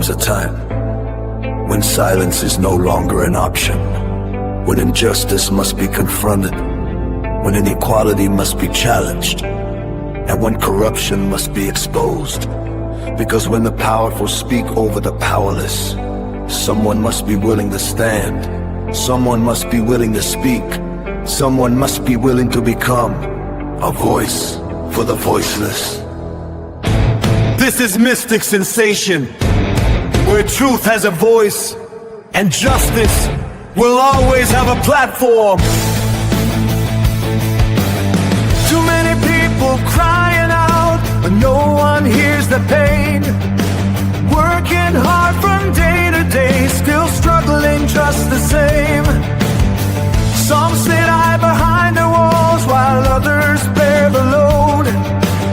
comes a time when silence is no longer an option, when injustice must be confronted, when inequality must be challenged, and when corruption must be exposed. Because when the powerful speak over the powerless, someone must be willing to stand, someone must be willing to speak, someone must be willing to become a voice for the voiceless. This is Mystic Sensation, where truth has a voice and justice will always have a platform. Too many people crying out, but no one hears the pain. Working hard from day to day, still struggling just the same. Some sit high behind the walls while others bear the load.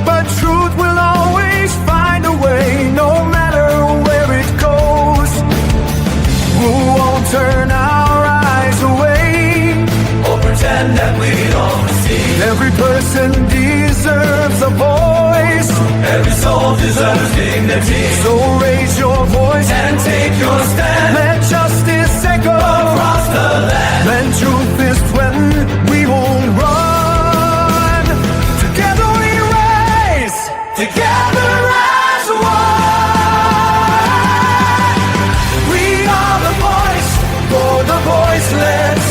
But truth will always find a way, no matter where it goes. Who won't turn our eyes away or pretend that we don't see? Every person deserves a voice, every soul deserves dignity. So raise your voice and take your stand. Let justice echo across the land. When truth is when we won't run. Together we rise, together as one. We are the voice for the voiceless,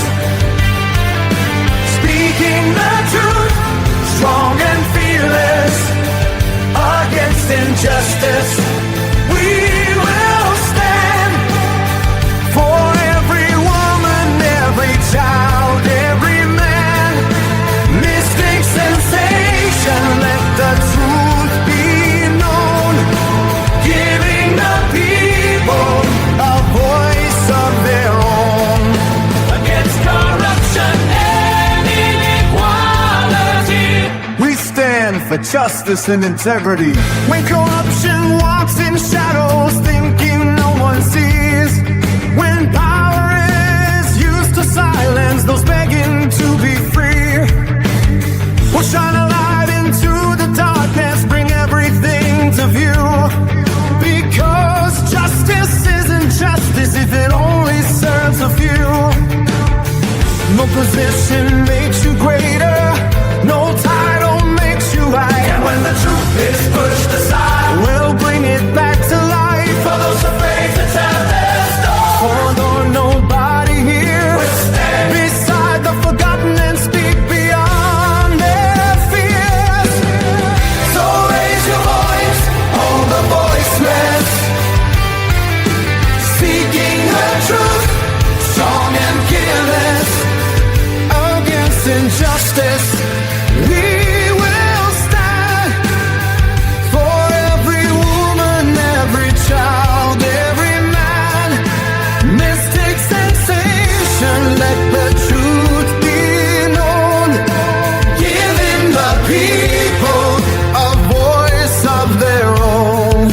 speaking the truth, strong and fearless. Against injustice, we will stand. For every woman, every child, every man. Mystic Sensation, let the truth be known. Giving the people a voice of their own. Against corruption and inequality, we stand for justice and integrity. When corruption walks in shadows, thinking no one sees. When power is used to silence those begging to be free. We'll shine a light into the darkness, bring everything to view. Because justice isn't justice if it only serves a few. No position makes you greater, no title makes you right. And when the truth is pushed aside, we'll bring it back to life. For those afraid to tell their story, for though nobody here will stand beside the forgotten and speak beyond their fears. So raise your voice, hold the voiceless, seeking the truth, strong and fearless. Against injustice, we will stand. For every woman, every child, every man. Mystic Sensation, let the truth be known. Giving the people a voice of their own.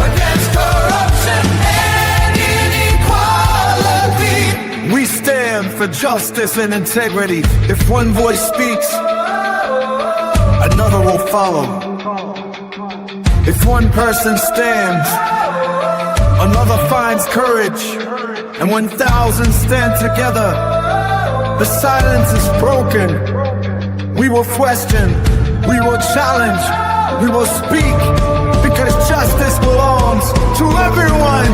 Against corruption and inequality, we stand for justice and integrity. If one voice speaks, another will follow. If one person stands, another finds courage. And when thousands stand together, the silence is broken. We will question, we will challenge, we will speak, because justice belongs to everyone.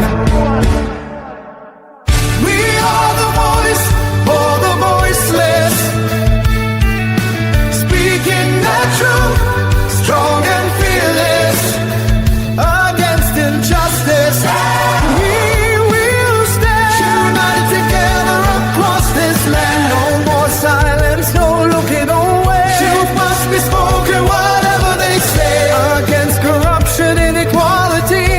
We are the voice for the voiceless, speaking the truth, strong and fearless. Against injustice, we will stand. United together across this land. No more silence, no looking away. Truth must be spoken, whatever they say. Against corruption, inequality.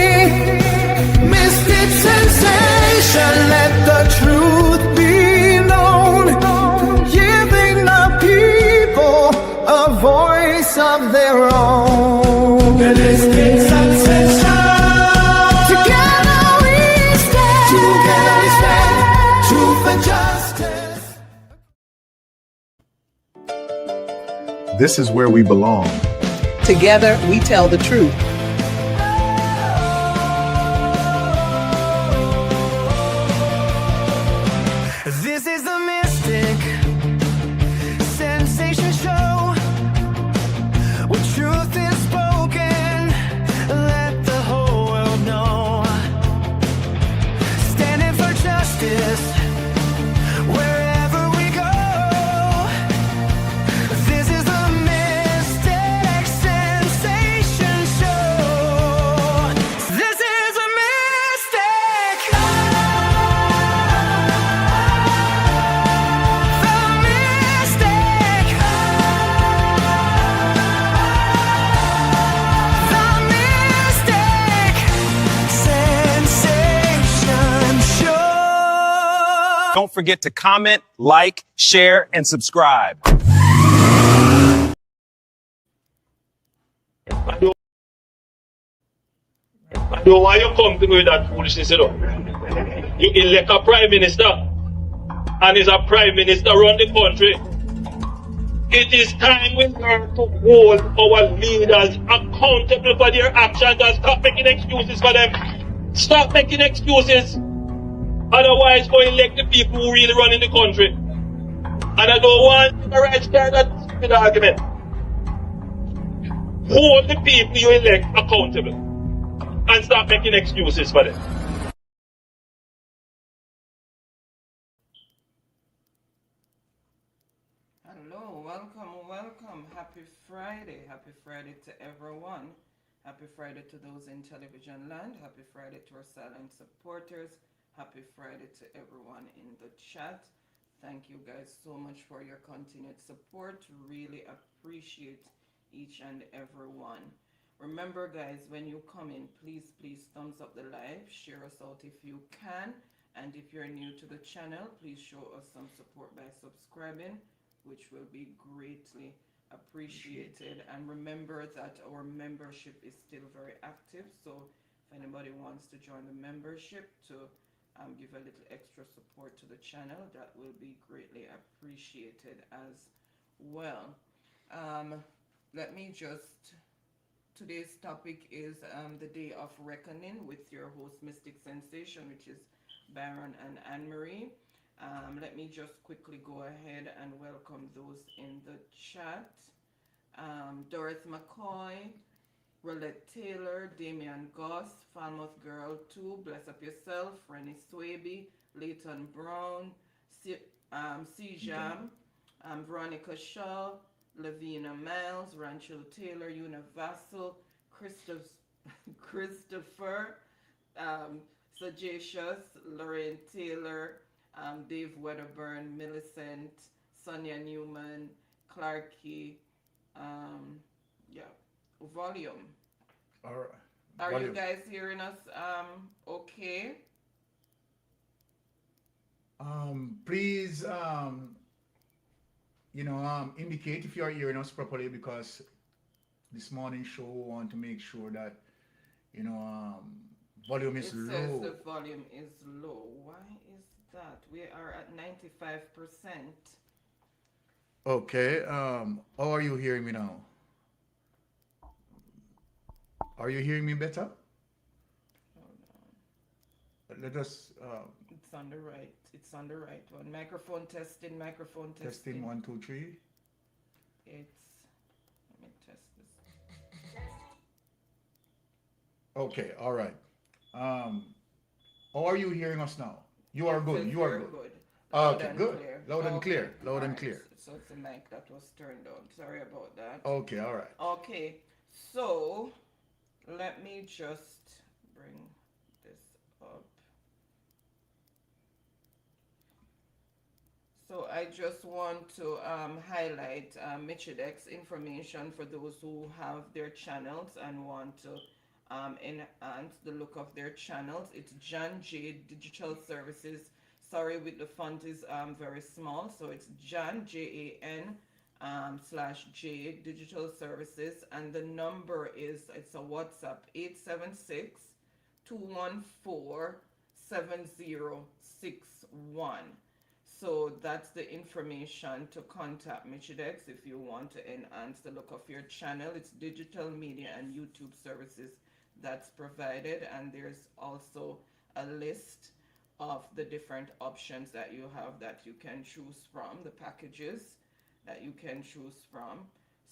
Mystic Sensation, let the truth be known. Giving the people a voice of their own. Mystic Sensation. Together we stand. Together we stand. Truth and justice. This is where we belong. Together we tell the truth. This is the Mystic Sensation Show, where truth is spoken, let the whole world know. Standing for justice, wherever we go. This is the Mystic Sensation Show. This is a Mystic. The Mystic. The Mystic Sensation Show. Don't forget to comment, like, share, and subscribe. So why you come to me with that foolishness, you know? You elect a prime minister, and is a prime minister run the country. It is time we learn to hold our leaders accountable for their actions and stop making excuses for them. Stop making excuses. Otherwise, go elect the people who really run in the country. And I don't want the right side that stupid argument. Hold the people you elect accountable. And stop making excuses for them. Hello, welcome. Happy Friday to everyone. Happy Friday to those in television land. Happy Friday to our silent supporters. Happy Friday to everyone in the chat. Thank you guys so much for your continued support. Really appreciate each and every one. Remember guys, when you come in, please thumbs up the live, share us out if you can, and if you're new to the channel, please show us some support by subscribing, which will be greatly appreciated. And remember that our membership is still very active, so if anybody wants to join the membership to give a little extra support to the channel, that will be greatly appreciated as well. Today's topic is the Day of Reckoning with your host Mystic Sensation, which is Baron and Anne-Marie. Let me just quickly go ahead and welcome those in the chat. Doris McCoy, Rolette Taylor, Damian Goss, Falmouth Girl 2, Bless Up Yourself, Rennie Swaby, Leighton Brown, Seaga, Veronica Shaw, Lavina Miles, Rancho Taylor, Una Vassal, Christopher, Sagacious, Lorraine Taylor, Dave Wedderburn, Millicent, Sonia Newman, Clarkey, Volume. All right. Are Volume. you guys hearing us okay? Please, indicate if you are hearing us properly, because this morning show we want to make sure that, volume is It low. says the volume is low. Why is that? We are at 95%. Okay, how are you hearing me now? Are you hearing me better? Hold on. Let us It's on the right. It's on the right one. Microphone testing. testing 1, 2, 3. Let me test this. Okay, all right. How are you hearing us now? You are good. You are good. Okay, good. Loud and clear. Loud and clear. So it's the mic that was turned on. Sorry about that. Okay, all right. Okay, so let me just bring this up. So I just want to highlight Michidek's information for those who have their channels and want to enhance the look of their channels. It's John J Digital Services. Sorry, with the font is very small, so it's John JAN /J Digital Services, and the number is, it's a WhatsApp, 876-214-7061. So that's the information to contact Michidex if you want to enhance the look of your channel. It's digital media and YouTube services that's provided, and there's also a list of the different options that you have that you can choose from, the packages that you can choose from.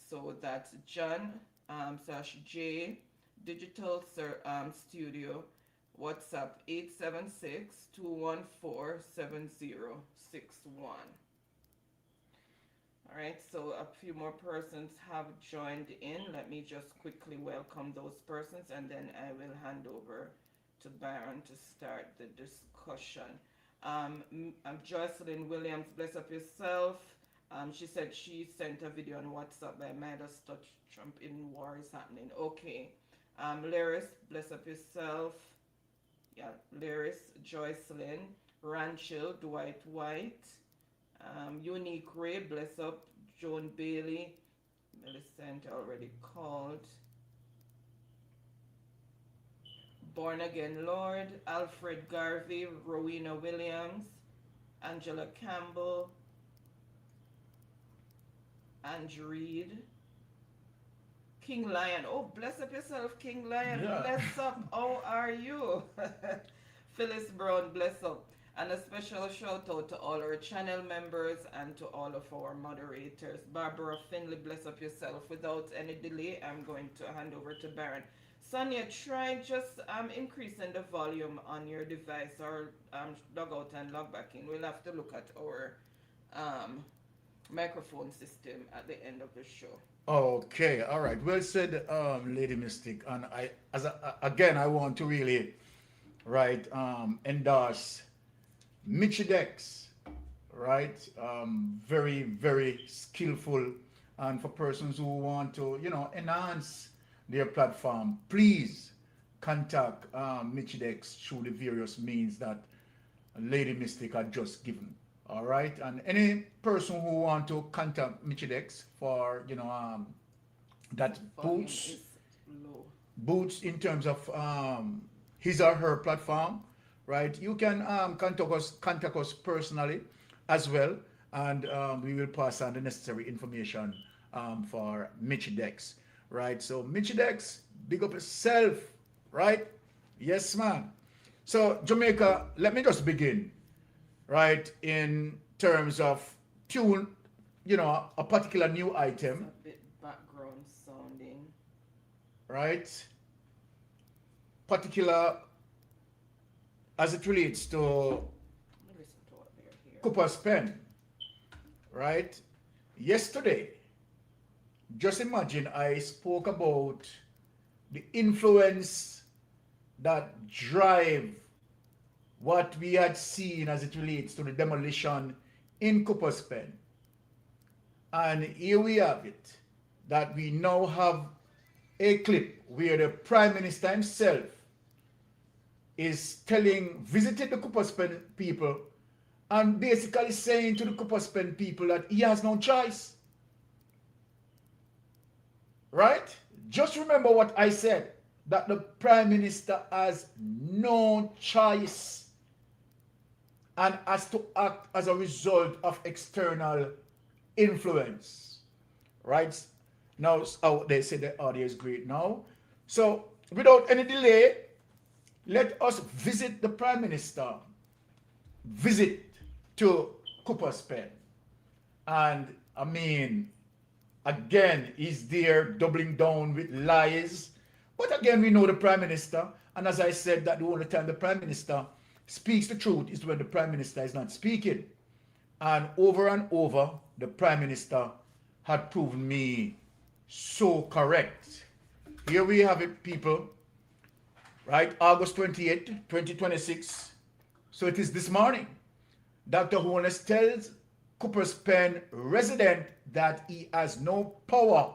So that's John /J Digital Studio, WhatsApp 876-214-7061. All right, so a few more persons have joined in. Let me just quickly welcome those persons, and then I will hand over to Baron to start the discussion. Jocelyn Williams, bless up yourself. She said she sent a video on WhatsApp by Midas Touch Trump in war is happening. Okay. Lyris, bless up yourself. Yeah, Lyris, Jocelyn, Ranchil, Dwight White. Unique Ray, bless up, Joan Bailey, Millicent already called. Born Again Lord, Alfred Garvey, Rowena Williams, Angela Campbell, Andrew Reed, King Lion. Oh, bless up yourself, King Lion. Yeah. Bless up. How are you? Phyllis Brown, bless up. And a special shout out to all our channel members and to all of our moderators. Barbara Finley, bless up yourself. Without any delay, I'm going to hand over to Baron. Sonia, try just increasing the volume on your device, or log out and log back in. We'll have to look at our microphone system at the end of the show. Okay, all right. Well said, Lady Mystic. And again, I want to really, right, endorse Mitchie Dex, right? Very, very skillful. And for persons who want to, enhance their platform, please contact Mitchie Dex through the various means that Lady Mystic had just given. All right, and any person who want to contact Mitchie Dex for that boots in terms of his or her platform, right? You can contact us personally as well, and we will pass on the necessary information for Mitchie Dex, right? So Mitchie Dex, big up yourself, right? Yes, man. So Jamaica, let me just begin. Right, in terms of tune, a particular new item. It's a bit background sounding. Right? Particular as it relates to Listen to what they're here. Cooper's pen. Right? Yesterday, just imagine I spoke about the influence that drive what we had seen as it relates to the demolition in Cooper's Pen. And here we have it, that we now have a clip where the Prime Minister himself is visiting the Cooper's Pen people and basically saying to the Cooper's Pen people that he has no choice. Right? Just remember what I said, that the Prime Minister has no choice and has to act as a result of external influence. Right? Now, they say the audio is great now. So, without any delay, let us visit the Prime Minister. Visit to Cooper's Pen. And, again, he's there doubling down with lies. But again, we know the Prime Minister. And as I said, that the only time the Prime Minister speaks the truth is when the Prime Minister is not speaking. And over, the Prime Minister had proven me so correct. Here we have it, people. Right? August 28, 2026. So it is this morning. Dr. Holness tells Cooper's Pen resident that he has no power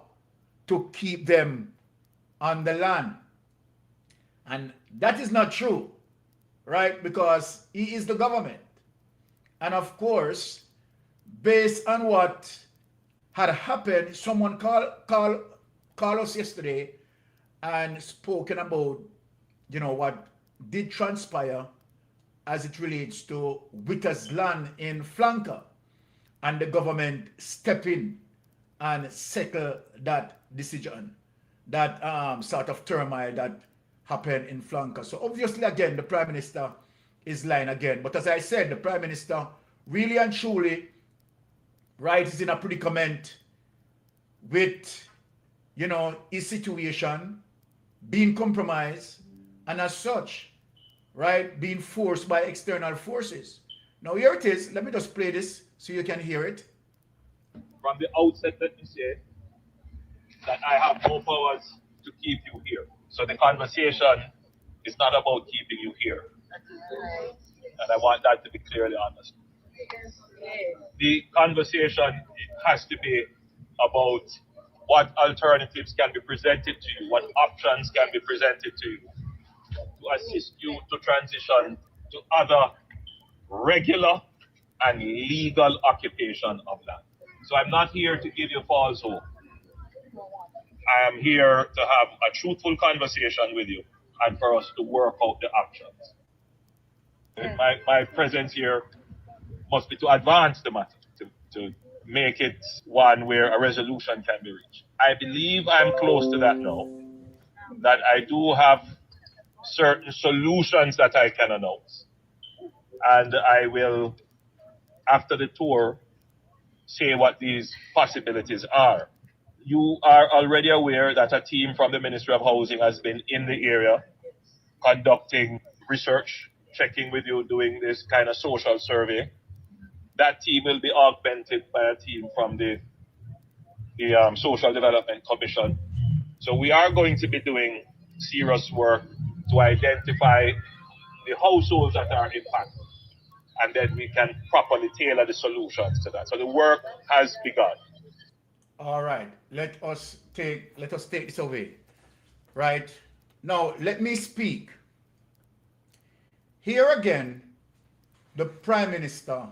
to keep them on the land. And that is not true. Right? Because he is the government. And of course, based on what had happened, someone called us yesterday and spoken about, what did transpire as it relates to Witter's land in Flanker. And the government step in and settle that decision, that sort of turmoil that happened in Flanker. So obviously, again, the Prime Minister his line again. But as I said, the Prime Minister really and truly, right, is in a predicament with, you know, his situation being compromised, and as such, right, being forced by external forces. Now here it is. Let me just play this so you can hear it. From the outset, let me say that I have no powers to keep you here. So the conversation is not about keeping you here. And I want that to be clearly understood. The conversation has to be about what alternatives can be presented to you, what options can be presented to you to assist you to transition to other regular and legal occupation of land. So I'm not here to give you false hope. I am here to have a truthful conversation with you and for us to work out the options. My presence here must be to advance the matter, to make it one where a resolution can be reached. I believe I'm close to that now, that I do have certain solutions that I can announce. And I will, after the tour, say what these possibilities are. You are already aware that a team from the Ministry of Housing has been in the area conducting research, checking with you, doing this kind of social survey. That team will be augmented by a team from the Social Development Commission. So we are going to be doing serious work to identify the households that are impacted, and then we can properly tailor the solutions to that. So the work has begun. All right, let us take this away. Right now, let me speak. Here again, the Prime Minister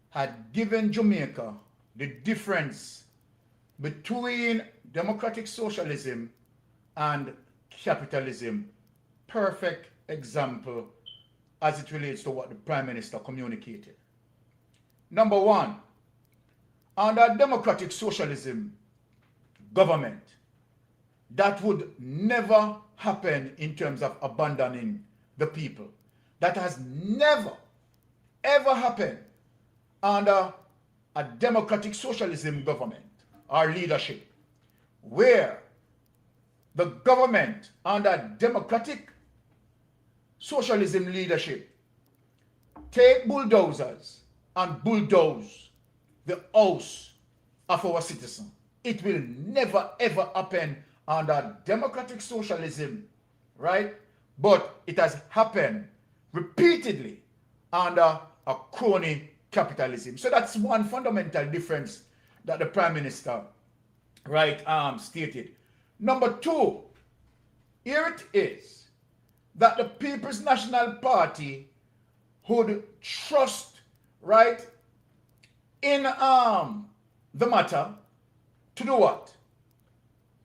had given Jamaica the difference between democratic socialism and capitalism. Perfect example as it relates to what the Prime Minister communicated. Number one, under democratic socialism government, that would never happen in terms of abandoning the people. That has never, ever happened under a democratic socialism government or leadership, where the government under democratic socialism leadership take bulldozers and bulldoze the house of our citizen. It will never ever happen under democratic socialism, right? But it has happened repeatedly under a crony capitalism. So that's one fundamental difference that the Prime Minister, right, stated. Number two, here it is that the People's National Party would trust, right, in the matter to do what?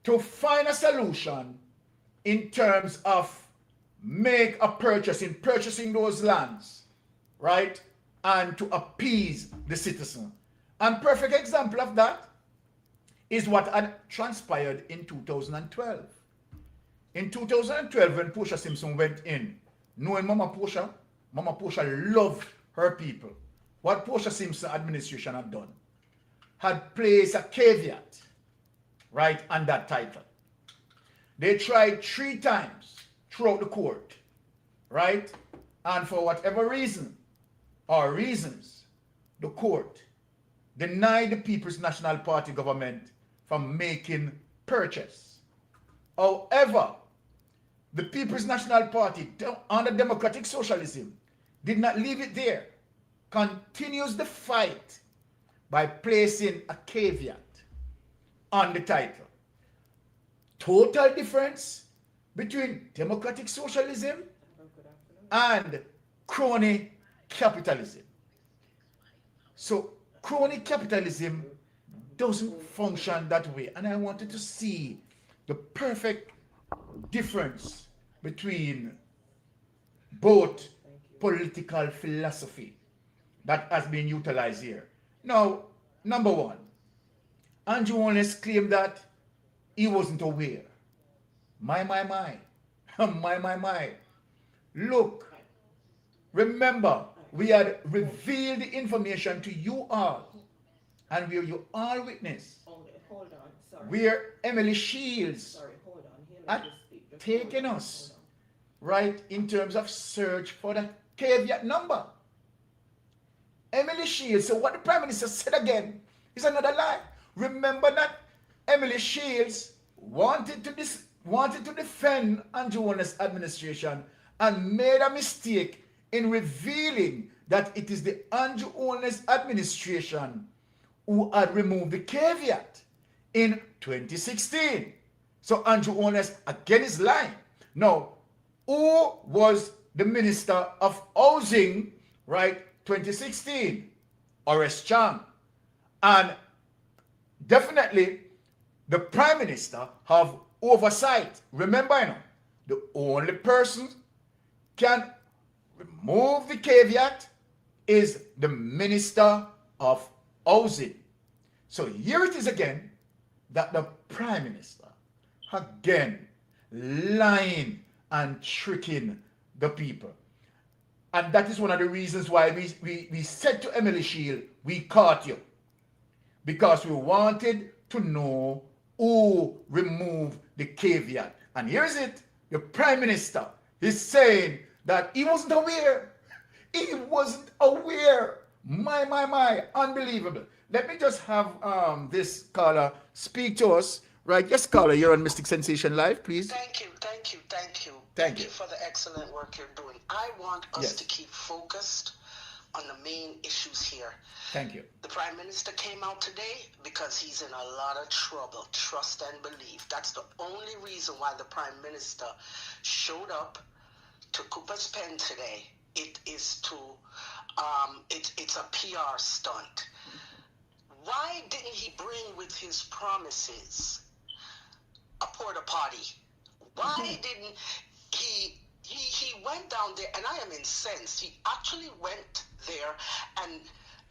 To find a solution in terms of make a purchase, in purchasing those lands, right, and to appease the citizen. And perfect example of that is what had transpired in 2012. In 2012, when Portia Simpson went in, knowing Mama Portia loved her people. What Portia Simpson administration had done, had placed a caveat, right, on that title. They tried 3 times throughout the court, right, and for whatever reason or reasons, the court denied the People's National Party government from making purchase. However, the People's National Party under democratic socialism did not leave it there, continues the fight by placing a caveat on the title. Total difference between democratic socialism and crony capitalism. So crony capitalism doesn't function that way. And I wanted to see the perfect difference between both political philosophy that has been utilized here. Now, number one, Andrew Wallace claimed that he wasn't aware. My. Look, Remember, we had revealed the information to you all, and where you all witness, Okay, hold on. Sorry. where Emily Shields Sorry, hold on. Here, had let me speak. Just taken hold on, us, hold right, in terms of search for the caveat number. Emily Shields, so what the Prime Minister said again is another lie. Remember that Emily Shields wanted to defend Andrew Holness administration and made a mistake in revealing that it is the Andrew Holness administration who had removed the caveat in 2016. So Andrew Holness again is lying. Now, who was the Minister of Housing, right, 2016? Horace Chang. And definitely the Prime Minister have oversight. Remember, you know, the only person can remove the caveat is the Minister of Housing. So here it is again that the Prime Minister again lying and tricking the people. And that is one of the reasons why we said to Emily Shield, we caught you. Because we wanted to know who removed the caveat. And here's it. The Prime Minister is saying that he wasn't aware. He wasn't aware. My. Unbelievable. Let me just have this caller speak to us. Right, yes, caller, you're on Mystic Sensation Live, please. Thank you. Thank you. For the excellent work you're doing. I want us Yes. to keep focused on the main issues here. Thank you. The Prime Minister came out today because he's in a lot of trouble. Trust and believe. That's the only reason why the Prime Minister showed up to Cooper's Pen today. It is to, it's a PR stunt. Why didn't he bring with his promises a porta potty? Why didn't he went down there, and I am incensed. He actually went there and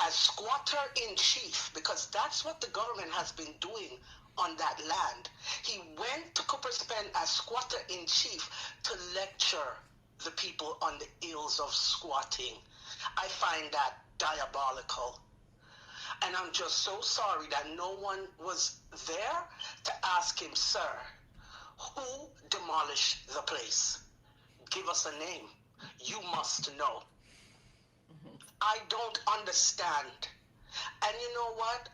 as squatter in chief, because that's what the government has been doing on that land. He went to Cooper's Pen as squatter in chief to lecture the people on the ills of squatting. I find that diabolical. And I'm just so sorry that no one was there to ask him, sir, who demolished the place? Give us a name. You must know. I don't understand. And you know what?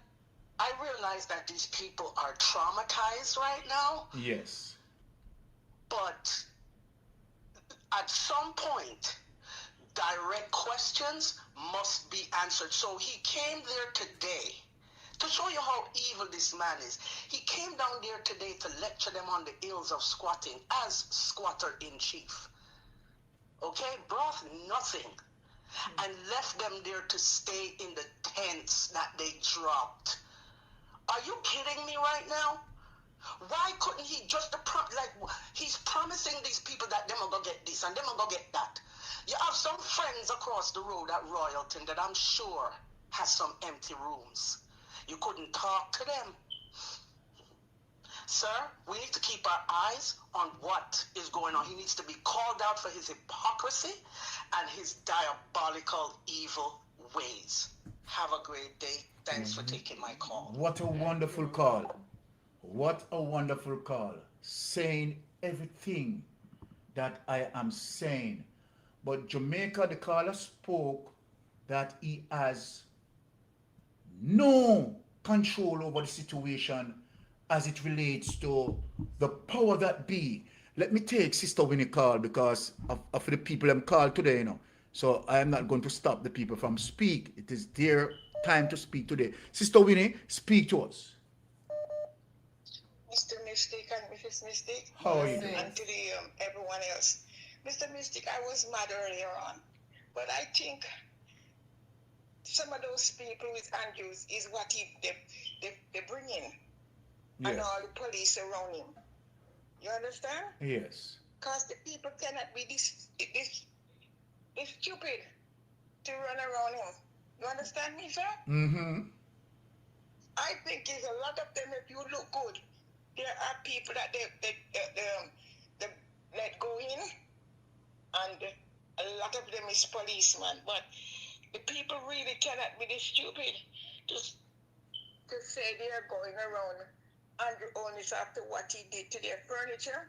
I realize that these people are traumatized right now, Yes. but at some point, direct questions must be answered. So he came there today to show you how evil this man is. He came down there today to lecture them on the ills of squatting as squatter in chief. Okay, brought nothing and left them there to stay in the tents that they dropped. Are you kidding me right now? Why couldn't he just he's promising these people that them are gonna get this and them are gonna get that? You have some friends across the road at Royalton that I'm sure has some empty rooms. You couldn't talk to them. Sir, we need to keep our eyes on what is going on. He needs to be called out for his hypocrisy and his diabolical evil ways. Have a great day. Thanks for taking my call. What a wonderful call. What a wonderful call. Saying everything that I am saying. But Jamaica, the caller spoke that he has no control over the situation as it relates to the power that be. Let me take Sister Winnie call because of the people I'm called today, you know. So I am not going to stop the people from speak. It is their time to speak today. Sister Winnie, speak to us. Mr. Mystic and Mrs. Mystic. How are you doing? And to the everyone else. Mr. Mystic, I was mad earlier on, but I think some of those people with Andrews is what they bring in, and all the police around him. You understand? Yes. Because the people cannot be this stupid to run around him. You understand me, sir? Mm-hmm. I think there's a lot of them. If you look good, there are people that they let go in, and a lot of them is policemen, but the people really cannot be this stupid to say they are going around Andrew Onis after what he did to their furniture,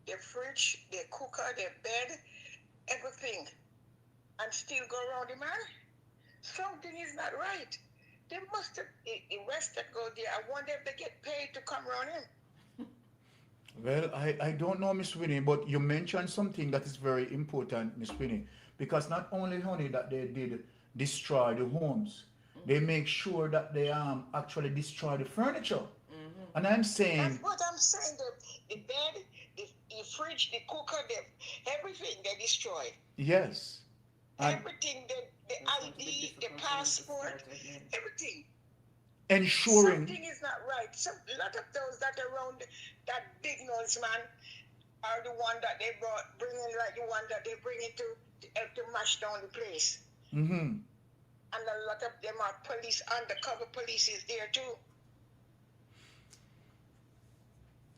their fridge, their cooker, their bed, everything, and still go around the man. Something is not right. They must have arrested go there. I wonder if they get paid to come around him. Well, I don't know, Miss Winnie, but you mentioned something that is very important, Miss Winnie, because not only, honey, that they did destroy the homes, they make sure that they actually destroy the furniture. And I'm saying, That's what I'm saying. The bed, the fridge, the cooker, everything they destroyed. yes, and Everything, the ID, the passport, everything. ensuring, Something is not right. A lot of those that are around that big nose man are the one that they bring in, like the one that they bring in to help to mash down the place. mm-hmm. And a lot of them are police, undercover police is there too.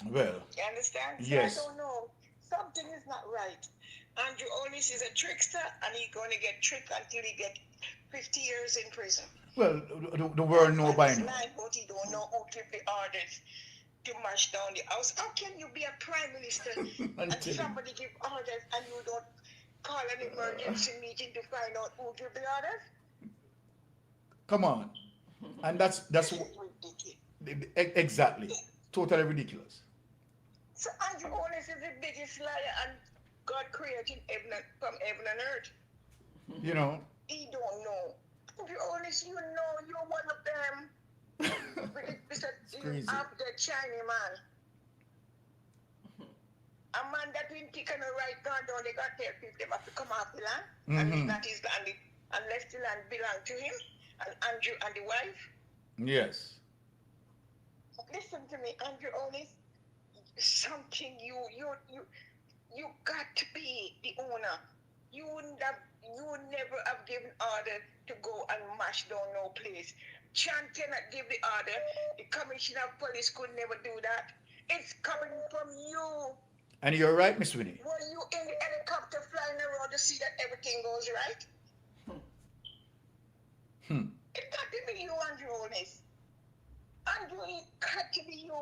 Well, You understand? So yes. I don't know. Something is not right. Andrew Onis is a trickster, and he's going to get tricked until he gets 50 years in prison. Well, the world know by now. But he don't know who give the orders to mash down the house. How can you be a prime minister and somebody give orders and you don't call an emergency meeting to find out who give the orders? Come on, and that's This is ridiculous. exactly totally ridiculous. So Andrew Onis is the biggest liar, and God created from heaven and earth. You know, He don't know. Andrew Onis, you know you're one of them. It's crazy. the Chinese man. A man that been taken a right gun down, they got to tell people they have to come off the land. And it's not his land, unless the land belongs to him, and Andrew and the wife. yes, Listen to me, Andrew Onis. Something you got to be the owner. You would never have given order to go and mash down no place. Chan cannot give the order. The commissioner of police could never do that. It's coming from you. and you're right, Miss Winnie. Were you in the helicopter flying around to see that everything goes right? It got to be you, Andrew Onis. Andrew, it got to be you.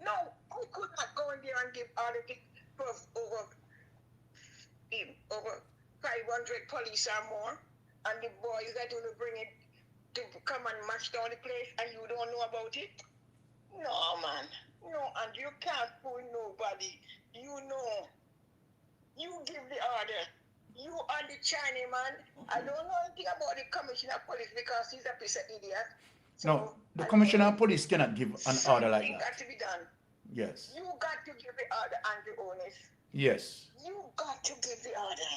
No, we could not go in there and give order for over 500 police or more, and the boys that will bring it to come and mash down the place, and you don't know about it? No, man. No, and you can't fool nobody. You know. You give the order. You are the Chinese man. I don't know anything about the commissioner of police because he's a piece of idiot. So No, the commissioner of police cannot give an order like something got that. to be done. Yes, You got to give the order, Andrew Onis. yes, You got to give the order.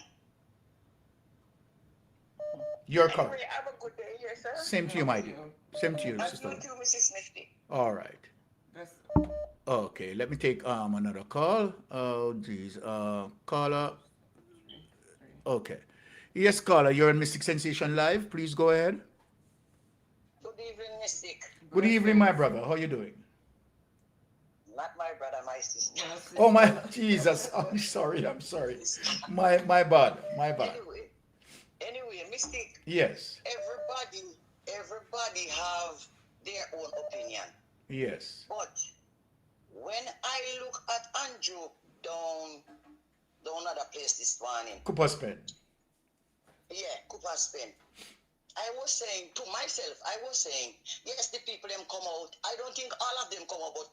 you're Anyway, correct. have a good day, yes, sir. Same to you, my dear. Same to you, And sister. you too, Mrs. Misty. All right. That's Okay, let me take another call. Oh, geez. Caller. Okay. Yes, caller, you're in Mystic Sensation Live. Please go ahead. Good evening, Mystic. Good evening, my brother. How you doing? Not my brother, my sister. Oh my Jesus! I'm sorry. I'm sorry. My bad. My bad. Anyway, Mystic, Yes. everybody have their own opinion. Yes. But when I look at Andrew down other place this morning, Cooper's Pen. Cooper's Pen, I was saying to myself, yes, the people them come out. I don't think all of them come out, but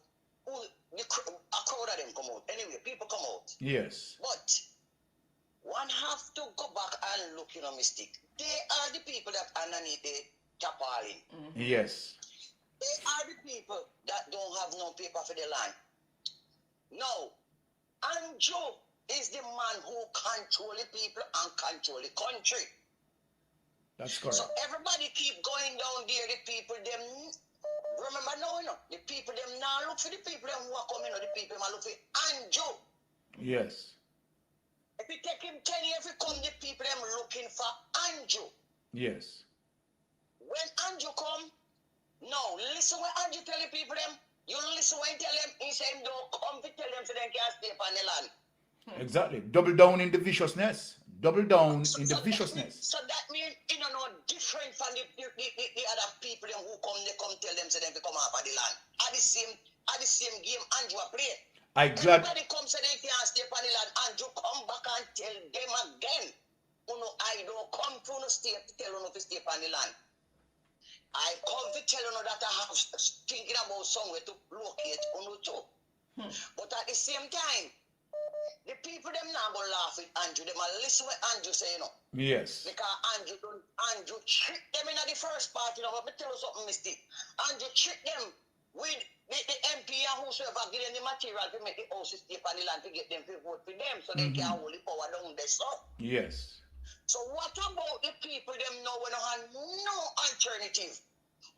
a crowd of them come out. Anyway, people come out. Yes. But one have to go back and look, Mystic. They are the people that underneath the tarpaulin. Yes. They are the people that don't have no paper for the land. No. Andrew is the man who control the people and control the country. That's correct. So everybody keep going down there, the people them, remember now, the people them now look for the people them who are coming, the people them look for Andrew. Yes. If you take him 10 years, if come, the people them looking for Andrew. Yes. When Andrew come, no, listen what Andrew tell the people them. You listen when he tell them, he say don't come to tell them so they can't stay on the land. Exactly. Double down in the viciousness. Double down in the viciousness. So that means no different from the other people them who they come tell them so they come off of the land. At the same game Andrew play. Everybody comes and they can't stay on the land. Andrew come back and tell them again. I don't come to no stay to tell you to stay on the land. I come to tell you that I have thinking about somewhere to locate too. But at the same time, the people them now go laugh with Andrew. They might listen what Andrew say, Yes. Because Andrew trick them in the first part, Let me tell you something, Misty. Andrew trick them with the MP and whosoever give them the material to make the houses stay on the land to get them to vote for them so they can hold the power down there. So. Yes. So what about the people them now when they have no alternative?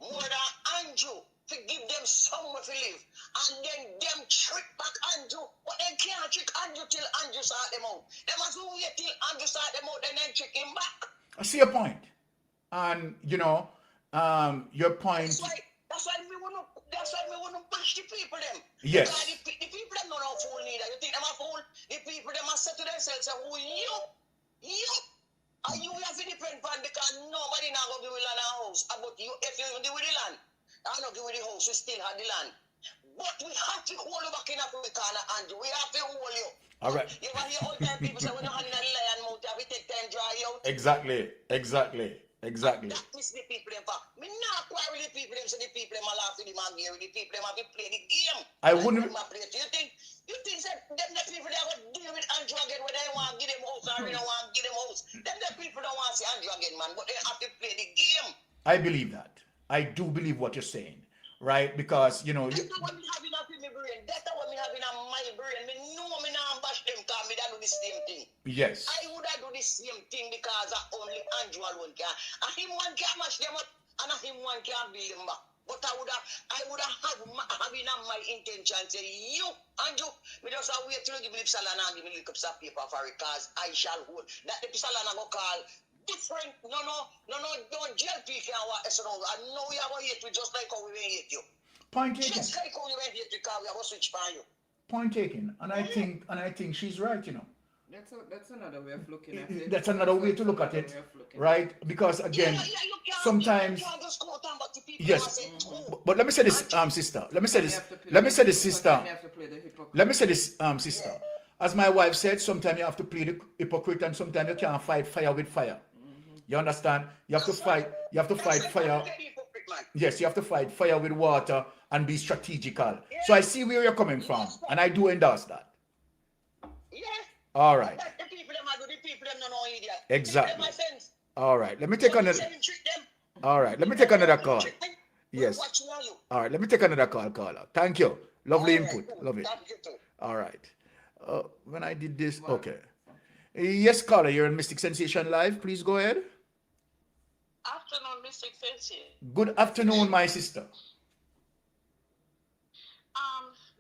More than Andrew to give them somewhere to live. And then them trick back Andrew. But they can't trick Andrew till Andrew sort them out. They must wait till Andrew sort them out and then trick him back. I see your point. And your point. That's why we wanna bash the people them. Yes. Because the people them don't know fool neither. You think them a fool? The people them must say to themselves, who you? And you have to depend on because nobody now go give you land and house. But you, if you give with the land, I not give with the house, you still have the land. But we have to hold you back in Africa, and we have to hold you. All right. You ever hear all time people say, when you're in a lion mouth, you have to take time dry out? Exactly. That miss the people them for. Me not quarrel with the people them, so the people them are laughing the man here, the people them have to play the game. I wouldn't. You think that them the people that would deal with Andrew again when they want to give them house or they don't want to give them house. Them the people don't want to see Andrew again, man, but they have to play the game. I believe that. I do believe what you're saying, right? Because That's what me having up in my brain. That's what me having on my brain. Me know me not bash them because me that do the same thing. Yes. I would have do the same thing because only Andrew alone can. And him one can mash them up, and him one can build them back. But I would have having on my intention say, you, Andrew, me just wait till you give me the salon and give me the cups of paper for it because I shall hold. That the salon I go call different, don't jail people and what so I know we have a hate you just like how we hate you. Point taken. Just like how we hate you because we have a switch for you. Point taken. And I think she's right, That's another way of looking at it. That's another way to look at it, right? Because again, sometimes yes. But let me say this, sister. Let me say this, sister. As my wife said, sometimes you have to play the hypocrite, and sometimes you can't fight fire with fire. You understand? You have to fight. You have to fight fire. Yes, you have to fight fire with water and be strategical. So I see where you're coming from, and I do endorse that. All right. Exactly. All right. Let me take another. All right. Let me take another call. Yes. All right. Let me take another call, caller. Thank you. Lovely input. Love it. All right. When I did this, okay. Yes, caller. You're in Mystic Sensation Live. Please go ahead. Afternoon, Mystic Sensation. Good afternoon, my sister.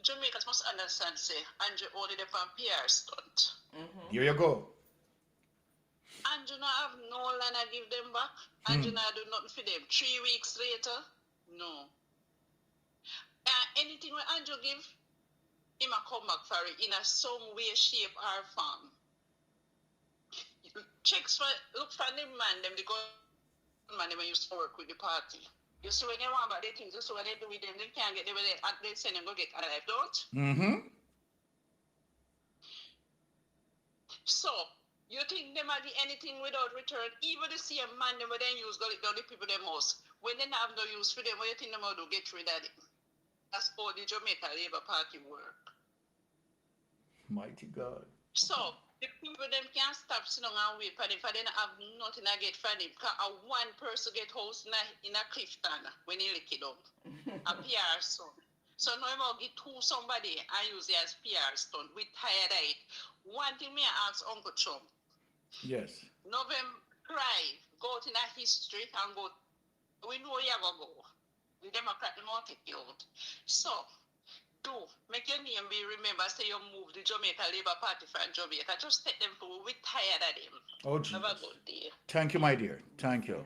Jamaicans must understand, say, Andrew only the PR stunt. Here you go. Andrew not have no land I give them back. Andrew not do nothing for them. 3 weeks later, no. Anything when Andrew give, he might come back for it in a some way, shape, or form. Checks for look for them man, them the gunman them used to work with the party. You see when they want about their things, you see when they do with them, they can't get them when they send them go get a life, don't? So you think they might do anything without return? Even the same man them when they use go down the people them house. When they have no use for them, what you think them will do get rid of them? That's how the Jamaica Labour Party work. Mighty God. So the people them can't stop sitting and wait for them, for they don't have nothing to get from them. Because one person get house in a Clifton when he lick it up. A PR son. So now I'm get to somebody and use it as PR stunt. We tired of it. One thing me ask Uncle Trump. Yes. November cry, go to the history and go. We know you are go. The Democrat will not take you out. So do make your name be remembered. Say you move the Jamaica Labour Party from Jamaica. Just take them to. We tired of them. Oh, Jesus. Have a good day. Thank you, my dear. Thank you.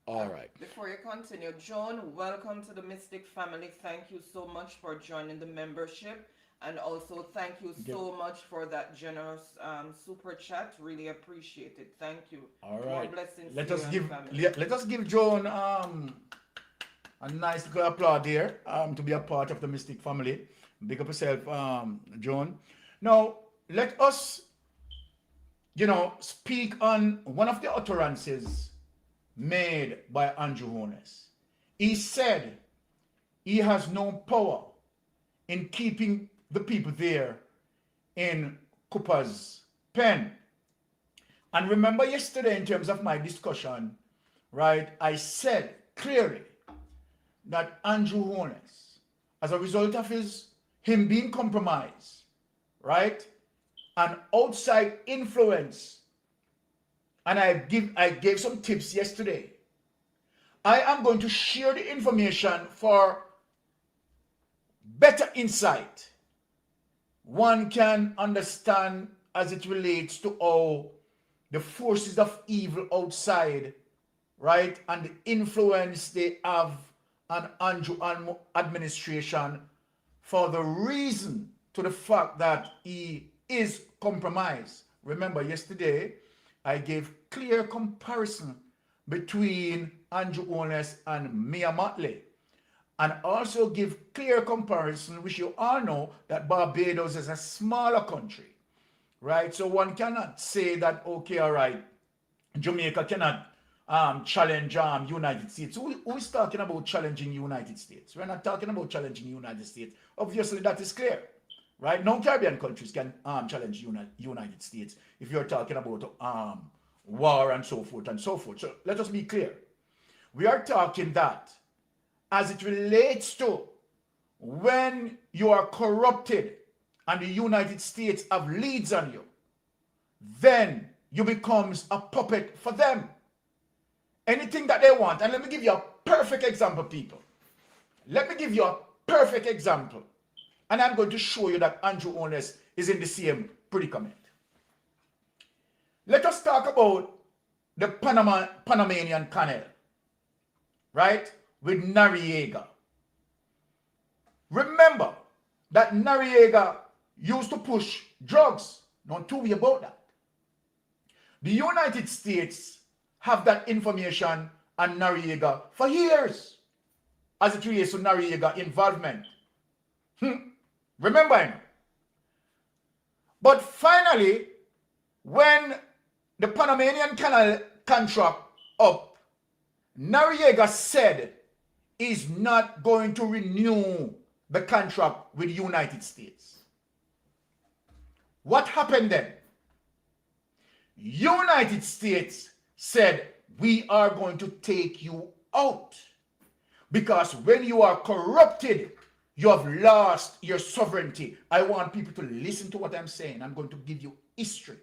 All right. Before you continue, John, welcome to the Mystic family. Thank you so much for joining the membership. And also, thank you so much for that generous super chat. Really appreciate it. Thank you. All More right. blessings Let to us you give and family. let us give Joan a nice little applaud here to be a part of the Mystic family. Big up yourself, Joan. Now let us, speak on one of the utterances made by Andrew Holness. He said he has no power in keeping the people there in Cooper's pen. And remember yesterday, in terms of my discussion, right, I said clearly that Andrew Holness, as a result of him being compromised, right, and outside influence, and I gave some tips yesterday. I am going to share the information for better insight. One can understand as it relates to how the forces of evil outside, right, and the influence they have on Andrew administration for the reason to the fact that he is compromised. Remember yesterday, I gave clear comparison between Andrew Holness and Mia Motley, and also give clear comparison, which you all know that Barbados is a smaller country, right? So one cannot say that, okay, all right, Jamaica cannot challenge United States. Who is talking about challenging United States? We're not talking about challenging United States. Obviously, that is clear, right? No Caribbean countries can challenge United States if you're talking about war and so forth and so forth. So let us be clear. We are talking that as it relates to when you are corrupted and the United States have leads on you, then you becomes a puppet for them. Anything that they want. And let me give you a perfect example, people. Let me give you a perfect example. And I'm going to show you that Andrew Holness is in the same predicament. Let us talk about the Panamanian Canal, right, with Noriega. Remember that Noriega used to push drugs. Don't tell me about that. The United States have that information on Noriega for years as it relates to Noriega involvement. Remember him. But finally, when the Panamanian Canal contract up, Noriega said he's not going to renew the contract with the United States. What happened then? United States said, we are going to take you out because when you are corrupted, you have lost your sovereignty. I want people to listen to what I'm saying. I'm going to give you history.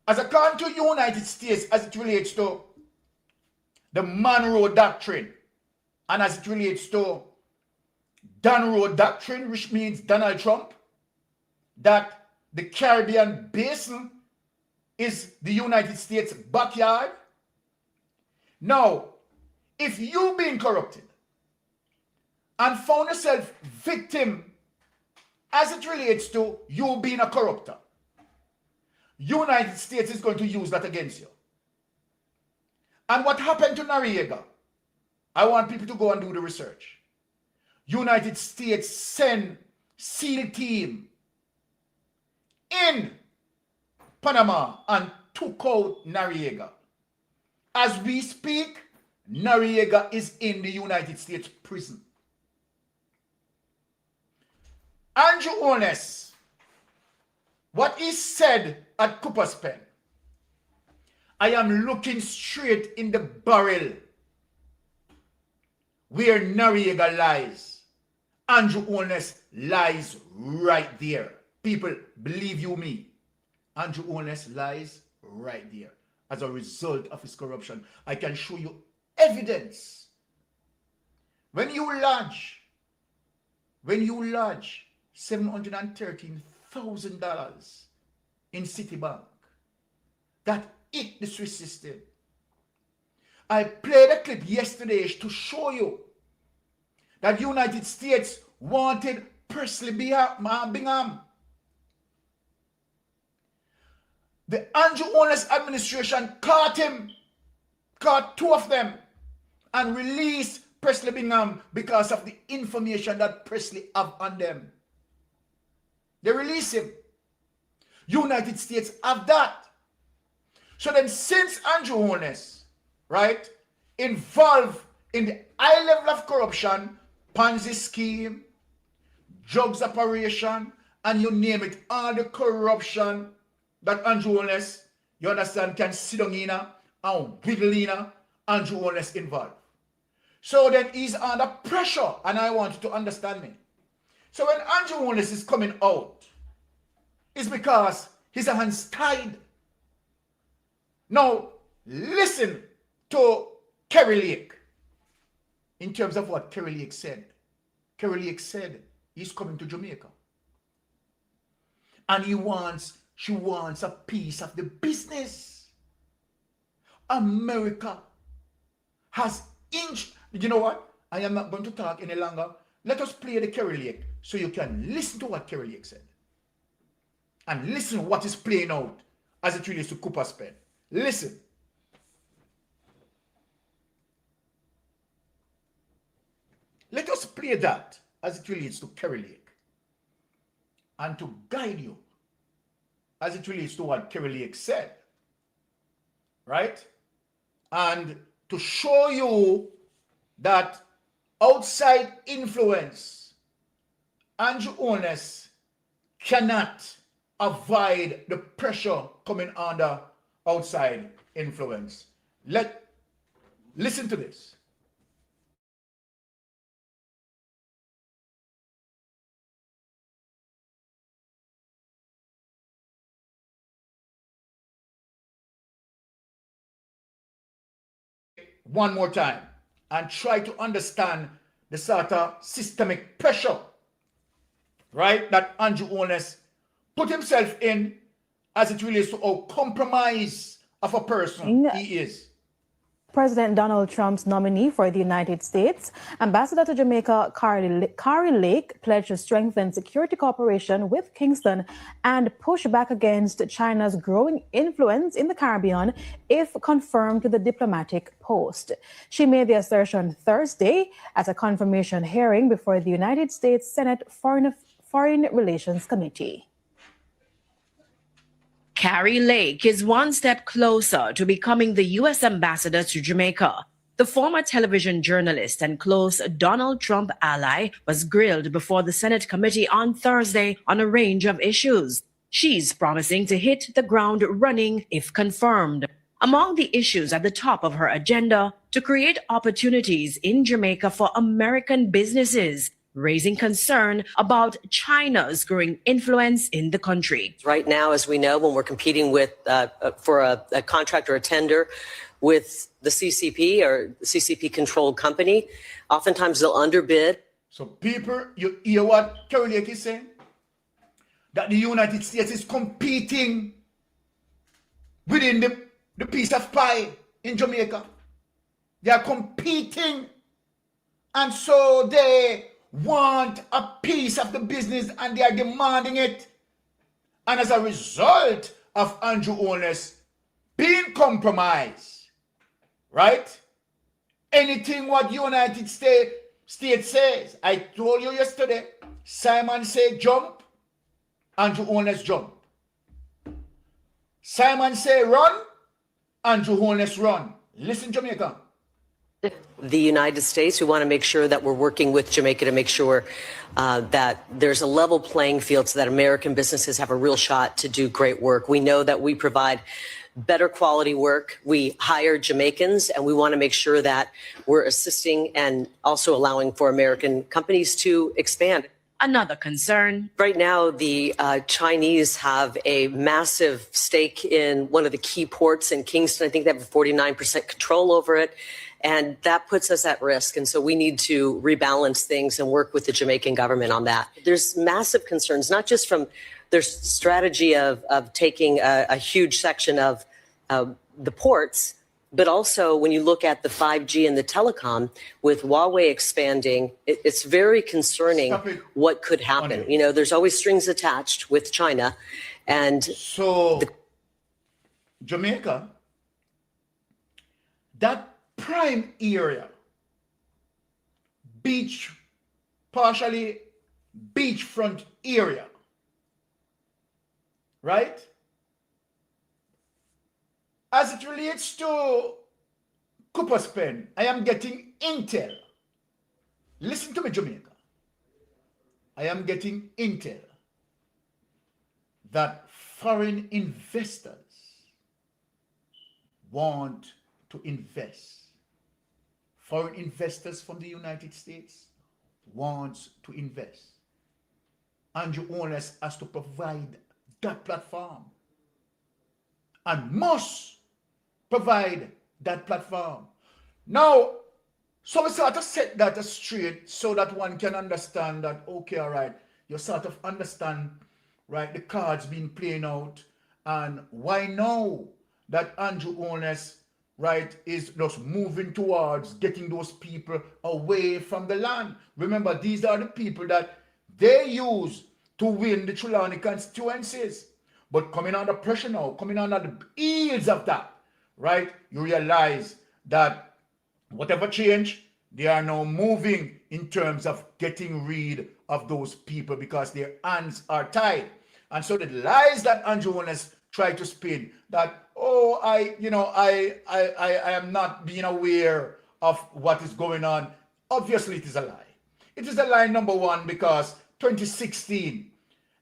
As according to United States, as it relates to the Monroe Doctrine, and as it relates to Monroe Doctrine, which means Donald Trump, that the Caribbean Basin is the United States backyard. Now, if you've been corrupted and found yourself victim as it relates to you being a corrupter, United States is going to use that against you. And what happened to Noriega? I want people to go and do the research. United States sent SEAL team in Panama and took out Noriega. As we speak, Noriega is in the United States prison. Andrew Holness, what he said at Cooper's Pen, I am looking straight in the barrel where Noriega lies. Andrew Holness lies right there. People, believe you me, Andrew Holness lies right there as a result of his corruption. I can show you evidence. When you lodge $713,000 in Citibank, that hit the Swiss system. I played a clip yesterday to show you that United States wanted Presley Bingham. The Andrew Holness administration caught him, caught two of them, and released Presley Bingham because of the information that Presley have on them. They release him. United States have that. So then since Andrew Holness, right, involved in the high level of corruption, Ponzi scheme, drugs operation, and you name it, all the corruption that Andrew Holness, you understand, can sit down in and wiggle in, Andrew Holness involved. So then he's under pressure, and I want you to understand me. So when Andrew Holness is coming out, it's because his hands tied. Now, listen to Kerry Lake in terms of what Kerry Lake said. Kerry Lake said he's coming to Jamaica. And she wants a piece of the business. America has inched. You know what? I am not going to talk any longer. Let us play the Kerry Lake so you can listen to what Kerry Lake said. And listen what is playing out as it relates to Cooper's Pen. Listen. Let us play that as it relates to Kerry Lake. And to guide you as it relates to what Kerry Lake said. Right? And to show you that outside influence, Andrew Holness cannot avoid the pressure coming under outside influence. Listen to this. One more time and try to understand the sort of systemic pressure, right, that Andrew Holness put himself in as it relates to how compromise of a person he is. President Donald Trump's nominee for the United States, Ambassador to Jamaica Kari Lake, pledged to strengthen security cooperation with Kingston and push back against China's growing influence in the Caribbean if confirmed to the diplomatic post. She made the assertion Thursday at a confirmation hearing before the United States Senate Foreign Relations Committee. Kari Lake is one step closer to becoming the U.S. ambassador to Jamaica. The former television journalist and close Donald Trump ally was grilled before the Senate committee on Thursday on a range of issues. She's promising to hit the ground running if confirmed. Among the issues at the top of her agenda, to create opportunities in Jamaica for American businesses, raising concern about China's growing influence in the country. Right now, as we know, when we're competing with for a contract or a tender with the CCP or CCP-controlled company, oftentimes they'll underbid. So people, you hear what Kari Lake is saying? That the United States is competing within the piece of pie in Jamaica. They are competing. And so they want a piece of the business and they are demanding it. And as a result of Andrew Holness being compromised, right? Anything what United States says, I told you yesterday, Simon said jump, Andrew Holness jump. Simon say run, Andrew Holness run. Listen, Jamaica. The United States, we want to make sure that we're working with Jamaica to make sure that there's a level playing field so that American businesses have a real shot to do great work. We know that we provide better quality work. We hire Jamaicans, and we want to make sure that we're assisting and also allowing for American companies to expand. Another concern. Right now, the Chinese have a massive stake in one of the key ports in Kingston. I think they have a 49% control over it. And that puts us at risk. And so we need to rebalance things and work with the Jamaican government on that. There's massive concerns, not just from their strategy of taking a huge section of the ports, But also, when you look at the 5G and the telecom, with Huawei expanding, it's very concerning what could happen. You know, there's always strings attached with China. And so, Jamaica, that prime area, partially beachfront area, right? As it relates to Cooper's Pen, I am getting intel. Listen to me, Jamaica. I am getting intel that foreign investors want to invest. Foreign investors from the United States want to invest. Andrew Holness has to provide that platform and must provide that platform. Now, so we sort of set that straight so that one can understand that, okay, all right, you sort of understand, right, the cards being played out, and why now that Andrew Holness, right, is just moving towards getting those people away from the land. Remember, these are the people that they use to win the Trelawney constituencies. But coming under pressure now, coming under the heels of that, right, you realize that whatever change, they are now moving in terms of getting rid of those people because their hands are tied. And so the lies that Andrew Holness tried to spin, that, oh, I am not being aware of what is going on. Obviously, it is a lie. It is a lie, number one, because 2016,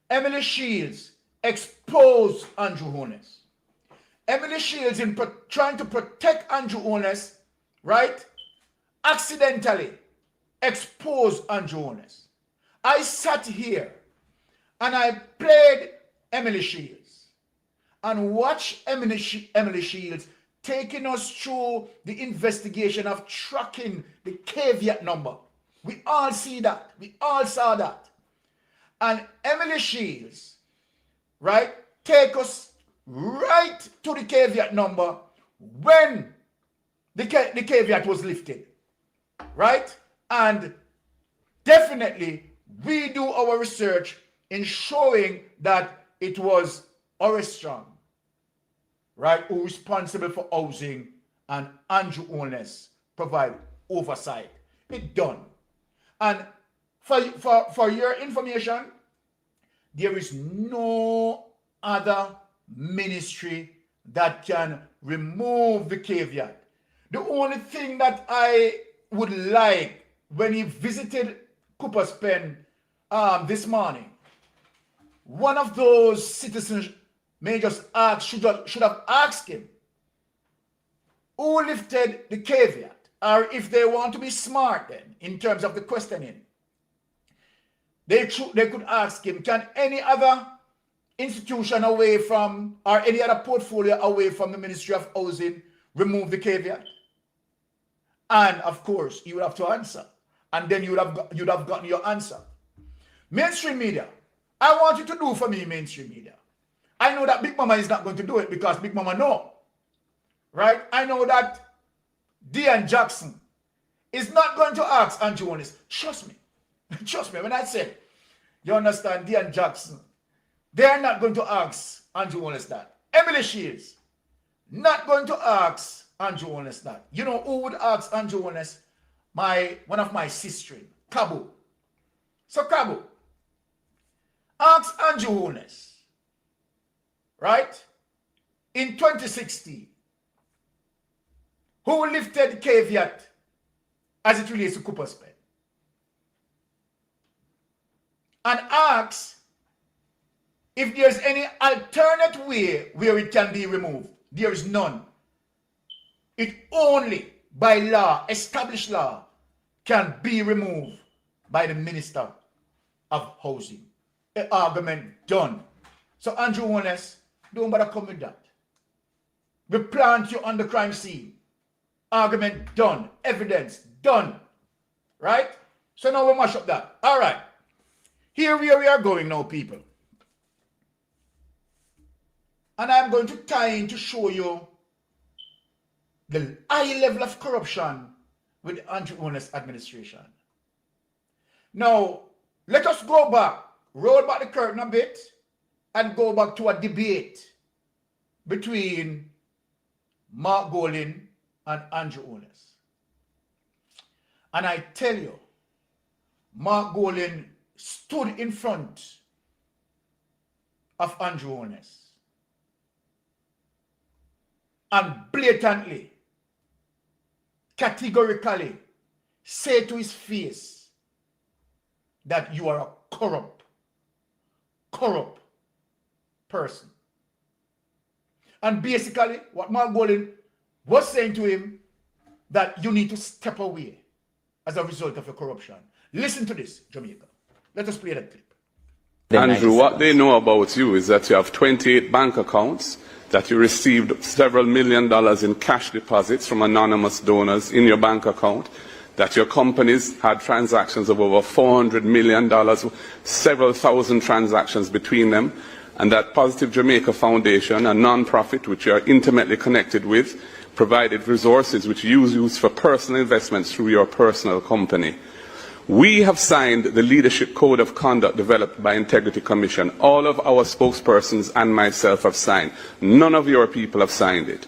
Emily Shields exposed Andrew Holness. Emily Shields, in trying to protect Andrew Holness, right, accidentally exposed Andrew Holness. I sat here and I played Emily Shields and watched Emily Shields taking us through the investigation of tracking the caveat number. We all see that. We all saw that. And Emily Shields, right, take us right to the caveat number when the caveat was lifted, right? And definitely we do our research in showing that it was Orestron, right, who is responsible for housing, and Andrew Holness provide oversight. It's done. And for your information, there is no other ministry that can remove the caveat. The only thing that I would like, when he visited Cooper's Pen this morning, one of those citizens may just ask, should have asked him, who lifted the caveat? Or if they want to be smart then, in terms of the questioning, they could ask him, can any other institution away from, or any other portfolio away from the Ministry of Housing remove the caveat? And of course, you would have to answer. And then you'd have gotten your answer. Mainstream media, I want you to do for me, mainstream media. I know that Big Mama is not going to do it because Big Mama know. Right? I know that Dian Jackson is not going to ask Andrew Holness. Trust me. Trust me. When I say, you understand, Dian Jackson, they are not going to ask Andrew Holness that. Emily Shields, not going to ask Andrew Holness that. You know who would ask Andrew Holness? One of my sisters, Kabu. So Kabu, ask Andrew Holness, right? In 2016, who lifted the caveat as it relates to Cooper's Pen? And ask if there's any alternate way where it can be removed. There is none. It only by law, established law, can be removed by the Minister of Housing. An argument done. So Andrew Holness, don't bother come with that. We plant you on the crime scene. Argument done. Evidence done. Right? So now we mash up that. All right. Here we are going now, people. And I'm going to tie in to show you the high level of corruption with the Andrew Holness administration. Now, let us go back, roll back the curtain a bit, and go back to a debate between Mark Golin and Andrew Holness. And I tell you, Mark Golin stood in front of Andrew Holness and blatantly, categorically say to his face that you are a corrupt person. And basically, what Mark Golin was saying to him, that you need to step away as a result of your corruption. Listen to this, Jamaica. Let us play that clip. Andrew, what they know about you is that you have 28 bank accounts, that you received several $1 million in cash deposits from anonymous donors in your bank account, that your companies had transactions of over $400 million, several thousand transactions between them, and that Positive Jamaica Foundation, a non-profit which you are intimately connected with, provided resources which you use for personal investments through your personal company. We have signed the Leadership Code of Conduct developed by Integrity Commission. All of our spokespersons and myself have signed. None of your people have signed it.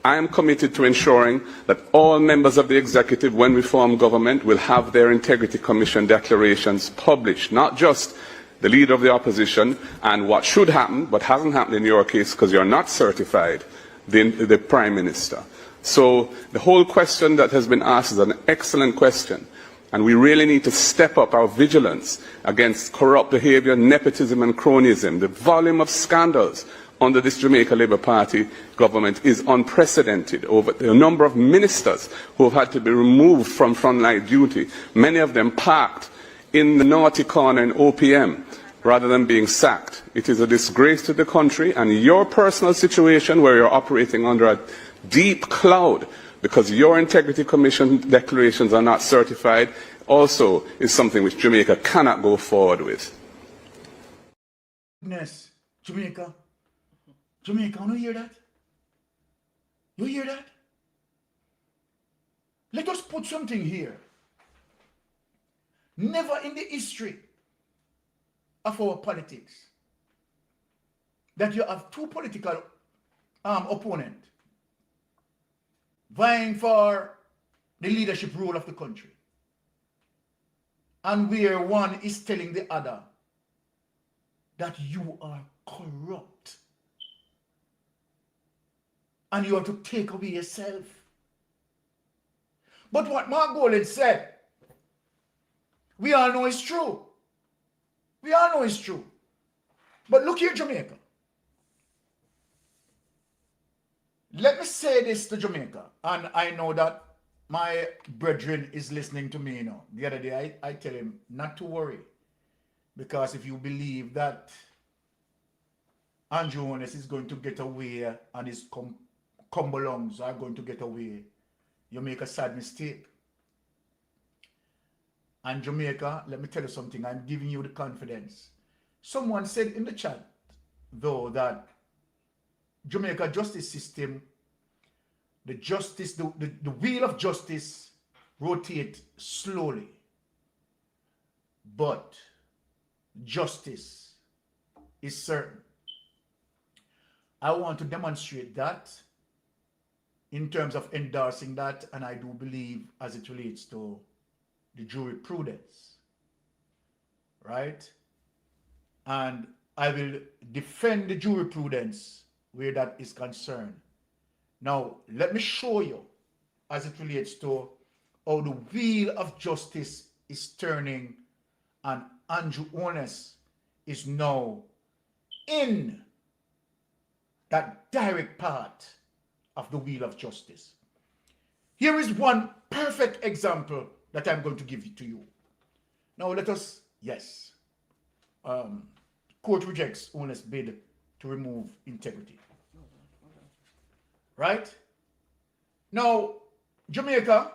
I am committed to ensuring that all members of the executive, when we form government, will have their Integrity Commission declarations published, not just the leader of the opposition and what should happen, but hasn't happened in your case because you're not certified, the Prime Minister. So the whole question that has been asked is an excellent question. And we really need to step up our vigilance against corrupt behavior, nepotism and cronyism. The volume of scandals under this Jamaica Labour Party government is unprecedented. Over the number of ministers who have had to be removed from frontline duty, many of them parked in the naughty corner in OPM rather than being sacked. It is a disgrace to the country, and your personal situation where you're operating under a deep cloud because your Integrity Commission declarations are not certified, also is something which Jamaica cannot go forward with. Goodness, Jamaica, you hear that? You hear that? Let us put something here. Never in the history of our politics that you have two political opponents vying for the leadership role of the country, and where one is telling the other that you are corrupt and you have to take away yourself. But what Mark Golin said, we all know is true. We all know it's true. But look here, Jamaica. Let me say this to Jamaica, and I know that my brethren is listening to me now. The other day, I tell him not to worry, because if you believe that Andrew Holness is going to get away and his come-alongs are going to get away, you make a sad mistake. And Jamaica, let me tell you something, I'm giving you the confidence. Someone said in the chat, though, that Jamaica justice system, the wheel of justice rotates slowly. But justice is certain. I want to demonstrate that in terms of endorsing that, and I do believe as it relates to the jurisprudence, right? And I will defend the jurisprudence where that is concerned. Now, let me show you as it relates to how the wheel of justice is turning and Andrew Holness is now in that direct part of the wheel of justice. Here is one perfect example that I'm going to give to you. Now let us, yes, court rejects Holness bid to remove integrity. Right? Now, Jamaica,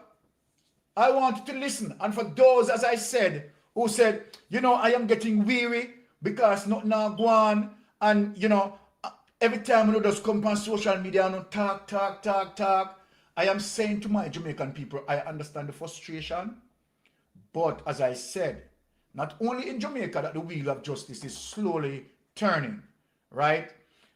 I want you to listen. And for those, as I said, who said, you know, I am getting weary because nothing now go on, and, you know, every time you just come on social media and talk, I am saying to my Jamaican people, I understand the frustration, but as I said, not only in Jamaica that the wheel of justice is slowly turning, right?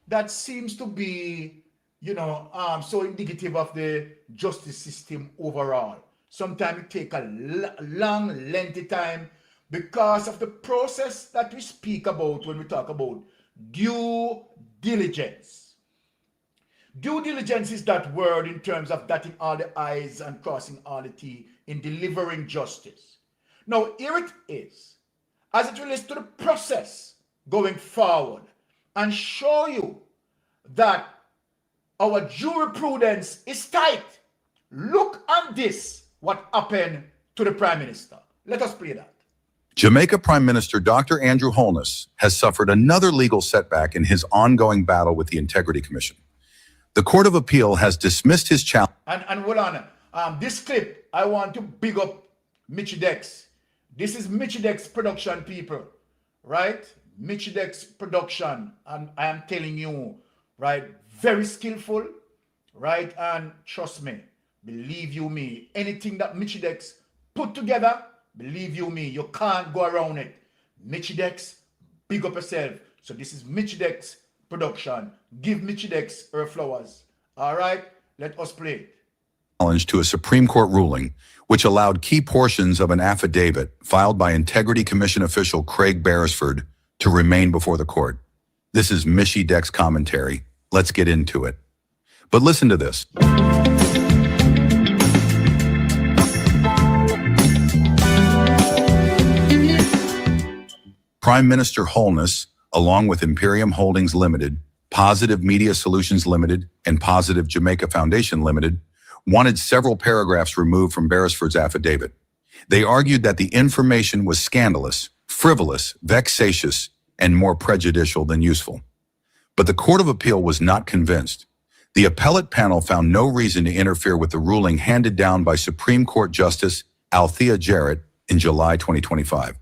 That seems to be, so indicative of the justice system overall. Sometimes it takes a long, lengthy time because of the process that we speak about when we talk about due diligence. Due diligence is that word in terms of dotting all the I's and crossing all the T's in delivering justice. Now, here it is, as it relates to the process going forward, and show you that our jurisprudence is tight. Look at this, what happened to the Prime Minister. Let us play that. Jamaica Prime Minister Dr. Andrew Holness has suffered another legal setback in his ongoing battle with the Integrity Commission. The Court of Appeal has dismissed his challenge. And hold on, this clip, I want to big up Mitchie Dex. This is Mitchie Dex production, people, right? Mitchie Dex production, and I am telling you, right, very skillful, right? And trust me, believe you me, anything that Mitchie Dex put together, believe you me, you can't go around it. Mitchie Dex, big up yourself. So this is Mitchie Dex production. Give Mitchie Dex her flowers. All right, let us play it. Challenge to a Supreme Court ruling which allowed key portions of an affidavit filed by Integrity Commission official Craig Beresford to remain before the court. This is Mitchie Dex commentary. Let's get into it. But listen to this. Prime Minister Holness, along with Imperium Holdings Limited, Positive Media Solutions Limited, and Positive Jamaica Foundation Limited, wanted several paragraphs removed from Beresford's affidavit. They argued that the information was scandalous, frivolous, vexatious, and more prejudicial than useful. But the Court of Appeal was not convinced. The appellate panel found no reason to interfere with the ruling handed down by Supreme Court Justice Althea Jarrett in July 2025.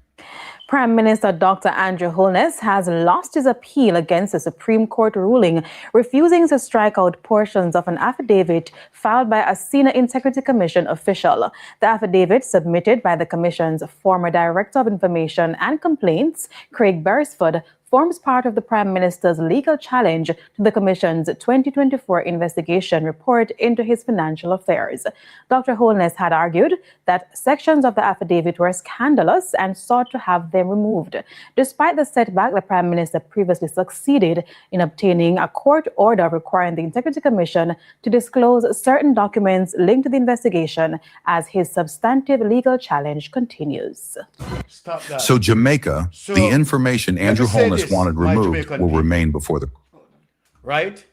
Prime Minister Dr. Andrew Holness has lost his appeal against the Supreme Court ruling, refusing to strike out portions of an affidavit filed by a senior Integrity Commission official. The affidavit, submitted by the Commission's former Director of Information and Complaints, Craig Beresford, forms part of the Prime Minister's legal challenge to the Commission's 2024 investigation report into his financial affairs. Dr. Holness had argued that sections of the affidavit were scandalous and sought to have them removed. Despite the setback, the Prime Minister previously succeeded in obtaining a court order requiring the Integrity Commission to disclose certain documents linked to the investigation as his substantive legal challenge continues. Stop that. So Jamaica, the information Andrew Holness wanted removed will remain before the court. Right?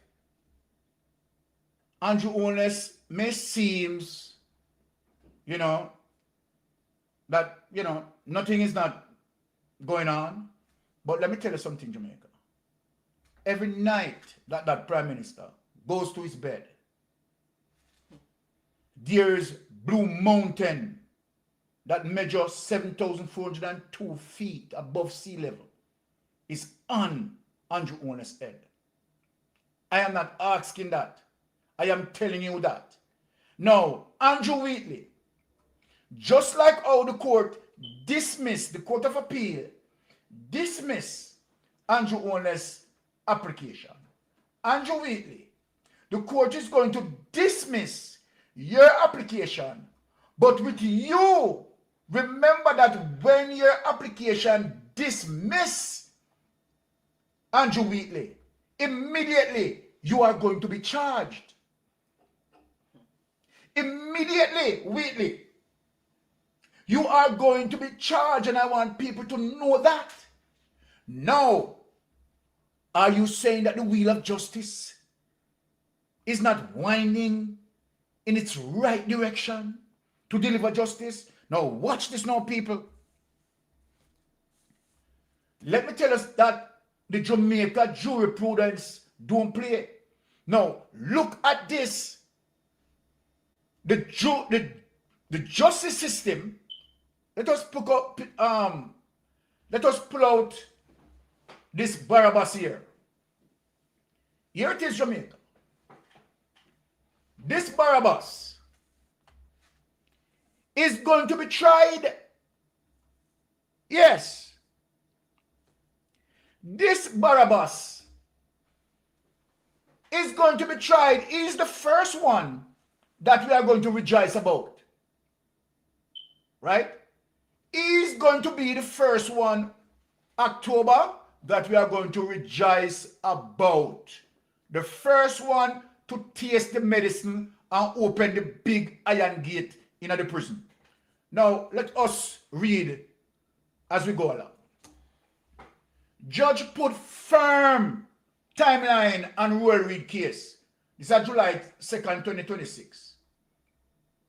Andrew Holness may seems, that, nothing is not going on. But let me tell you something, Jamaica. Every night that Prime Minister goes to his bed, there's Blue Mountain that measures 7,402 feet above sea level is on Andrew Holness' head. I am not asking that. I am telling you that. Now, Andrew Wheatley, just like how the court dismissed, the Court of Appeal dismissed Andrew Holness' application. Andrew Wheatley, the court is going to dismiss your application, but with you, remember that when your application dismissed Andrew Wheatley, immediately you are going to be charged. Immediately, Wheatley, you are going to be charged, and I want people to know that. Now, are you saying that the wheel of justice is not winding in its right direction to deliver justice? Now, watch this now, people. Let me tell us that the Jamaica jurisprudence don't play. Now, look at this. The justice system, let us pull out this Barabbas here. Here it is, Jamaica. This Barabbas is going to be tried. Yes. This Barabbas is going to be tried. He is the first one that we are going to rejoice about. Right? He is going to be the first one, October, that we are going to rejoice about. The first one to taste the medicine and open the big iron gate in the prison. Now, let us read as we go along. Judge put firm timeline on Rural Reid case. This is July 2nd, 2026.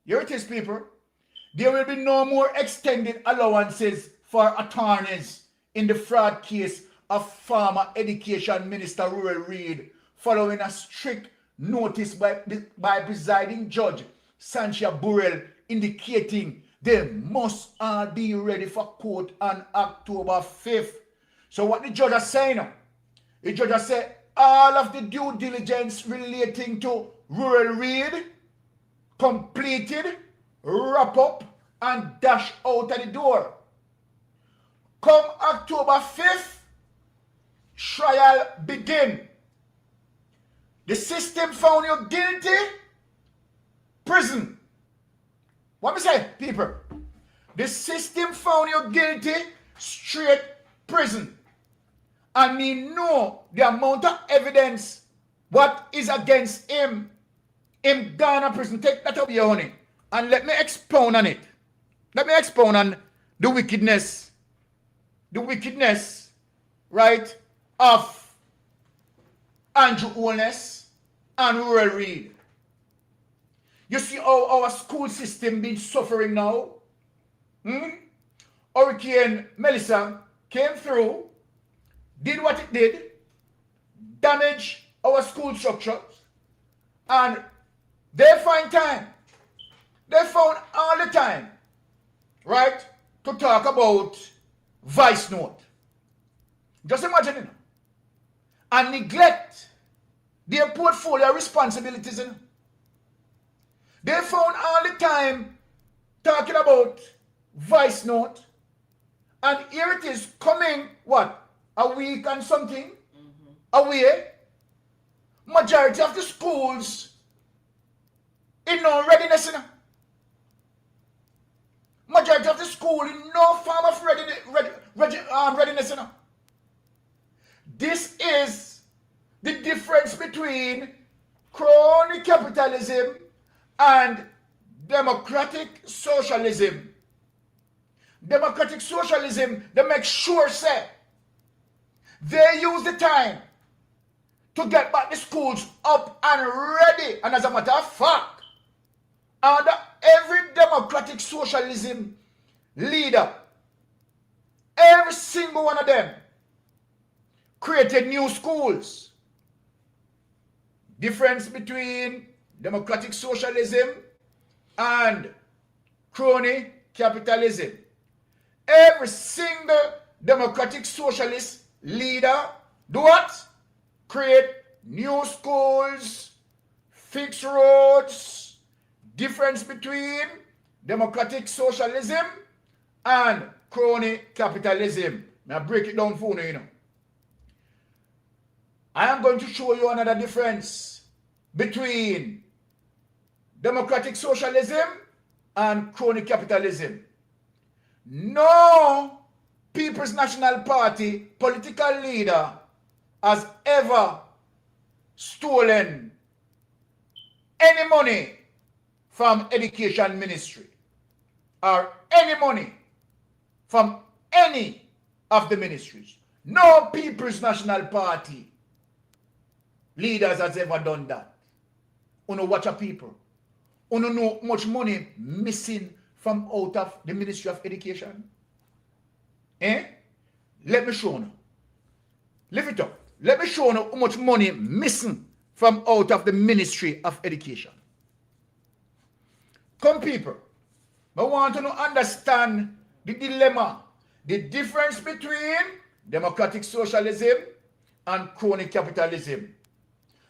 Here it is, people. There will be no more extended allowances for attorneys in the fraud case of former Education Minister Rural Reid, following a strict notice by presiding judge Sanchia Burrell indicating they must all be ready for court on October 5th. So what the judge is saying now? The judge has said all of the due diligence relating to Rural Reid completed, wrap up, and dash out of the door. Come October 5th, trial begin. The system found you guilty, prison. What me say, people? The system found you guilty, straight prison. And me know the amount of evidence what is against him in Ghana prison. Take that up your honey and let me expound on it. Let me expound on the wickedness, right, of Andrew Holness and Rural Reid. You see how our school system been suffering now? Hurricane Melissa came through, did what it did, damaged our school structures, and they find time. They found all the time, right, to talk about vice note. Just imagine it. And neglect their portfolio responsibilities. They found all the time talking about vice note. And here it is coming, what, a week and something away. Majority of the schools in no readiness. Majority of the school in no form of readiness. This is the difference between crony capitalism and democratic socialism. Democratic socialism, they make sure, say, they use the time to get back the schools up and ready. And as a matter of fact, under every democratic socialism leader, every single one of them created new schools. Difference between democratic socialism and crony capitalism. Every single democratic socialist leader do what? Create new schools, fix roads. Difference between democratic socialism and crony capitalism. Now break it down for you. I am going to show you another difference between democratic socialism and crony capitalism. No People's National Party political leader has ever stolen any money from education ministry or any money from any of the ministries. No People's National Party leaders has ever done that. Uno watch a people. Uno know much money missing from out of the Ministry of Education. Let me show you. Lift it up. Let me show you how much money missing from out of the Ministry of Education. Come people, I want to understand the dilemma, the difference between democratic socialism and crony capitalism.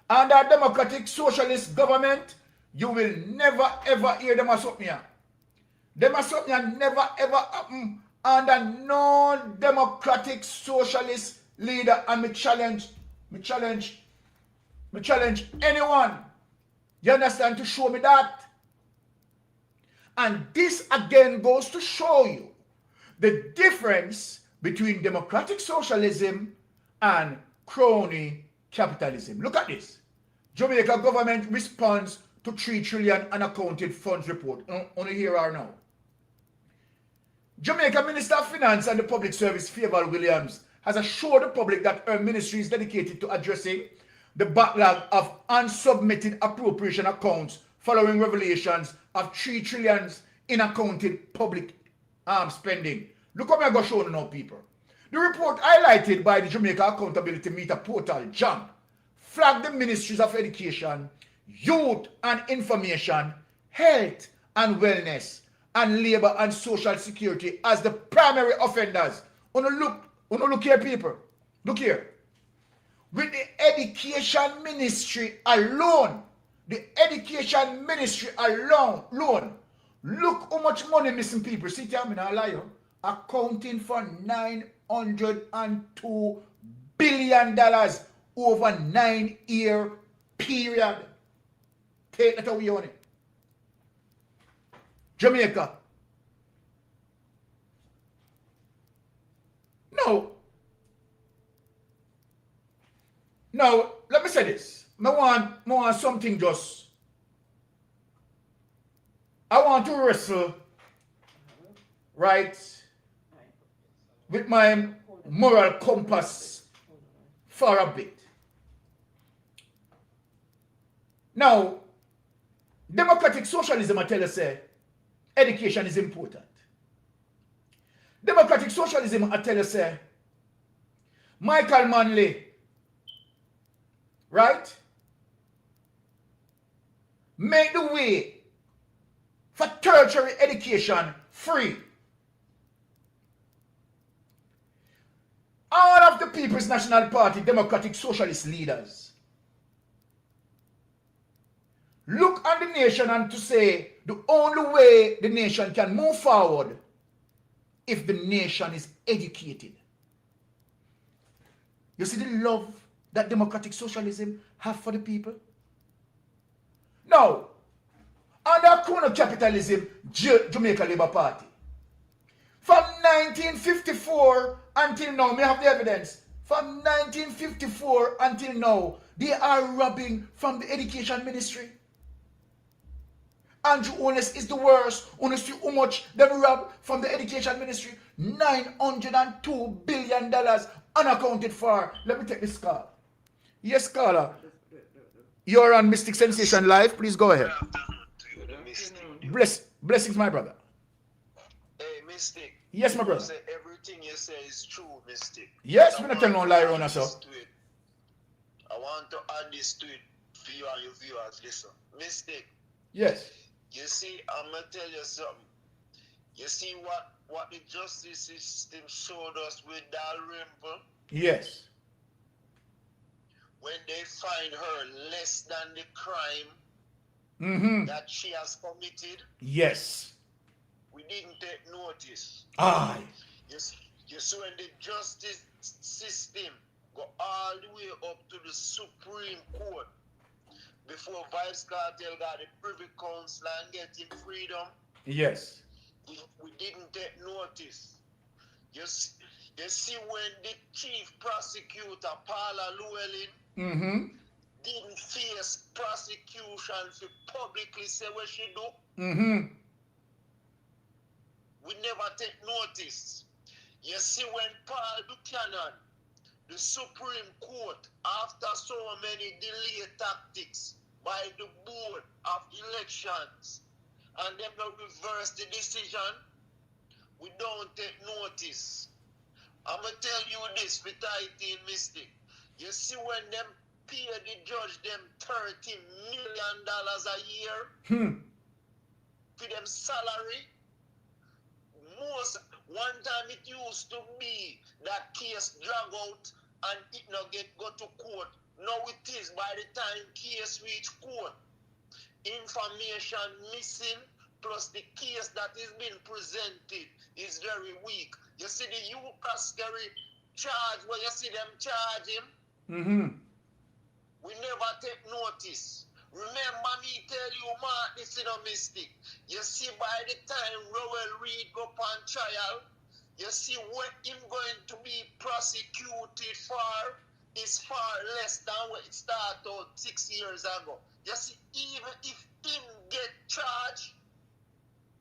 Under democratic socialist government, You will never ever hear them as something here. Them as something here never ever happen under no democratic socialist leader. And me challenge anyone. You understand? To show me that. And this again goes to show you the difference between democratic socialism and crony capitalism. Look at this. Jamaica government responds to 3 trillion unaccounted funds report. Only here are now. Jamaica Minister of Finance and the Public Service, Favour Williams, has assured the public that her ministry is dedicated to addressing the backlog of unsubmitted appropriation accounts following revelations of 3 trillion in accounted public spending. Look what I'm going to show you now, people. The report highlighted by the Jamaica Accountability Meter portal, JAM, flagged the Ministries of Education, Youth and Information, Health and Wellness, and Labour and Social Security as the primary offenders. Look here, people. Look here. With the Education Ministry alone, look how much money missing people. See, tell me now, lie, accounting for $902 billion over 9-year period. Take that away on it. Jamaica. Now, let me say this. I want something just. I want to wrestle, right, with my moral compass for a bit. Now, democratic socialism, I tell you, say, education is important. Democratic socialism, I tell you, say, Michael Manley, right, make the way for tertiary education free. All of the People's National Party, Democratic Socialist leaders, look at the nation and to say the only way the nation can move forward if the nation is educated. You see the love that democratic socialism have for the people? Now, under crony capitalism, Jamaica Labour Party, from 1954 until now, may I have the evidence, from 1954 until now, they are robbing from the education ministry. Andrew Honest is the worst. Honest, see how much they rob from the education ministry. $902 billion unaccounted for. Let me take this call. Yes, caller. You're on Mystic Sensation Live. Please go ahead. Blessings, my brother. Hey, Mystic. Yes, my brother. You say everything you say is true, Mystic. Yes, we're not telling no lie on us. I want to add this to it for you and your viewers. Listen, Mystic. Yes. You see, I'm going to tell you something. You see what the justice system showed us with Dalrymple? Yes. When they find her less than the crime that she has committed. Yes. We didn't take notice. Aye. You see, when the justice system go all the way up to the Supreme Court, before Vice Cartel got the Privy Council and getting freedom. Yes. We didn't take notice. You see when the chief prosecutor, Paula Llewellyn, didn't face prosecution to publicly say what she do. We never take notice. You see when Paul Buchanan, the Supreme Court, after so many delay tactics by the board of elections, and them not reverse the decision, we don't take notice. I'm going to tell you this with 18 Mystic. You see when them pay the judge them $30 million a year for them salary, one time it used to be that case drag out and it not go to court. Now it is by the time case reach court, information missing, plus the case that is being presented is very weak. You see the Lucas Kerry charge, where you see them charge him, we never take notice. Remember me tell you, Mark, this is a mistake. You see, by the time Rowell Reed go on trial, you see what him going to be prosecuted for is far less than what it started out 6 years ago. You see, even if him get charged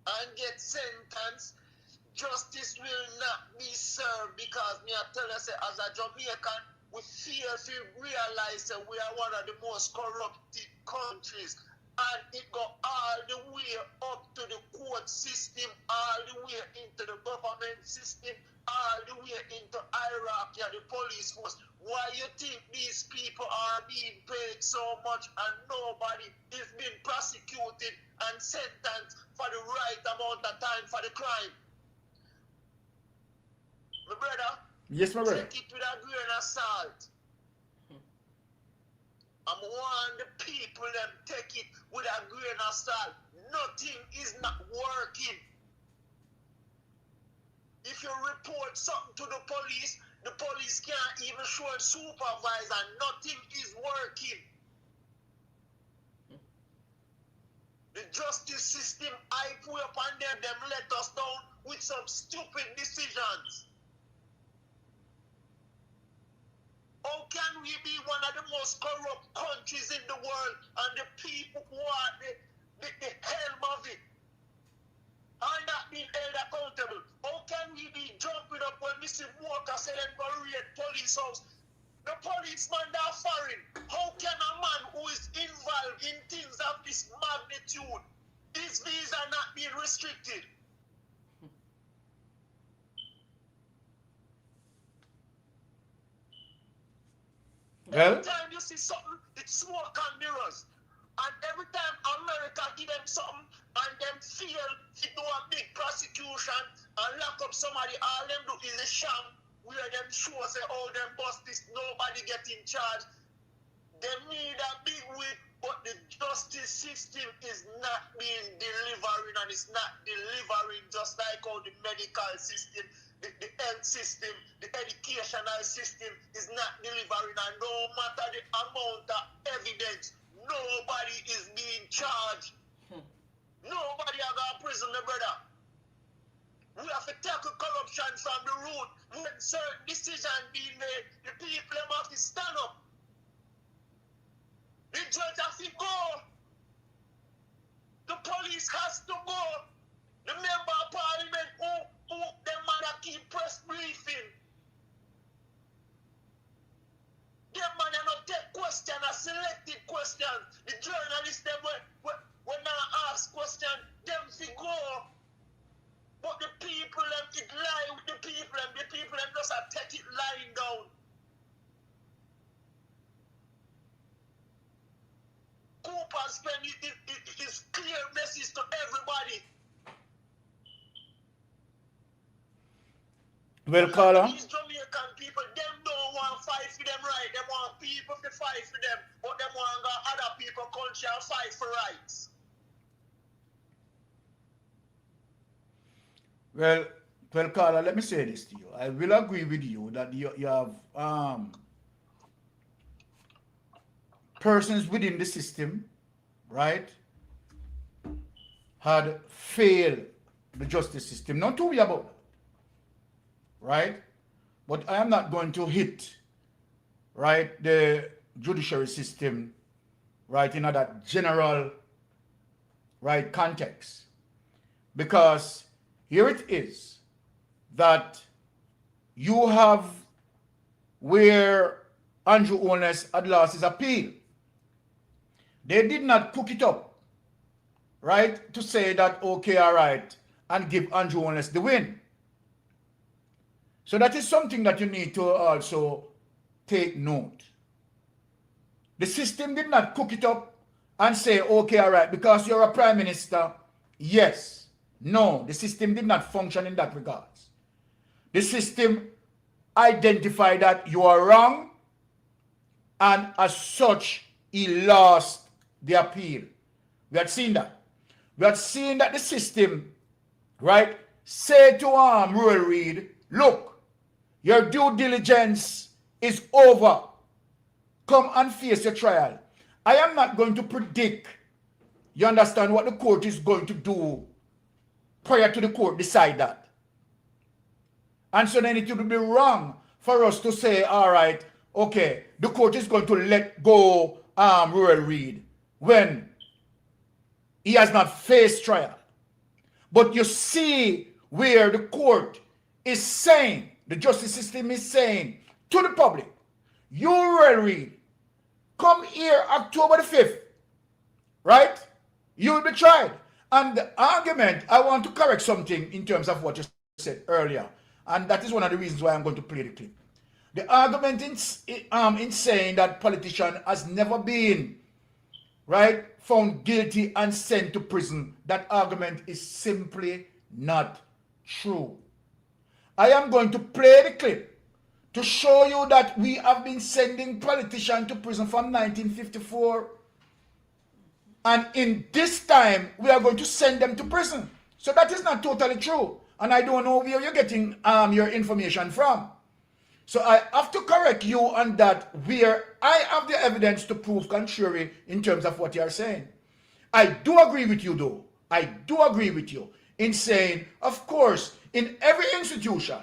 and get sentenced, justice will not be served, because me I tell you, say, as a Jamaican, we fear to realize that we are one of the most corrupted countries, and it go all the way up to the court system, all the way into the government system, all the way into hierarchy of the police force. Why you think these people are being paid so much and nobody is being prosecuted and sentenced for the right amount of time for the crime? My brother, yes, my brother, take it with a grain of salt. I'm warning the people them take it with a grain of salt. Nothing is not working. If you report something to the police can't even show a supervisor. Nothing is working. The justice system hype way up on them let us down with some stupid decisions. How can we be one of the most corrupt countries in the world and the people who are the helm of it are not being held accountable? How can we be jumping up when Mr. Walker said them go raid police house? The policeman are foreign. How can a man who is involved in things of this magnitude, his visa not being restricted? Every time you see something, it's smoke and mirrors. And every time America give them something and them fail to do a big prosecution and lock up somebody, all them do is a sham where them show say, oh, them bust this, nobody get in charge. They need a big win, but the justice system is not being delivering, and it's not delivering just like how the medical system, the health system, the educational system is not delivering, and no matter the amount of evidence, nobody is being charged. Nobody are going to prison, my brother. We have to tackle corruption from the root. When certain decisions being made, the people have to stand up. The judge has to go. The police has to go. The member of parliament who them man keep press briefing. Them man are not take questions, a selected questions. The journalists them when I ask questions, them to go. But the people them it lie with the people them just take it lying down. Cooper spend his clear message to everybody. Well, caller. These Jamaican people, them don't want to fight for them right. They want people to fight for them, but them want to go other people country and fight for rights. Well, caller, let me say this to you. I will agree with you that you have persons within the system, right, had failed the justice system. Not to worry about that, right? But I am not going to hit, right, the judiciary system, right, in that general, right, context. Because here it is that you have where Andrew Holness had lost his appeal. They did not cook it up, right, to say that, okay, all right, and give Andrew Holness the win. So that is something that you need to also take note. The system did not cook it up and say, okay, all right, because you're a prime minister, yes. No, the system did not function in that regard. The system identified that you are wrong, and as such, he lost the appeal. We had seen that. We had seen that the system, right, say to Royal Reed, look, your due diligence is over. Come and face your trial. I am not going to predict, you understand, what the court is going to do prior to the court decide that. And so then it would be wrong for us to say, all right, okay, the court is going to let go Royal Reed when he has not faced trial. But you see where the court is saying, the justice system is saying to the public, you Royal Reed, come here October the 5th, right? You will be tried. And the argument, I want to correct something in terms of what you said earlier. And that is one of the reasons why I'm going to play the clip. The argument in saying that politician has never been, right, found guilty and sent to prison, that argument is simply not true. I am going to play the clip to show you that we have been sending politicians to prison from 1954. And in this time, we are going to send them to prison. So that is not totally true. And I don't know where you're getting your information from. So I have to correct you on that, where I have the evidence to prove contrary in terms of what you are saying. I do agree with you though. I do agree with you in saying, of course, in every institution,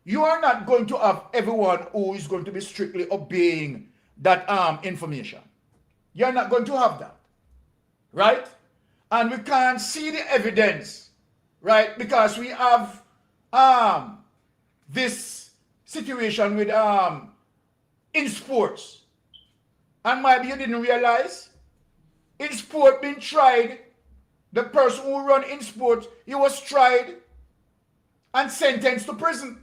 you are not going to have everyone who is going to be strictly obeying that information. You're not going to have that. Right? And we can't see the evidence, right? Because we have this situation with in sports. And maybe you didn't realize, in sport being tried, the person who run in sport, he was tried and sentenced to prison.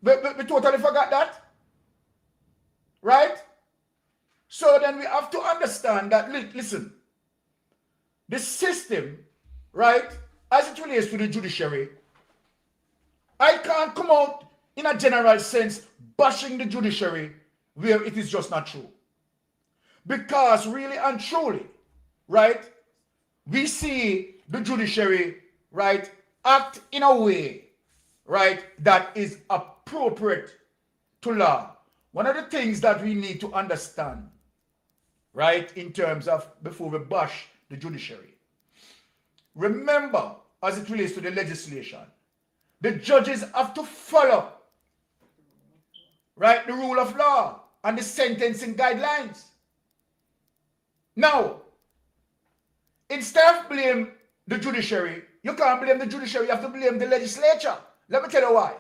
We totally forgot that. Right? So then we have to understand that, listen, the system, right, as it relates to the judiciary, I can't come out in a general sense bashing the judiciary where it is just not true. Because really and truly, right, we see the judiciary, right, act in a way, right, that is appropriate to law. One of the things that we need to understand, right, in terms of, before we bash the judiciary, remember, as it relates to the legislation, the judges have to follow, right, the rule of law and the sentencing guidelines. Now, instead of blame the judiciary, you can't blame the judiciary, you have to blame the legislature. Let me tell you why.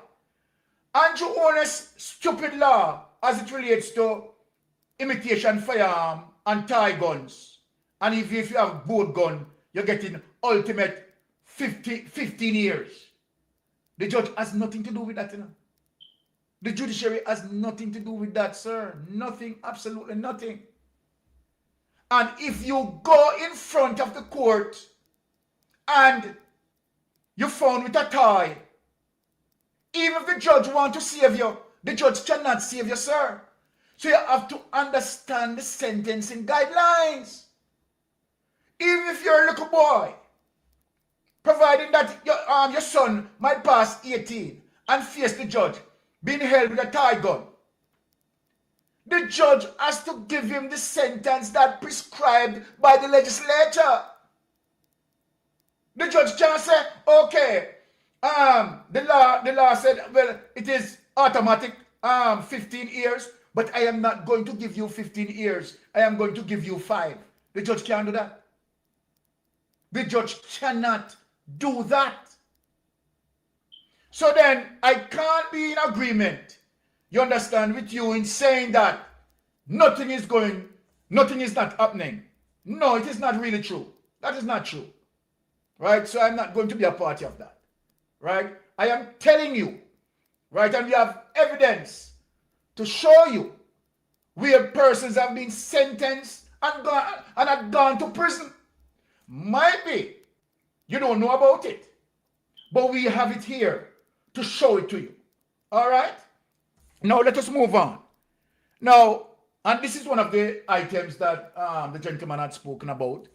Andrew Owen's stupid law as it relates to imitation firearm and tie guns, and if you have both gun, you're getting ultimate 15 years. The judge has nothing to do with that, you know. The judiciary has nothing to do with that, sir. Nothing, absolutely nothing. And if you go in front of the court and you're found with a tie, even if the judge wants to save you, the judge cannot save you, sir. So you have to understand the sentencing guidelines. Even if you're a little boy, providing that your son might pass 18 and face the judge, being held with a tie gun, the judge has to give him the sentence that prescribed by the legislature. The judge can't say, okay, the law said, well, it is automatic 15 years, but I am not going to give you 15 years. I am going to give you 5. The judge can't do that. The judge cannot do that. So then I can't be in agreement, you understand, with you in saying that nothing is not happening. No, it is not really true. That is not true. Right? So I'm not going to be a party of that. Right? I am telling you, right, and we have evidence to show you where persons have been sentenced and have gone to prison. Might be you don't know about it, but we have it here to show it to you. All right? Now let us move on. Now, and this is one of the items that the gentleman had spoken about.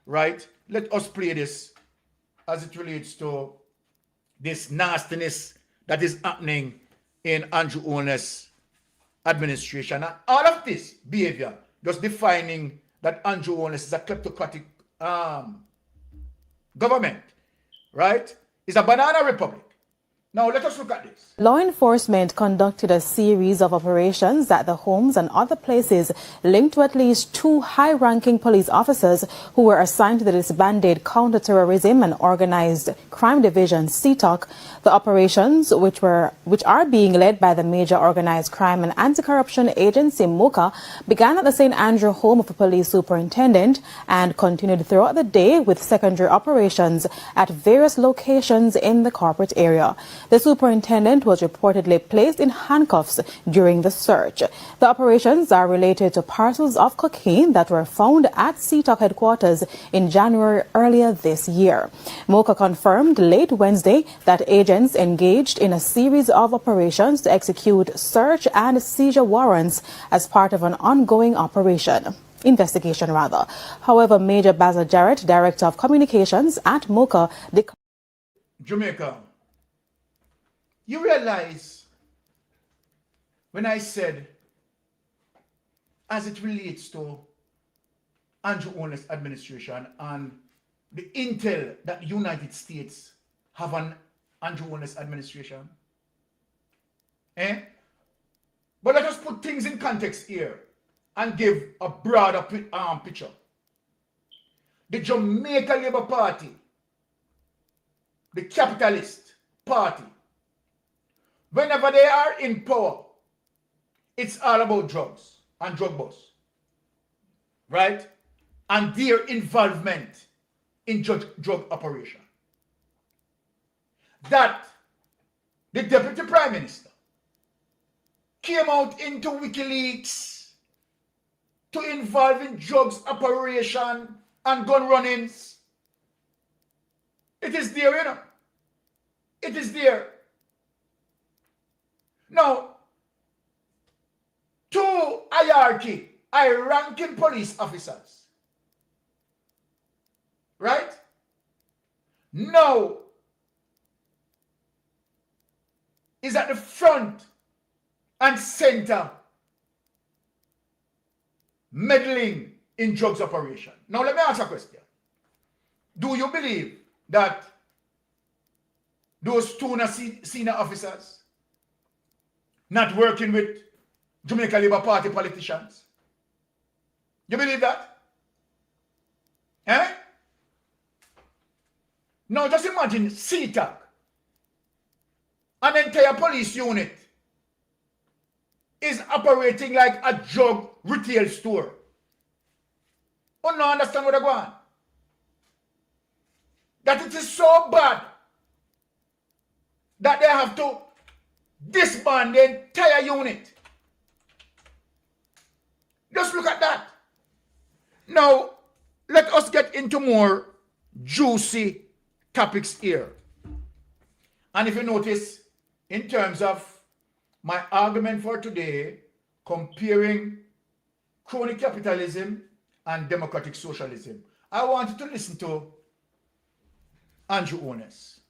right? Let us play this as it relates to this nastiness that is happening in Andrew Holness' administration. And all of this behavior just defining that Andrew Holness is a kleptocratic government, right? It's a banana republic. Now let us look at this. Law enforcement conducted a series of operations at the homes and other places linked to at least 2 high-ranking police officers who were assigned to the disbanded Counterterrorism and Organized Crime Division, CTOC. The operations, which are being led by the major organized crime and anti-corruption agency, MOCA, began at the St. Andrew home of a police superintendent and continued throughout the day with secondary operations at various locations in the corporate area. The superintendent was reportedly placed in handcuffs during the search. The operations are related to parcels of cocaine that were found at CTOC headquarters in January earlier this year. MOCA confirmed late Wednesday that agents engaged in a series of operations to execute search and seizure warrants as part of an ongoing investigation. However, Major Basil Jarrett, Director of Communications at MOCA, Jamaica. You realize when I said, as it relates to Andrew Holness' administration and the intel that the United States have on Andrew Holness' administration? But let us put things in context here and give a broader picture. The Jamaica Labour Party, the capitalist party, whenever they are in power, it's all about drugs and drug boss, right? And their involvement in drug operation. That the Deputy Prime Minister came out into WikiLeaks to involve in drugs operation and gun run-ins. It is there, you know. It is there. Now, 2 high-ranking police officers, right? Now, is at the front and center meddling in drugs operation. Now, let me ask a question. Do you believe that those 2 senior officers not working with Jamaica Labour Party politicians? You believe that? Now just imagine CTOC, an entire police unit, is operating like a drug retail store. You don't understand what they're going? That it is so bad that they have to disband the entire unit. Just look at that. Now, let us get into more juicy topics here. And if you notice, in terms of my argument for today, comparing crony capitalism and democratic socialism, I want you to listen to Andrew Holness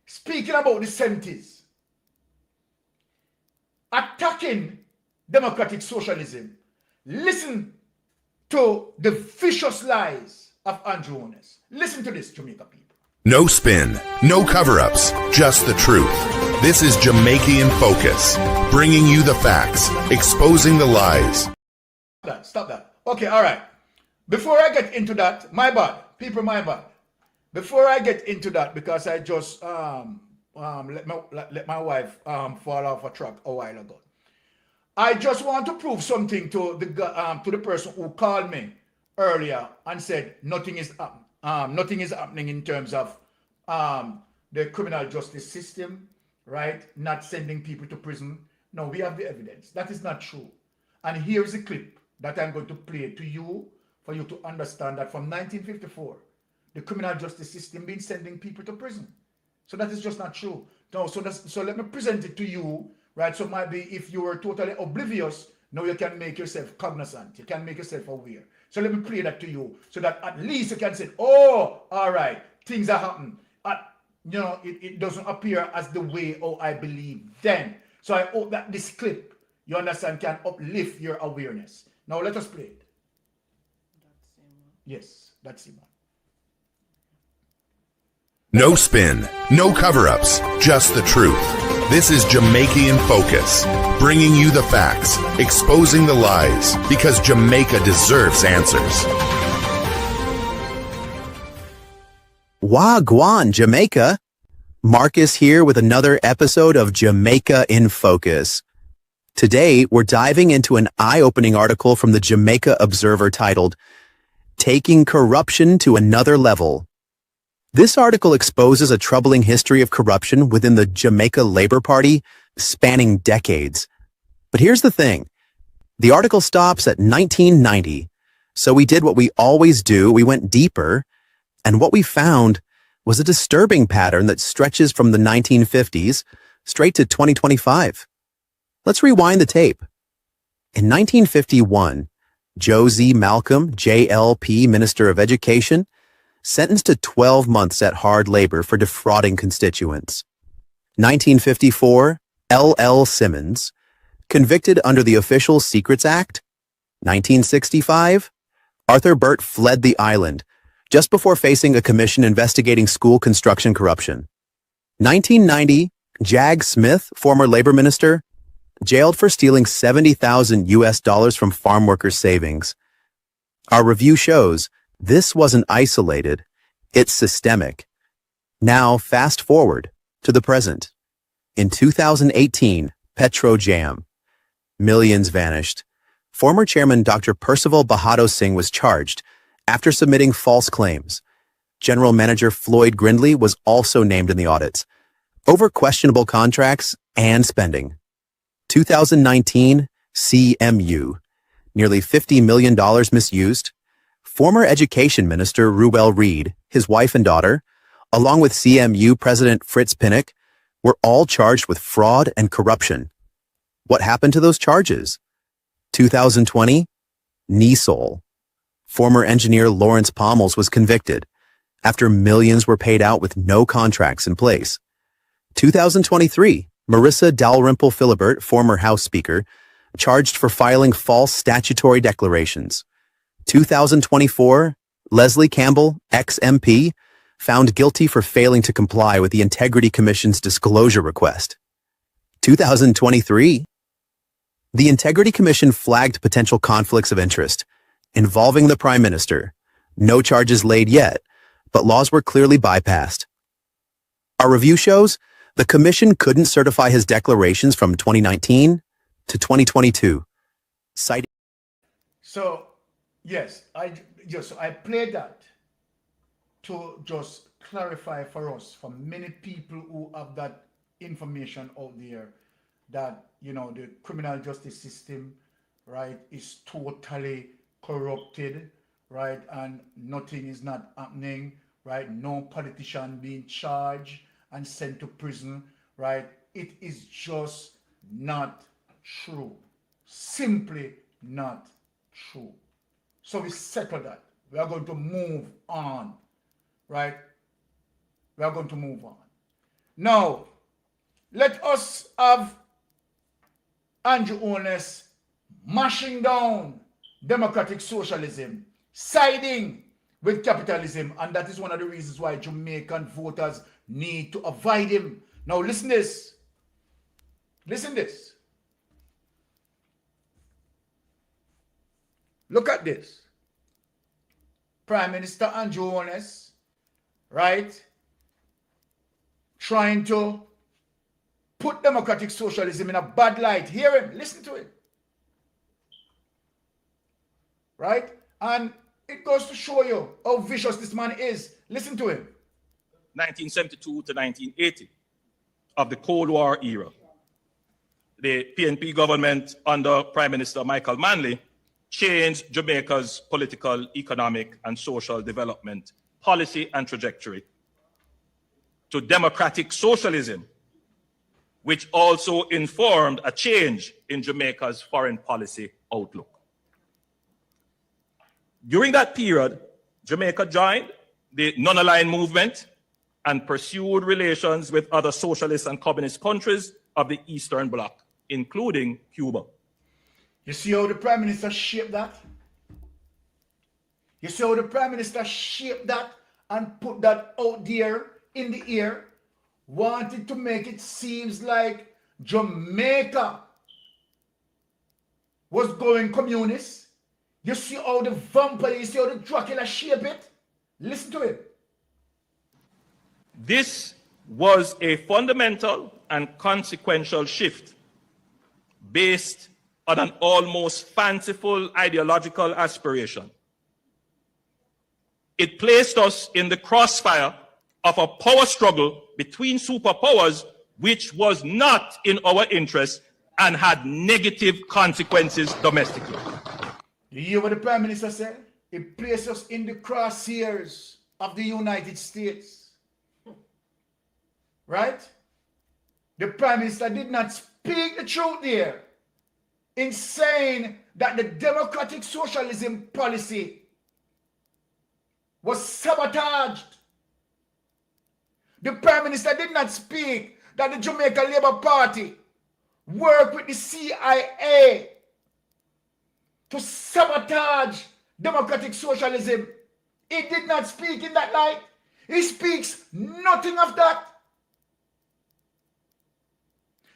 speaking about the 70s, attacking democratic socialism. Listen to the vicious lies of Andrew Holness. Listen to this, Jamaica people. No spin, no cover-ups, just the truth. This is Jamaica in Focus, bringing you the facts, exposing the lies. Stop that. Okay, all right. Before I get into that, my bad. People, my bad. Before I get into that, because I just let my wife fall off a truck a while ago. I just want to prove something to the person who called me earlier and said nothing is happening in terms of the criminal justice system, right? Not sending people to prison. No, we have the evidence. That is not true. And here is a clip that I'm going to play to you for you to understand that from 1954, the criminal justice system been sending people to prison. So that is just not true. No, so let me present it to you, right? So maybe if you were totally oblivious, now you can make yourself cognizant. You can make yourself aware. So let me play that to you so that at least you can say, oh, all right, things are happening. It doesn't appear as the way I believe then. So I hope that this clip, you understand, can uplift your awareness. Now let us play it. Yes, that's it. No spin, no cover-ups, just the truth. This is Jamaica in Focus, bringing you the facts, exposing the lies, because Jamaica deserves answers. Wagwan, Jamaica. Marcus here with another episode of Jamaica in Focus. Today, we're diving into an eye-opening article from the Jamaica Observer titled, Taking Corruption to Another Level. This article exposes a troubling history of corruption within the Jamaica Labour Party spanning decades. But here's the thing. The article stops at 1990. So we did what we always do. We went deeper. And what we found was a disturbing pattern that stretches from the 1950s straight to 2025. Let's rewind the tape. In 1951, Josie Malcolm, JLP, Minister of Education, sentenced to 12 months at hard labor for defrauding constituents. 1954, L.L. Simmons, convicted under the Official Secrets Act. 1965, Arthur Burt fled the island just before facing a commission investigating school construction corruption. 1990, Jag Smith, former labor minister, jailed for stealing $70,000 from farm workers' savings. Our review shows this wasn't isolated, it's systemic. Now, fast forward to the present. In 2018, Petro Jam. Millions vanished. Former chairman Dr. Percival Bahado Singh was charged after submitting false claims. General Manager Floyd Grindley was also named in the audits, over questionable contracts and spending. 2019, CMU. Nearly $50 million misused. Former Education Minister Ruel Reid, his wife and daughter, along with CMU President Fritz Pinnock, were all charged with fraud and corruption. What happened to those charges? 2020, NISOL. Former engineer Lawrence Pommels was convicted after millions were paid out with no contracts in place. 2023, Marissa Dalrymple Philibert, former House Speaker, charged for filing false statutory declarations. 2024, Leslie Campbell, ex-MP, found guilty for failing to comply with the Integrity Commission's disclosure request. 2023, the Integrity Commission flagged potential conflicts of interest involving the Prime Minister. No charges laid yet, but laws were clearly bypassed. Our review shows the Commission couldn't certify his declarations from 2019 to 2022, citing... So, yes, I played that to just clarify for us, for many people who have that information out there, that, the criminal justice system, right, is totally corrupted, right, and nothing is not happening, right, no politician being charged and sent to prison, right. It is just not true. Simply not true. So we settle that. We are going to move on, right? We are going to move on. Now, let us have Andrew Holness mashing down democratic socialism, siding with capitalism, and that is one of the reasons why Jamaican voters need to avoid him. Now listen this. Listen this. Look at this. Prime Minister Andrew Holness, right, trying to put democratic socialism in a bad light. Hear him, listen to it. Right? And it goes to show you how vicious this man is. Listen to him. 1972 to 1980 of the Cold War era. The PNP government under Prime Minister Michael Manley changed Jamaica's political, economic, and social development policy and trajectory to democratic socialism, which also informed a change in Jamaica's foreign policy outlook. During that period, Jamaica joined the non-aligned movement and pursued relations with other socialist and communist countries of the Eastern Bloc, including Cuba. You see how the Prime Minister shaped that? You see how the Prime Minister shaped that and put that out there in the air? Wanted to make it seems like Jamaica was going communist. You see how the vampire, you see how the Dracula shape it? Listen to it. This was a fundamental and consequential shift based on an almost fanciful ideological aspiration. It placed us in the crossfire of a power struggle between superpowers which was not in our interest and had negative consequences domestically. You hear what the Prime Minister said? It placed us in the crosshairs of the United States. Right? The Prime Minister did not speak the truth there in saying that the democratic socialism policy was sabotaged. The Prime Minister did not speak that the Jamaica Labour Party worked with the CIA to sabotage democratic socialism. He did not speak in that light. He speaks nothing of that.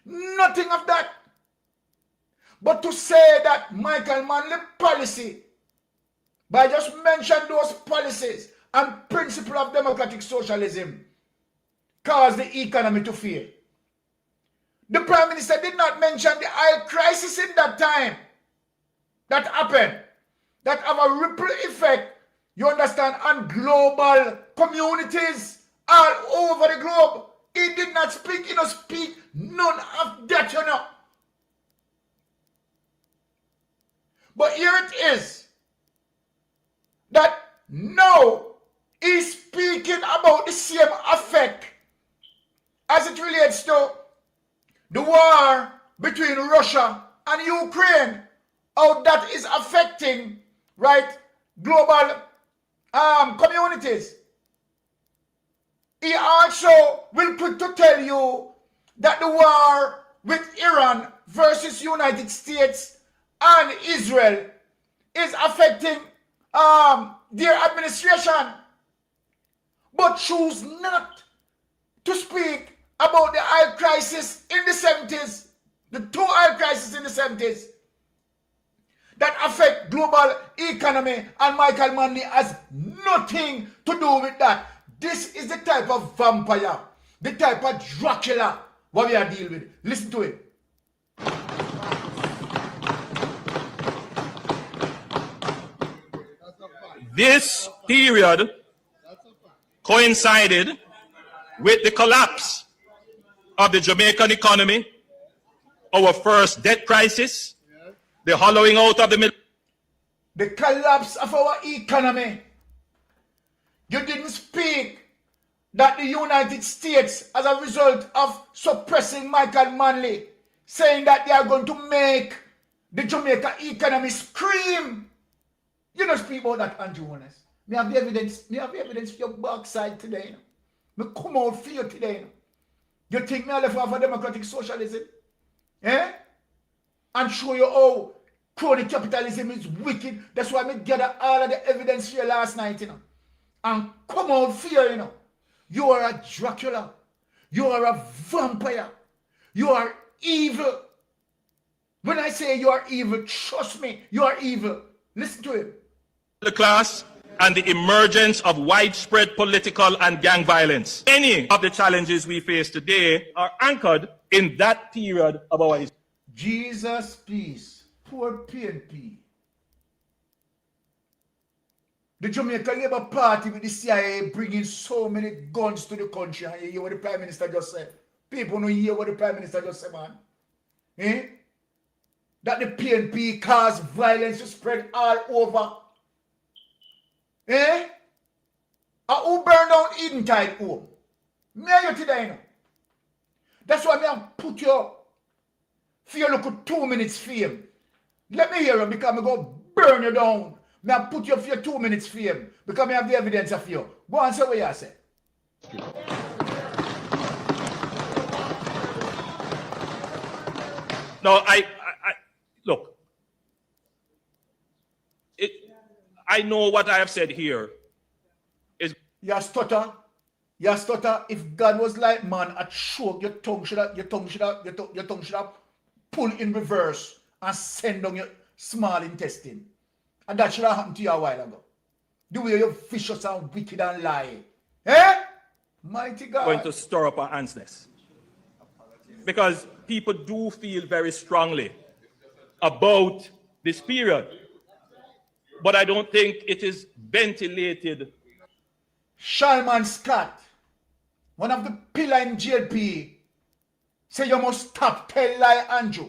Nothing of that. But to say that Michael Manley policy, by just mentioning those policies and principle of democratic socialism, caused the economy to fail. The Prime Minister did not mention the oil crisis in that time that happened, that have a ripple effect, you understand, on global communities all over the globe. He did not speak, he don't speak none of that, you know. But here it is, that now he's speaking about the same effect as it relates to the war between Russia and Ukraine, how that is affecting, right, global communities. He also will put to tell you that the war with Iran versus United States and Israel is affecting their administration, but choose not to speak about the oil crisis in the 70s, the two oil crises in the 70s that affect global economy, and Michael Manley has nothing to do with that. This is the type of vampire, the type of Dracula what we are dealing with. Listen to it. This period coincided with the collapse of the Jamaican economy, our first debt crisis, the hollowing out of the middle. The collapse of our economy. You didn't speak that the United States, as a result of suppressing Michael Manley, saying that they are going to make the Jamaica economy scream. You don't speak about that, antogonist. Me have the evidence. Me have the evidence for your backside today. Me come out for you today. You think me I left off of democratic socialism? Eh? And show you how crony capitalism is wicked. That's why me gather all of the evidence here last night, you know. And come out for you, you know. You are a Dracula. You are a vampire. You are evil. When I say you are evil, trust me, you are evil. Listen to him. The class and the emergence of widespread political and gang violence. Any of the challenges we face today are anchored in that period of our history. Jesus peace. Poor PNP. The Jamaica Labour Party with the CIA bringing so many guns to the country. And you hear what the Prime Minister just said? People don't hear what the Prime Minister just said, man. Eh? That the PNP caused violence to spread all over. Eh? And who burned down Edentide home? Me and you today, you know. That's why me have put you for your look at 2 minutes fame. Let me hear you because I'm going to burn you down. Me I put you for your 2 minutes fame because me have the evidence of you. Go and say what you say. No, look. I know what I have said here is. You stutter. You stutter. If God was like man, I'd choke your tongue should have pull in reverse and send down your small intestine. And that should have happened to you a while ago. The way you're vicious and wicked and lie. Eh? Mighty God. Going to stir up our antsness. Because people do feel very strongly about this period. But I don't think it is ventilated. Shalman Scott, one of the pillar in GLP, say you must stop tell lie Andrew.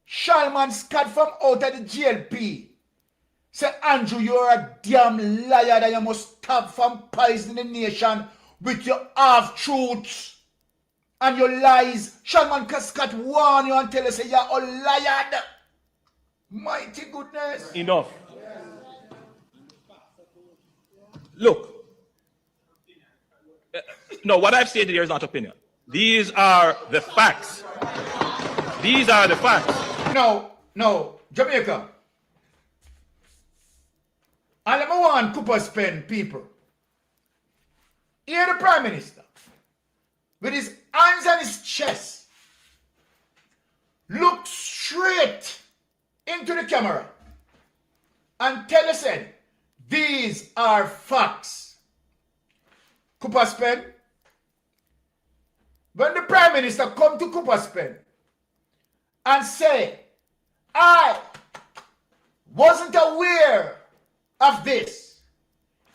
Shalman Scott from out of the GLP say Andrew, you're a damn liar that you must stop from poisoning the nation with your half-truths and your lies. Shalman Scott warn you and tell you say you're a liar. Mighty goodness. Enough. Look. No, what I've stated here is not opinion. These are the facts. These are the facts. No, Jamaica. And let me want Cooper's pen, people. Here the Prime Minister, with his hands on his chest, look straight into the camera and tell us, these are facts. Cooper's pen. When the Prime Minister come to Cooper's pen and say, I wasn't aware of this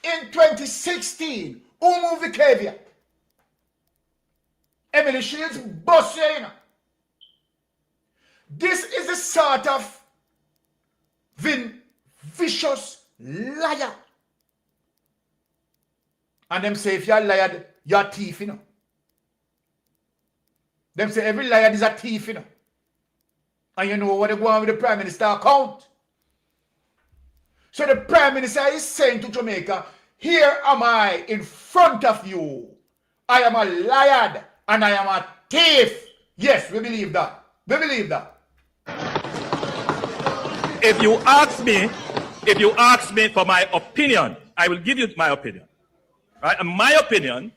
in 2016, who moved the caveat? Emily Shields boss you know. This is the sort of vicious liar. And them say if you're a liar, you're a thief, you know. Them say every liar is a thief, you know. And you know what they go on with the Prime Minister account. So the Prime Minister is saying to Jamaica, here am I in front of you. I am a liar and I am a thief. Yes, we believe that. We believe that. If you ask me for my opinion, I will give you my opinion. Right? And my opinion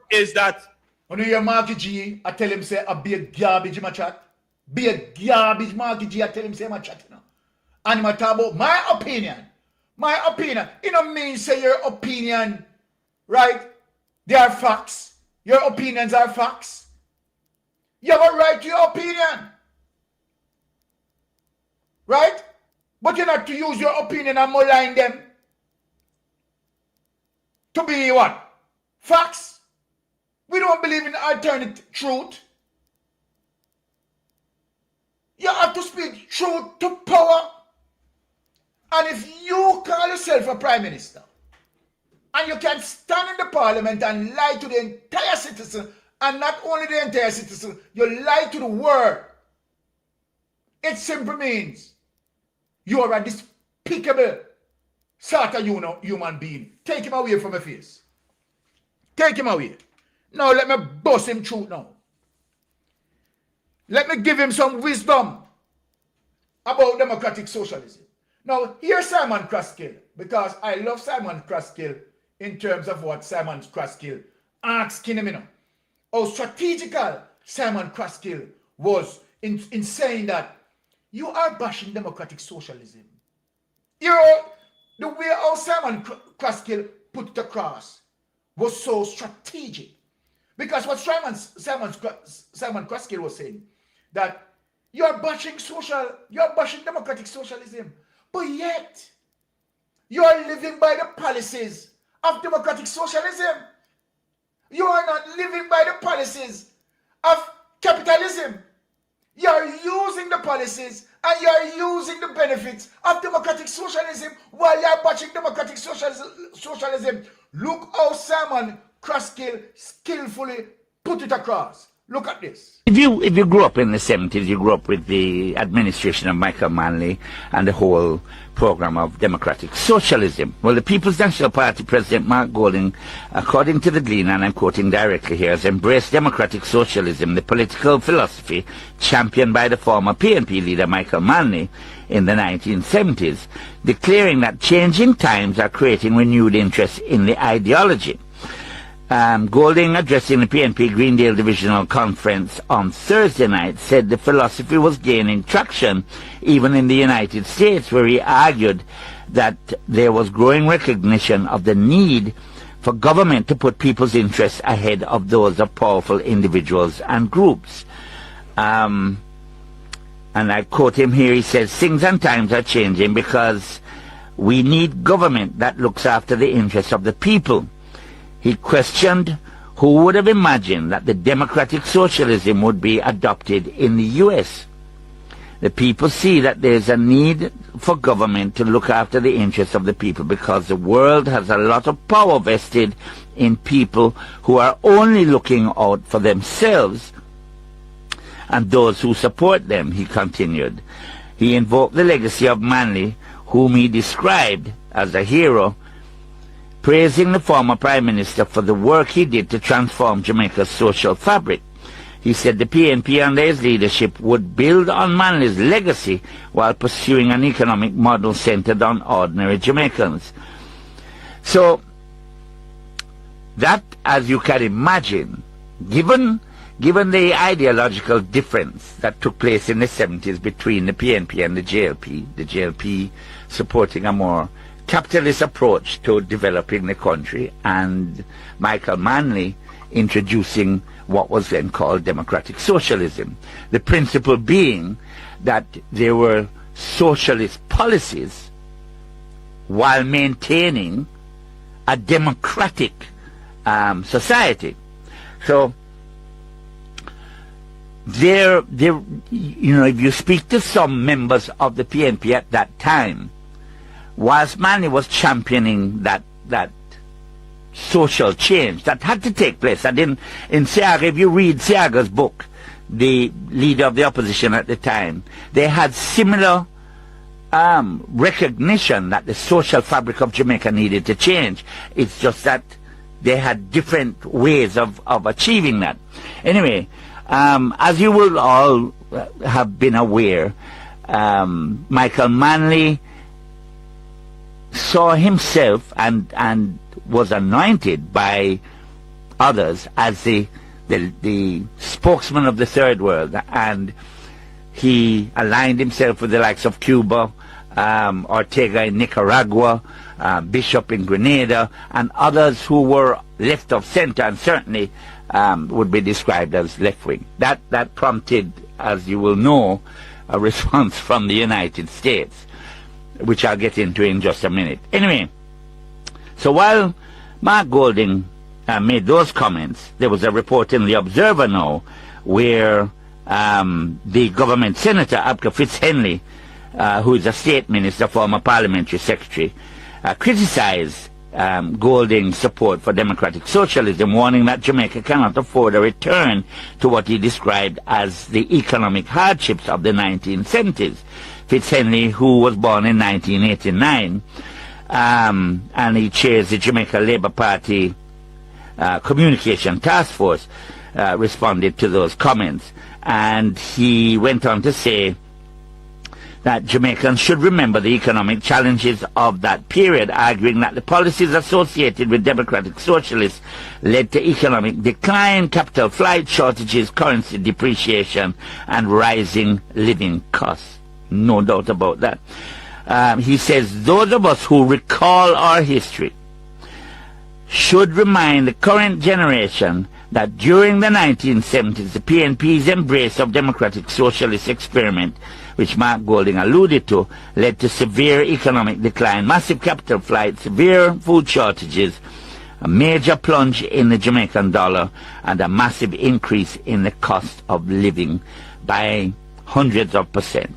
is that when you hear Marky G, I tell him say I be a garbage in my chat. Be a garbage Marky G, I tell him say in my chat, you know. And I talk about my opinion. My opinion. You know mean say your opinion, right? They are facts. Your opinions are facts. You have a right to your opinion. Right? But you're not to use your opinion and malign them. To be what? Facts. We don't believe in alternate truth. You have to speak truth to power. And if you call yourself a Prime Minister, and you can stand in the Parliament and lie to the entire citizen, and not only the entire citizen, you lie to the world, it simply means you are a despicable sort of human being. Take him away from my face. Take him away. Now let me bust him through now. Let me give him some wisdom about democratic socialism. Now here's Simon Kraskill, because I love Simon Kraskill in terms of what Simon Kraskill asking him, you know. How strategical Simon Kraskill was in saying that you are bashing democratic socialism. You know, the way how Simon Kraskill put it across was so strategic. Because what Simon Kraskill was saying, that you're bashing democratic socialism, but yet you are living by the policies of democratic socialism. You are not living by the policies of capitalism. You are using the policies and you are using the benefits of democratic socialism while you are bashing democratic socialism. Look how Simon Kraskill skillfully put it across. Look at this. If you grew up in the 70s, you grew up with the administration of Michael Manley and the whole program of democratic socialism. Well, the People's National Party President Mark Golding, according to the Gleaner, and I'm quoting directly here, has embraced democratic socialism, the political philosophy championed by the former PNP leader Michael Manley in the 1970s, declaring that changing times are creating renewed interest in the ideology. Golding, addressing the PNP Greendale Divisional Conference on Thursday night, said the philosophy was gaining traction even in the United States, where he argued that there was growing recognition of the need for government to put people's interests ahead of those of powerful individuals and groups. And I quote him here, he says, "Things and times are changing because we need government that looks after the interests of the people." He questioned who would have imagined that the democratic socialism would be adopted in the U.S. The people see that there's a need for government to look after the interests of the people because the world has a lot of power vested in people who are only looking out for themselves and those who support them, he continued. He invoked the legacy of Manley, whom he described as a hero, praising the former Prime Minister for the work he did to transform Jamaica's social fabric. He said the PNP under his leadership would build on Manley's legacy while pursuing an economic model centered on ordinary Jamaicans. So, that, as you can imagine, given the ideological difference that took place in the 70s between the PNP and the JLP supporting a more capitalist approach to developing the country, and Michael Manley introducing what was then called democratic socialism. The principle being that there were socialist policies while maintaining a democratic society. So there, you know, if you speak to some members of the PNP at that time, whilst Manley was championing that social change that had to take place, and in Seaga, if you read Seaga's book, the leader of the opposition at the time, they had similar recognition that the social fabric of Jamaica needed to change. It's just that they had different ways of achieving that. Anyway, as you will all have been aware, Michael Manley saw himself and was anointed by others as the spokesman of the third world, and he aligned himself with the likes of Cuba, Ortega in Nicaragua, Bishop in Grenada, and others who were left of center and certainly would be described as left-wing. That prompted, as you will know, a response from the United States, which I'll get into in just a minute. Anyway, so while Mark Golding made those comments, there was a report in The Observer now where the government senator, Abka Fitzhenley, who is a state minister, former parliamentary secretary, criticized Golding's support for democratic socialism, warning that Jamaica cannot afford a return to what he described as the economic hardships of the 1970s. Fitzhenley, who was born in 1989, and he chairs the Jamaica Labour Party Communication Task Force, responded to those comments. And he went on to say that Jamaicans should remember the economic challenges of that period, arguing that the policies associated with democratic socialists led to economic decline, capital flight, shortages, currency depreciation, and rising living costs. No doubt about that. He says, those of us who recall our history should remind the current generation that during the 1970s, the PNP's embrace of democratic socialist experiment, which Mark Golding alluded to, led to severe economic decline, massive capital flight, severe food shortages, a major plunge in the Jamaican dollar, and a massive increase in the cost of living by hundreds of %.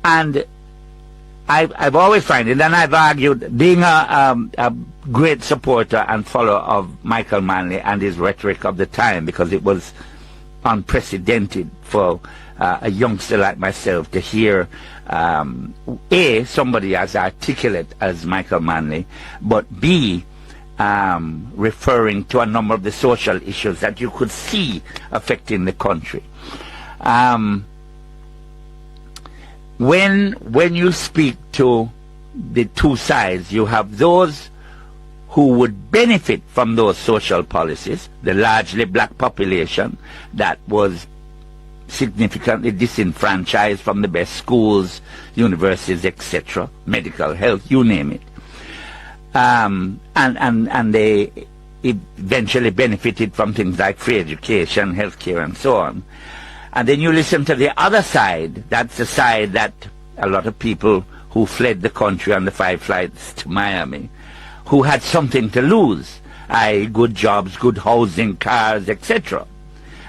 And I've always found it, and I've argued, being a great supporter and follower of Michael Manley and his rhetoric of the time, because it was unprecedented for a youngster like myself to hear somebody as articulate as Michael Manley, but B, referring to a number of the social issues that you could see affecting the country. When you speak to the two sides, you have those who would benefit from those social policies, the largely black population that was significantly disenfranchised from the best schools, universities, etc., medical, health, you name it. And they eventually benefited from things like free education, healthcare, and so on. And then you listen to the other side. That's the side that a lot of people who fled the country on the 5 flights to Miami, who had something to lose, i.e. good jobs, good housing, cars, etc.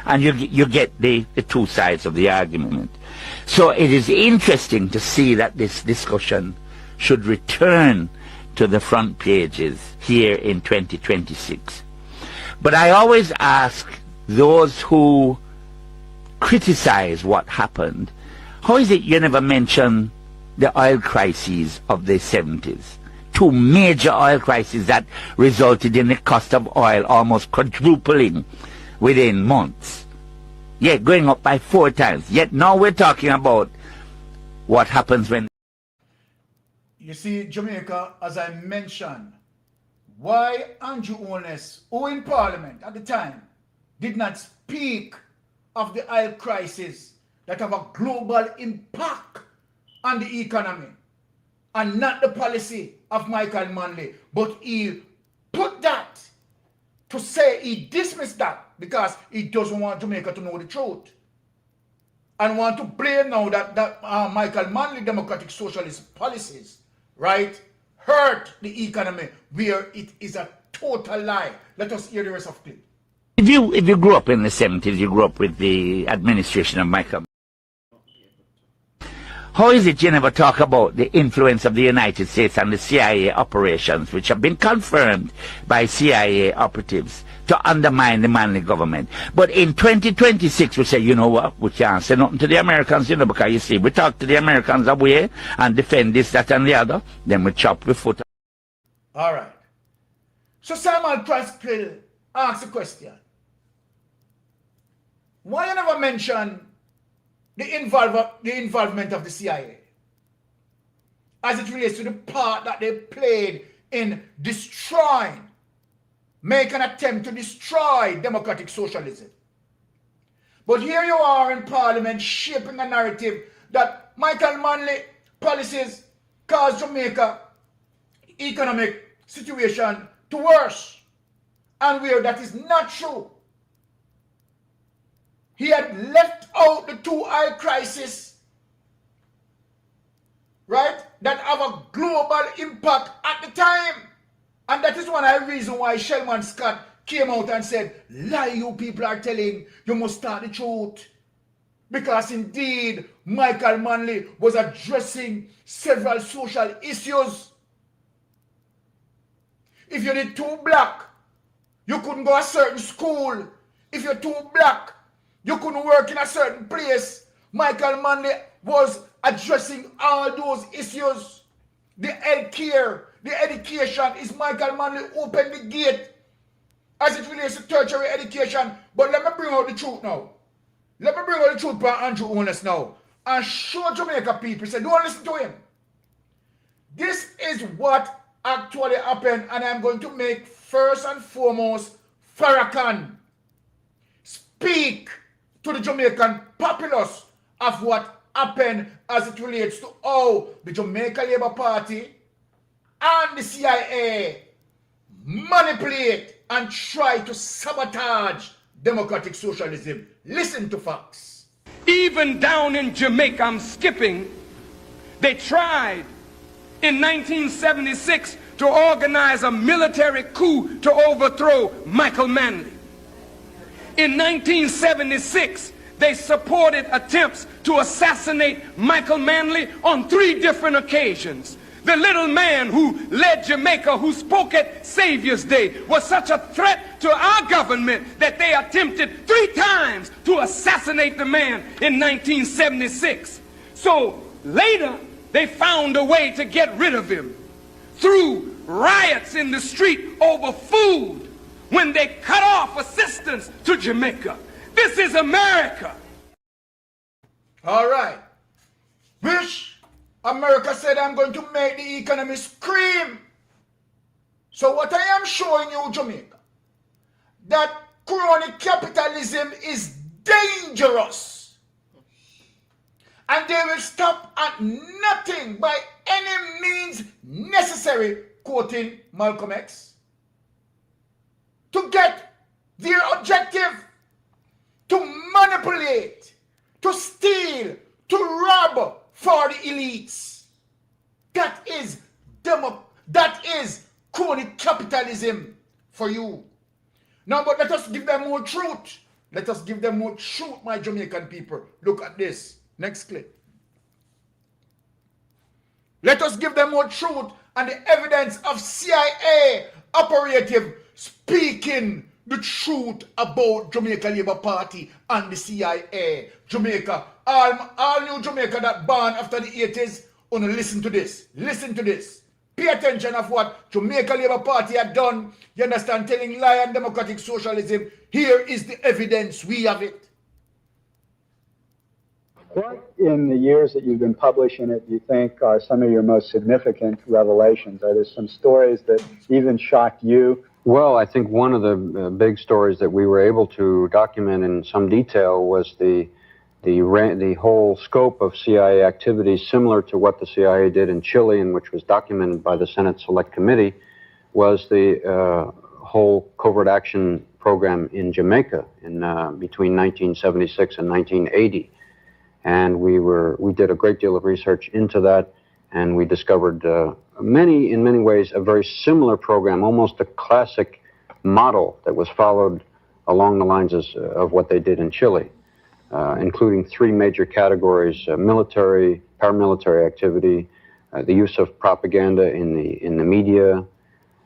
And you get the two sides of the argument. So it is interesting to see that this discussion should return to the front pages here in 2026. But I always ask those who criticize what happened, how is it you never mention the oil crises of the 70s? 2 major oil crises that resulted in the cost of oil almost quadrupling within months. Yeah, going up by 4 times. Yet now we're talking about what happens when... You see, Jamaica, as I mentioned, why Andrew Holness, who in Parliament at the time, did not speak of the oil crisis that have a global impact on the economy, and not the policy of Michael Manley, but he put that to say he dismissed that because he doesn't want Jamaica to know the truth and want to blame now that Michael Manley democratic socialist policies, right, hurt the economy, where it is a total lie. Let us hear the rest of it. If you grew up in the 70s, you grew up with the administration of Michael. How is it you never talk about the influence of the United States and the CIA operations, which have been confirmed by CIA operatives to undermine the Manley government? But in 2026, we say, you know what, we can't say nothing to the Americans, you know, because you see, we talk to the Americans away and defend this, that, and the other, then we chop the foot. All right. So Simon Praskill asks a question. Why you never mention the involvement of the CIA as it relates to the part that they played in destroying, make an attempt to destroy democratic socialism? But here you are in Parliament shaping a narrative that Michael Manley policies caused Jamaica economic situation to worse, and where that is not true. He had left out the 2 oil crises, right, that have a global impact at the time. And that is one of the reasons why Shelman Scott came out and said, lie you people are telling, you must start the truth. Because indeed, Michael Manley was addressing several social issues. If you did 2 black, you couldn't go to a certain school. If you're 2 black, you couldn't work in a certain place. Michael Manley was addressing all those issues. The health care, the education, is Michael Manley opened the gate as it relates to tertiary education. But let me bring out the truth now. Let me bring out the truth by Andrew Holness now and show Jamaica people, say, don't listen to him. This is what actually happened, and I'm going to make first and foremost Farrakhan speak to the Jamaican populace of what happened as it relates to how the Jamaica Labour Party and the CIA manipulate and try to sabotage democratic socialism. Listen to facts. Even down in Jamaica, I'm skipping, they tried in 1976 to organize a military coup to overthrow Michael Manley. In 1976, they supported attempts to assassinate Michael Manley on 3 different occasions. The little man who led Jamaica, who spoke at Savior's Day, was such a threat to our government that they attempted 3 times to assassinate the man in 1976. So later, they found a way to get rid of him through riots in the street over food when they cut off assistance to Jamaica. This is America. All right. Which America said, I'm going to make the economy scream. So what I am showing you, Jamaica, that crony capitalism is dangerous. And they will stop at nothing by any means necessary, quoting Malcolm X, to get their objective, to manipulate, to steal, to rob for the elites. That is crony capitalism for you. Now, but let us give them more truth. Let us give them more truth, my Jamaican people. Look at this. Next clip. Let us give them more truth and the evidence of CIA operative speaking the truth about Jamaica Labour Party and the CIA. Jamaica, all new Jamaica that born after the 80s, wanna listen to this. Listen to this. Pay attention of what Jamaica Labour Party had done. You understand? Telling lie and democratic socialism. Here is the evidence. We have it. What in the years that you've been publishing it do you think are some of your most significant revelations? Are there some stories that even shocked you? Well, I think one of the big stories that we were able to document in some detail was the whole scope of CIA activities, similar to what the CIA did in Chile, and which was documented by the Senate Select Committee, was the whole covert action program in Jamaica in between 1976 and 1980. And we did a great deal of research into that, and we discovered in many ways, a very similar program, almost a classic model that was followed along the lines of what they did in Chile, including 3 major categories: military, paramilitary activity, the use of propaganda in the media,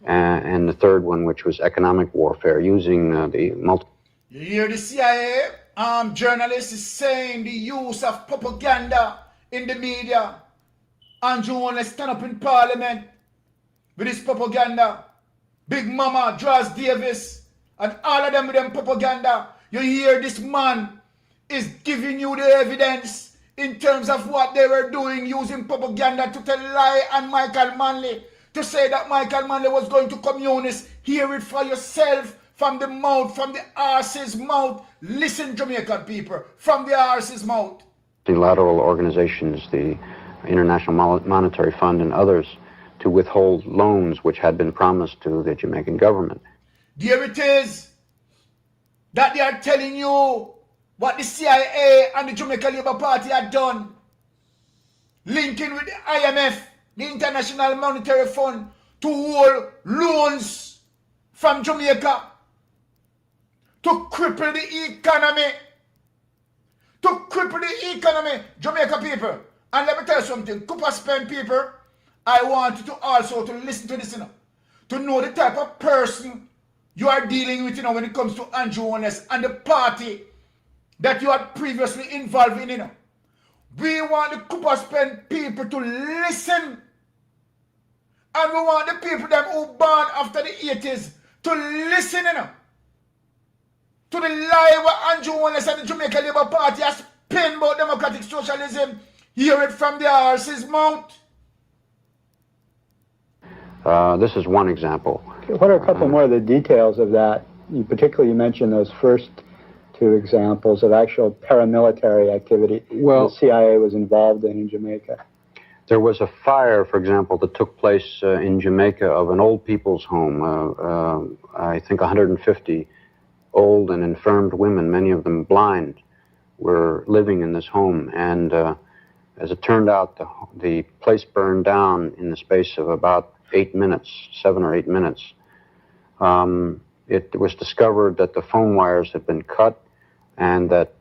and the third one, which was economic warfare, using the multiple. You hear the CIA journalist is saying the use of propaganda in the media. Andrew wanna stand up in Parliament with his propaganda. Big Mama, Dras Davis, and all of them with them propaganda. You hear this man is giving you the evidence in terms of what they were doing, using propaganda to tell lie on Michael Manley, to say that Michael Manley was going to communist. Hear it for yourself from the mouth, from the arse's mouth. Listen, Jamaican people, from the arse's mouth. Multilateral organizations, the International Monetary Fund and others, to withhold loans which had been promised to the Jamaican government. There it is, that they are telling you what the CIA and the Jamaica Labour Party had done, linking with the IMF, the International Monetary Fund, to hold loans from Jamaica, to cripple the economy, Jamaica people. And let me tell you something, Cooper Spend people, I want you to also to listen to this, to know the type of person you are dealing with, when it comes to Andrew Holness and the party that you are previously involved in, We want the Cooper Spend people to listen. And we want the people them who born after the 80s to listen, to the lie what Andrew Holness and the Jamaica Labour Party has spin about democratic socialism. Hear it from the horse's mouth. This is one example. What are a couple more of the details of that? You mentioned those first 2 examples of actual paramilitary activity the CIA was involved in Jamaica. There was a fire, for example, that took place in Jamaica of an old people's home. I think 150 old and infirmed women, many of them blind, were living in this home. And as it turned out, the place burned down in the space of about 8 minutes, 7 or 8 minutes. It was discovered that the phone wires had been cut and that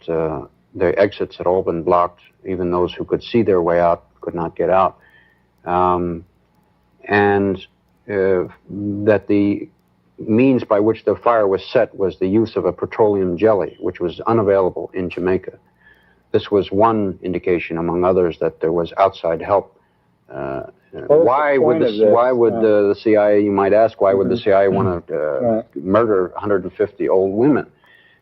the exits had all been blocked. Even those who could see their way out could not get out. and that the means by which the fire was set was the use of a petroleum jelly, which was unavailable in Jamaica. This was one indication, among others, that there was outside help. Why would the CIA, you might ask, why would the CIA want to murder 150 old women?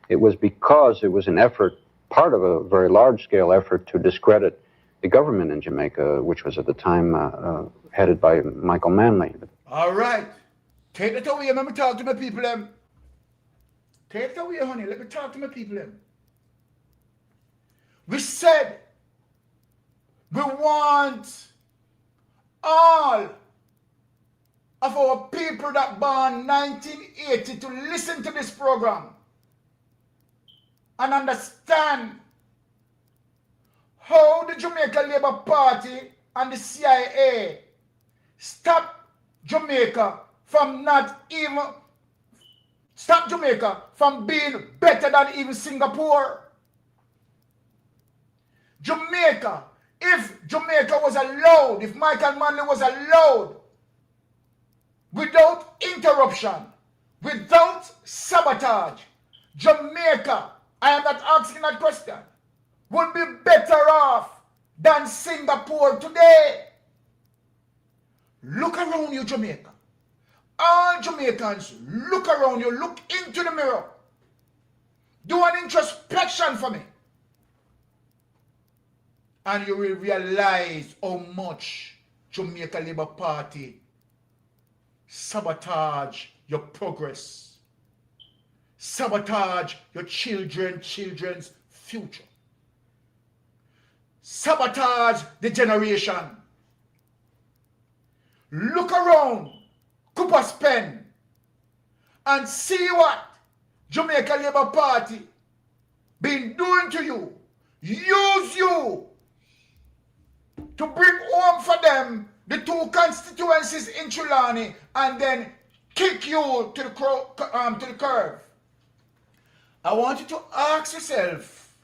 It was because it was an effort, part of a very large-scale effort to discredit the government in Jamaica, which was at the time headed by Michael Manley. All right. Take that away. Let me talk to my people. Take it away, honey. Let me talk to my people. We said we want all of our people that born 1980 to listen to this program and understand how the Jamaica Labour Party and the CIA stop Jamaica from being better than even Singapore. Jamaica, if Jamaica was allowed, if Michael Manley was allowed, without interruption, without sabotage, Jamaica, I am not asking that question, would be better off than Singapore today. Look around you, Jamaica. All Jamaicans, look around you, look into the mirror. Do an introspection for me. And you will realize how much Jamaica Labour Party sabotage your progress. Sabotage your children's future. Sabotage the generation. Look around Cooper's Pen and see what Jamaica Labour Party been doing to you. Use you to bring home for them the two constituencies in Trelawney and then kick you to the curve. I want you to ask yourself,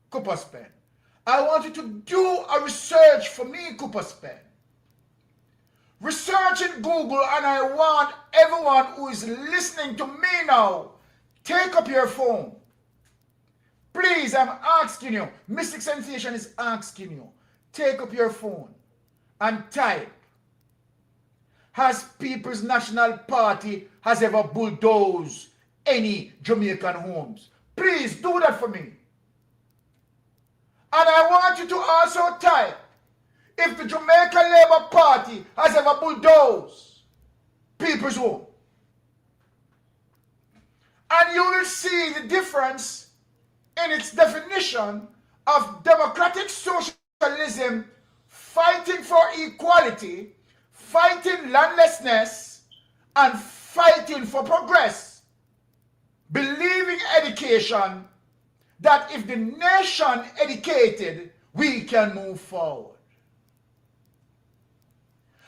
Cooper's Pen. I want you to do a research for me, Cooper's Pen. Research in Google, and I want everyone who is listening to me now, take up your phone. Please, I'm asking you, Mystic Sensation is asking you, take up your phone and type, has People's National Party has ever bulldozed any Jamaican homes? Please do that for me. And I want you to also type, if the Jamaica Labour Party has ever bulldozed people's home. And you will see the difference in its definition of democratic socialism, fighting for equality, fighting landlessness, and fighting for progress. Believing education, that if the nation educated, we can move forward.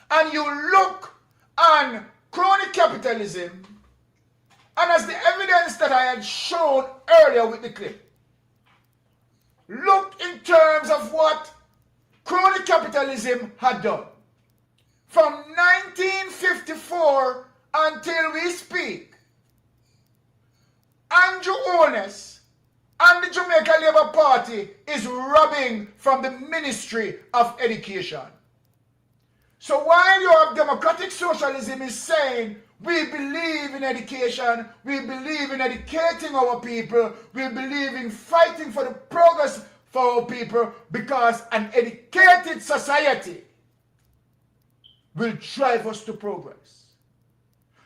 And you look on crony capitalism, and as the evidence that I had shown earlier with the clip, look in terms of what crony capitalism had done. From 1954 until we speak, Andrew Holness and the Jamaica Labour Party is robbing from the Ministry of Education. So while your democratic socialism is saying, we believe in education, we believe in educating our people, we believe in fighting for the progress for our people, because an educated society will drive us to progress.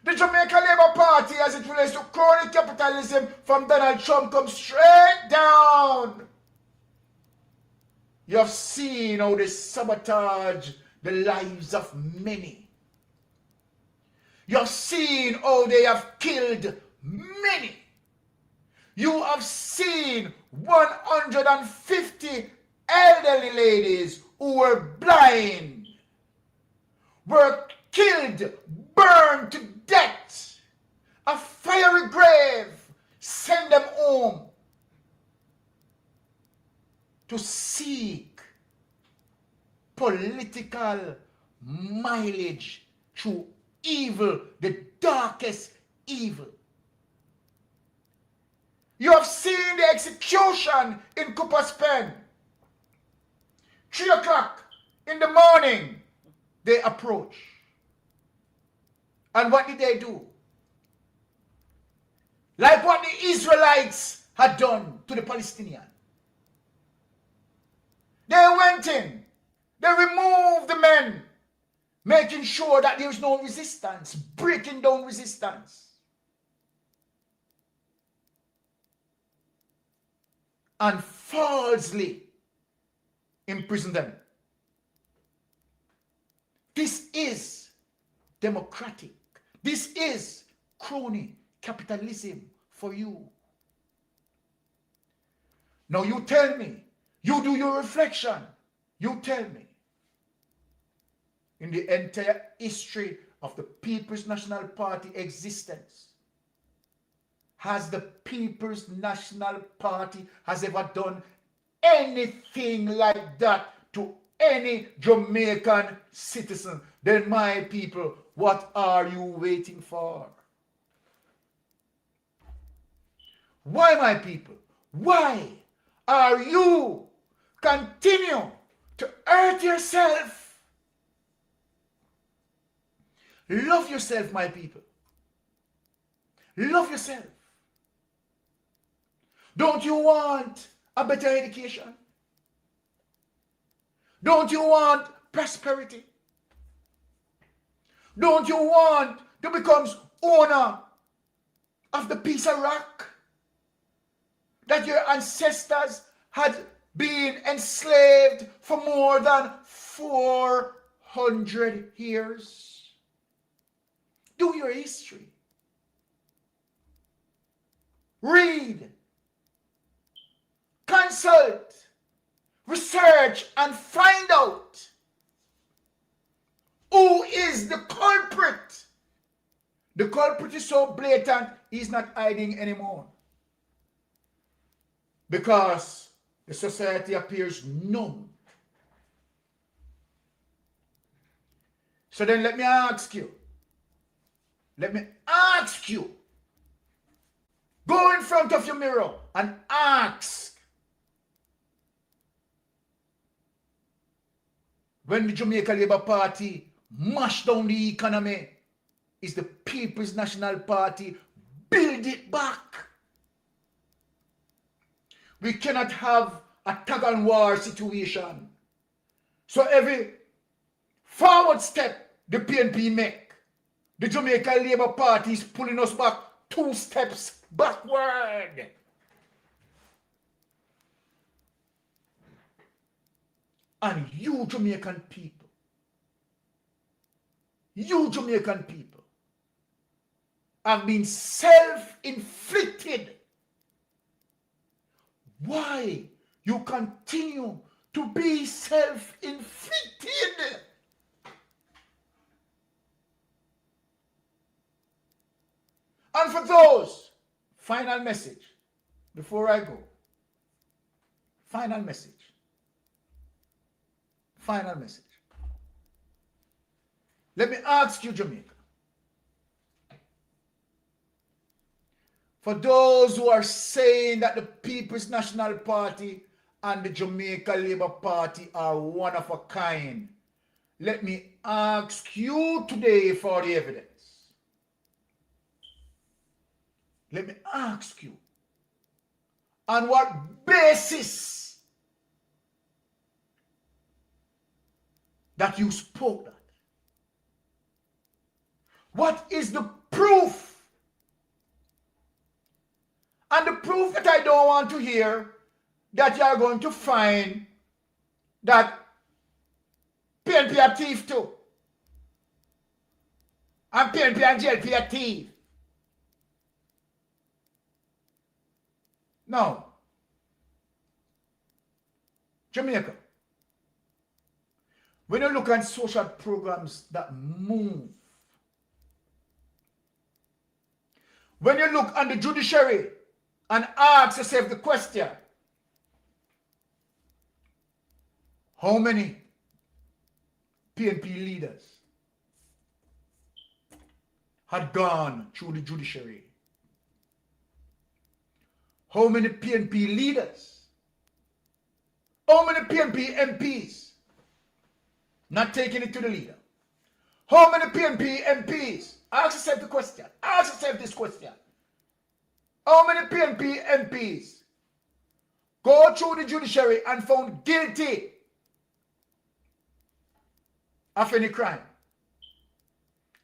The Jamaica Labour Party, as it relates to crony capitalism from Donald Trump, comes straight down. You have seen how they sabotage the lives of many. You have seen how they have killed many. You have seen 150 elderly ladies who were blind, were killed, burned to death. A fiery grave, send them home to seek political mileage through evil, the darkest evil. You have seen the execution in Cooper's Pen. 3 o'clock in the morning, they approach. And what did they do? Like what the Israelites had done to the Palestinians. They went in. They removed the men, making sure that there is no resistance, breaking down resistance. And falsely imprison them. This is democratic. This is crony capitalism for you. Now you tell me, you do your reflection, you tell me, in the entire history of the People's National Party existence, has the People's National Party has ever done anything like that to any Jamaican citizen? Then my people, what are you waiting for? Why, my people? Why are you continue to hurt yourself? Love yourself, my people. Love yourself. Don't you want a better education? Don't you want prosperity? Don't you want to become owner of the piece of rock that your ancestors had been enslaved for more than 400 years? Do your history. Read. Consult. Research and find out who is the culprit. The culprit is so blatant, he's not hiding anymore. Because the society appears numb. So then let me ask you. Go in front of your mirror and ask. When the Jamaica Labour Party mashed down the economy, is the People's National Party build it back? We cannot have a tug and war situation. So every forward step the PNP make, the Jamaica Labour Party is pulling us back 2 steps backward. And you Jamaican people, have been self-inflicted. Why you continue to be self-inflicted? And for those, final message, before I go, final message. Let me ask you, Jamaica. For those who are saying that the People's National Party and the Jamaica Labour Party are one of a kind, let me ask you today for the evidence. Let me ask you, on what basis that you spoke that? What is the proof? And the proof that I don't want to hear, that you are going to find that PNP are thief too. And PNP and JLP are thief. No. Jamaica. When you look at social programs that move, when you look on the judiciary and ask yourself the question, how many PNP leaders had gone through the judiciary? How many PNP leaders? How many PNP MPs not taking it to the leader? How many PNP MPs? Ask yourself the question. Ask yourself this question. How many PNP MPs go through the judiciary and found guilty of any crime?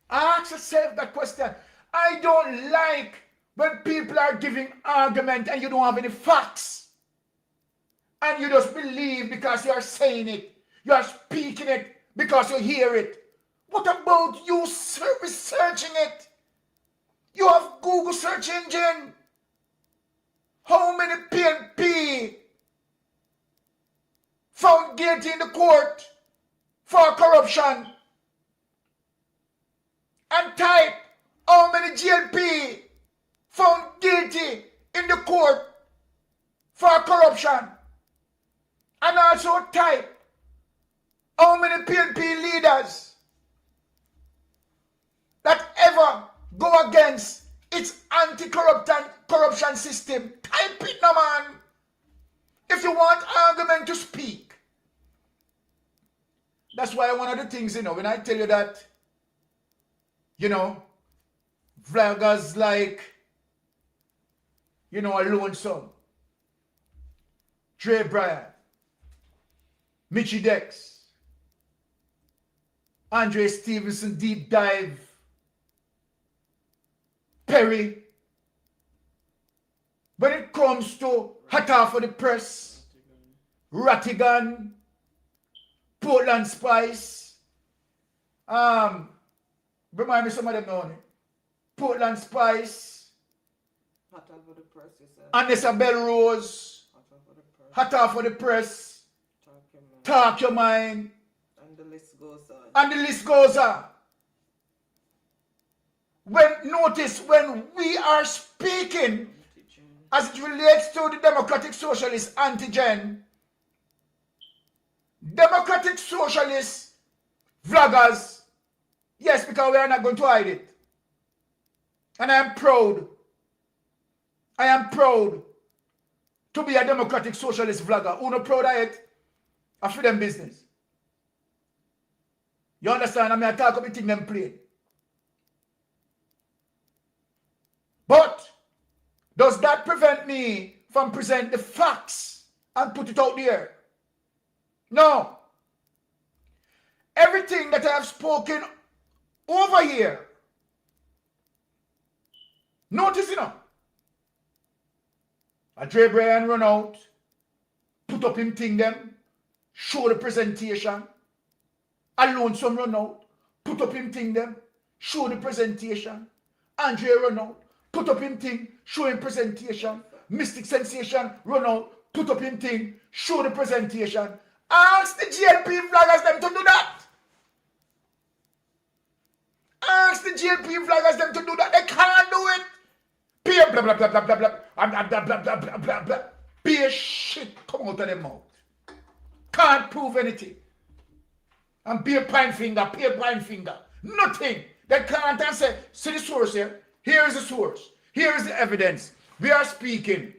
Ask yourself that question. I don't like when people are giving argument and you don't have any facts. And you just believe because you are saying it. You are speaking it because you hear it. What about you researching it? You have Google search engine. How many PNP found guilty in the court for corruption? And type how many GLP found guilty in the court for corruption. And also type how many PNP leaders that ever go against its anti-corruption system. Type it now, man. If you want argument to speak. That's why one of the things, when I tell you that, vloggers like, a lone son, Dre Bryant, Mitchie Dex, Andre Stevenson, Deep Dive, Perry. When it comes to Hot for the Press, Rattigan, Portland Spice, remind me some of them now. Portland Spice, Anessa Bell Rose, Hot for the Press, Talk Your Mind, and the list goes on. And the list goes on. When we are speaking as it relates to the Democratic Socialist antigen, Democratic Socialist vloggers, yes, because we are not going to hide it. And I am proud to be a Democratic Socialist vlogger. Who not proud of it? I feel them business. You understand? I mean, I talk about thing them play. But does that prevent me from presenting the facts and put it out there? No. Everything that I have spoken over here, notice, a Dre Brian run out, put up him thing them, show the presentation. A Lonesome run out, put up him thing them, show the presentation. Andre run out, put up him thing, show him presentation. Mystic Sensation run out, put up him thing, show the presentation. Ask the GLP vloggers them to do that. Ask the GLP vloggers them to do that. They can't do it. Be a blah blah blah blah blah blah blah blah blah blah blah blah blah. Be a shit come out of their mouth. Can't prove anything. And be a pine finger, nothing. They can't answer. See the source here? Here is the source. Here is the evidence. We are speaking,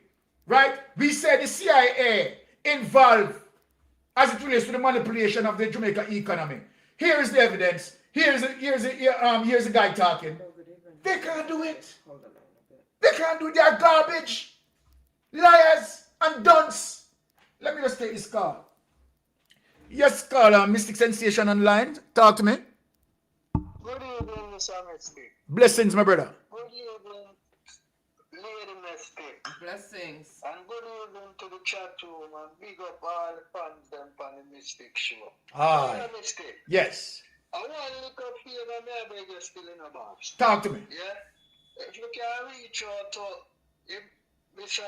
right? We said the CIA involved as it relates to the manipulation of the Jamaica economy. Here is the evidence. Here's the guy talking. They can't do it. They can't do it. They are garbage, liars, and dunce. Let me just take this call. Yes, caller, Mystic Sensation online. Talk to me. Good evening, Mr. Mystic. Blessings, my brother. Good evening, Lady Mystic. Blessings. And good evening to the chat room and big up all the fans them on the Mystic Show. Hi. Mr. Mystic. Yes. I want to look up here and maybe you're still in a box. Talk to me. Yeah? If you can reach out to Mr.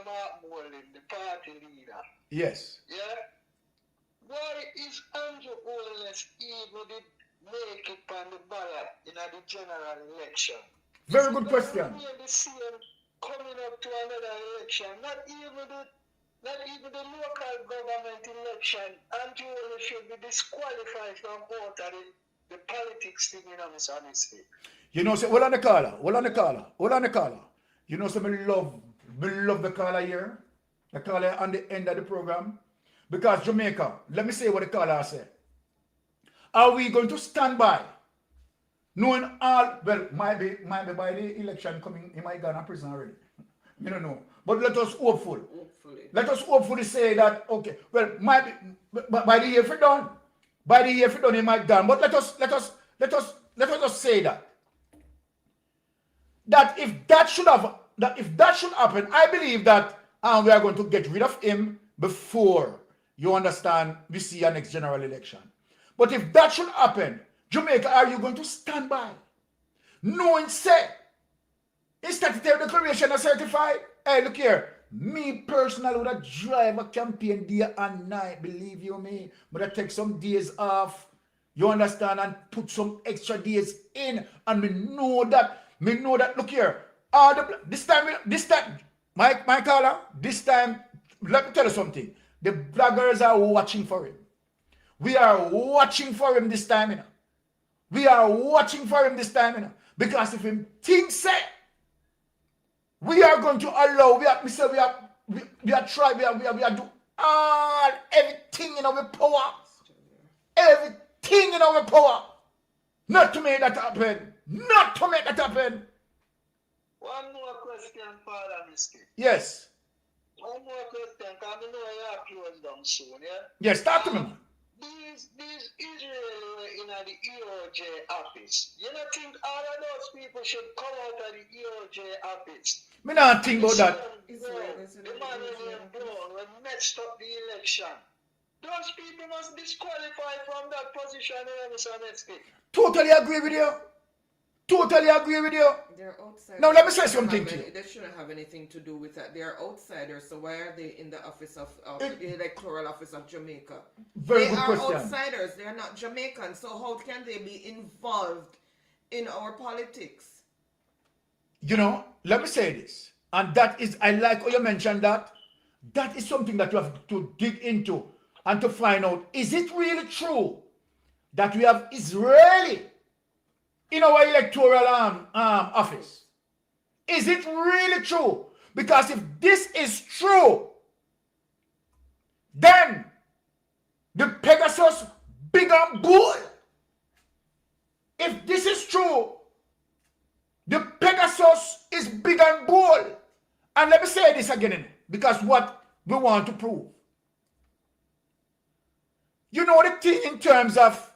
Mark Morlin, the party leader. Yes. Yeah? Why is Andrew Holness even did make it on the ballot in the general election? Very good question. We are the same coming up to another election. Not even the local government election. Andrew Holness should be disqualified from out of the politics thing in Mr. Mystic. You know, say, hold on the caller. You know, so me love the caller here. The caller on the end of the program. Because Jamaica, let me say what the caller said. Are we going to stand by? Knowing all, well, might be by the election coming, he might go to prison already. You don't know. But let us hopeful. Let us hopefully say that, okay, well, might be, but by the year for done. By the year for done, he might done. But let us just say that. That if that should happen, I believe that we are going to get rid of him before, you understand, we see a next general election. But if that should happen, Jamaica, are you going to stand by? Knowing, say, is statutory declaration is certified? Hey, look here. Me personally would have drive a campaign day and night, believe you me. But I take some days off, you understand, and put some extra days in. And me know that, look here. This time, my caller, this time, let me tell you something. The bloggers are watching for him. We are watching for him this time, you know. We are watching for him this time, you know. Because if him thinks it, we are going to allow, we are do all, everything in our power. Everything in our power. Not to make that happen. Not to make that happen. One more question, Father Misty. Yes. One more question, because I know you are closed down soon, yeah? Yes, talk to me, man. These Israelis in the EOJ office, you don't think all of those people should come out of the EOJ office? Me not think about that. The man when messed up the election. Those people must disqualify from that position, Mr. Misty. Totally agree with you. Totally agree with you. They're outsiders. Now let me say something to you. They shouldn't have anything to do with that. They are outsiders, so why are they in the office of the electoral office of Jamaica? Very they good are question. outsiders. They are not Jamaicans. So how can they be involved in our politics? You know, let me say this, and that is, I like how you mentioned that. That is something that you have to dig into and to find out, is it really true that we have Israeli in our electoral office? Is it really true? Because if this is true, then the Pegasus big and bull. If this is true, the Pegasus is big and bold. And let me say this again, because what we want to prove. You know the thing in terms of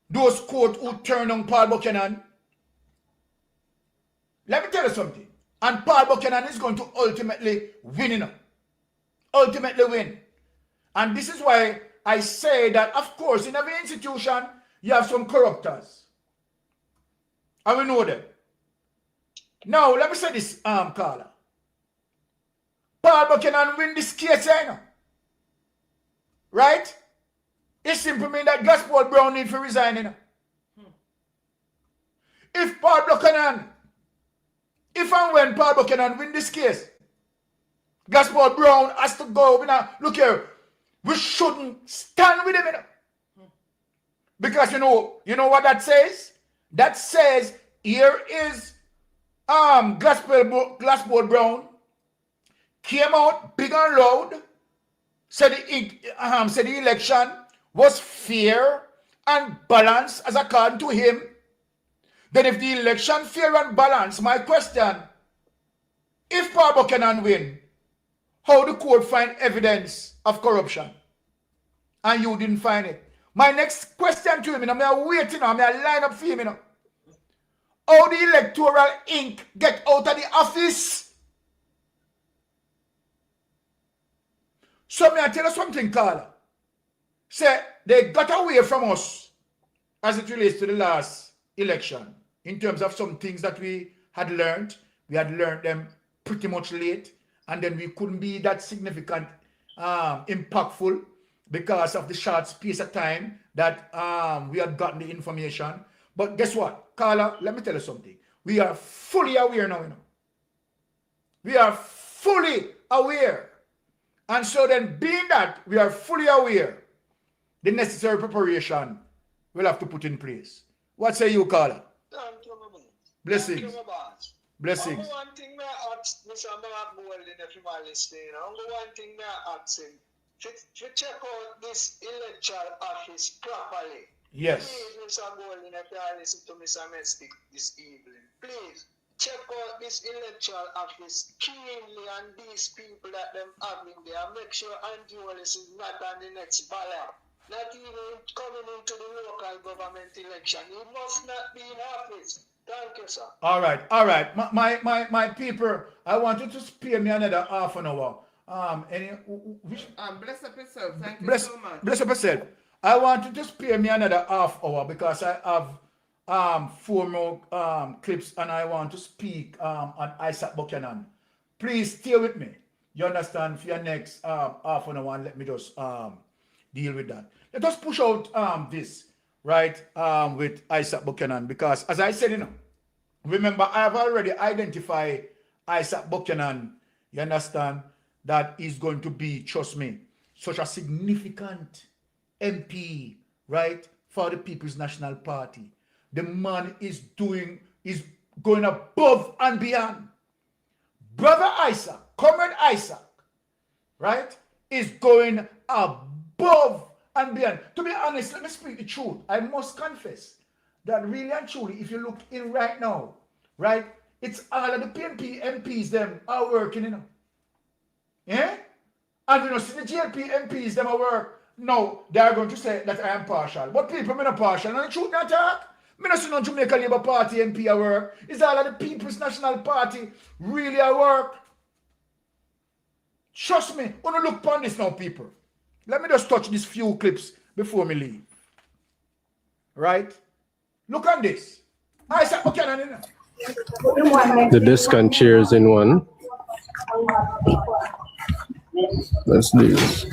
those court who turned on Paul Buchanan? Let me tell you something. And Paul Buchanan is going to ultimately win, you know. Ultimately win. And this is why I say that, of course, in every institution, you have some corruptors. And we know them. Now, let me say this, Carla. Paul Buchanan win this case, you know. Right? It simply means that Gaspard Brown need to resign, you know. If Paul Buchanan, if and when Paul Buchanan win this case, Gaspard Brown has to go. You know, look here, we shouldn't stand with him, you know. Because you know what that says? That says here is Gaspard Brown came out big and loud, said the election was fair and balanced as according to him. Then if the election fair and balanced, my question, if Paul Buchanan win, how the court find evidence of corruption? And you didn't find it. My next question to him, you know, I'm waiting, I'm line up for him, you know. How the electoral ink get out of the office? So may I tell you something, Carla? Say, they got away from us as it relates to the last election in terms of some things that we had learned. We had learned them pretty much late, and then we couldn't be that significant, impactful because of the short space of time that we had gotten the information. But guess what, Carla, let me tell you something. We are fully aware now, you know. We are fully aware. And so then, being that we are fully aware, the necessary preparation we'll have to put in place. What say you, Carla? Blessings. Thank you, my boss. Blessings. One thing I ask Mr. Mark Golden, if you are listening, one thing I ask him, to check out this electoral office properly. Yes. Please, Mr. Golden, if you are listening to Mr. Mystic this evening, please check out this electoral office keenly and these people that them have in there. Make sure anti-Wallace is not on the next ballot. Not even coming into the local government election. He must not be in office. Thank you, sir. All right. My people, I want you to spare me another half an hour. Bless up yourself. Thank you Bless, so much. bless up yourself. I want you to spare me another half hour because I have 4 more clips and I want to speak on Isaac Buchanan. Please stay with me. You understand? For your next half an hour, and let me just deal with that. Let us push out this, right, with Isaac Buchanan, because as I said, remember, I have already identified Isaac Buchanan, you understand, that is going to be, trust me, such a significant MP, right, for the People's National Party. The man is going above and beyond. Brother Isaac, Comrade Isaac, right, is going above and beyond. To be honest, let me speak the truth. I must confess that really and truly, if you look in right now, right, it's all of the PNP MPs them are working, Yeah? And see the GLP MPs them are work. No, they are going to say that I am partial. But people, I'm not partial. And the truth not talk. I don't see no Jamaica Labour Party MP at work. It's all of the People's National Party really at work. Trust me, when you look upon this now, people. Let me just touch these few clips before me leave. Right? Look on this. Isaac Buchanan. The discount chairs in one. Let's do this.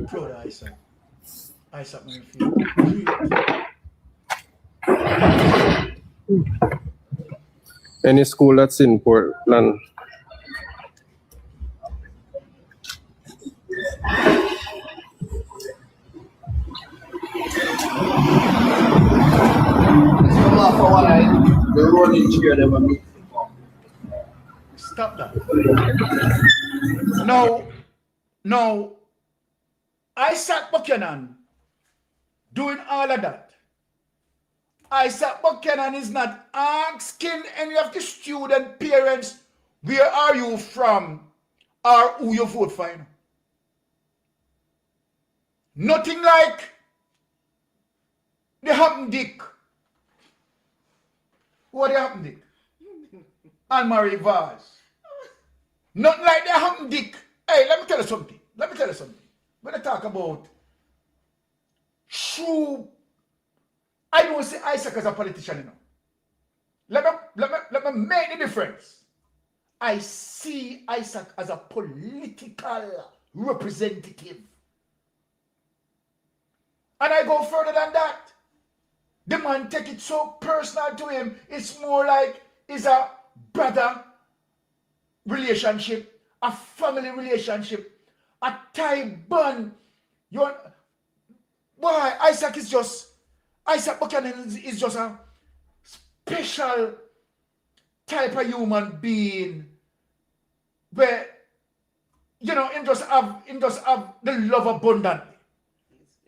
Proud of Isaac. Isaac made me feel great. Any school that's in Portland. Stop that. No. Isaac Buchanan doing all of that. Isaac Buchanan is not asking any of the student parents, where are you from or who you vote for. Nothing like the Hampton Dick. What the Hampton Dick? Anne-Marie Vaz. Not like the Hampton Dick. Hey, let me tell you something. When I talk about true, I don't see Isaac as a politician, Let me make the difference. I see Isaac as a political representative. And I go further than that. The man take it so personal to him. It's more like it's a brother relationship, a family relationship, a tie bond. Why? Isaac Buchanan is just a special type of human being where, him just have the love abundantly.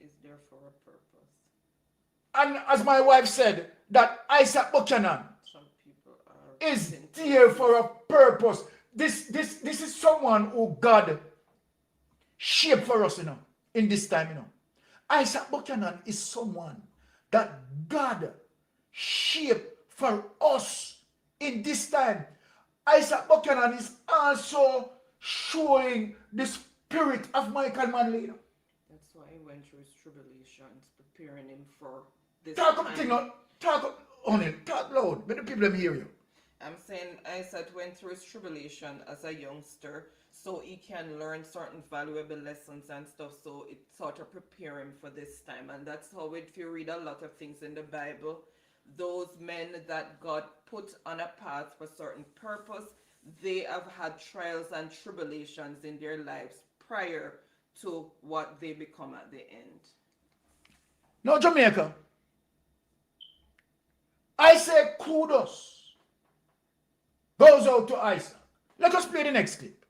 Is there for a purpose. And as my wife said, that Isaac Buchanan is there for a purpose. This is someone who God shaped for us, in this time, Isaac Buchanan is someone that God shaped for us in this time. Isaac Buchanan is also showing the spirit of Michael Manley. That's why he went through his tribulations, preparing him for this Talk loud. Let the people hear you. I'm saying Isaac went through his tribulation as a youngster so he can learn certain valuable lessons and stuff. So it sort of prepare him for this time. And that's how, if you read a lot of things in the Bible, those men that God put on a path for certain purpose, they have had trials and tribulations in their lives prior to what they become at the end. Now, Jamaica, I say kudos goes out to Isaac. Let us play the next clip.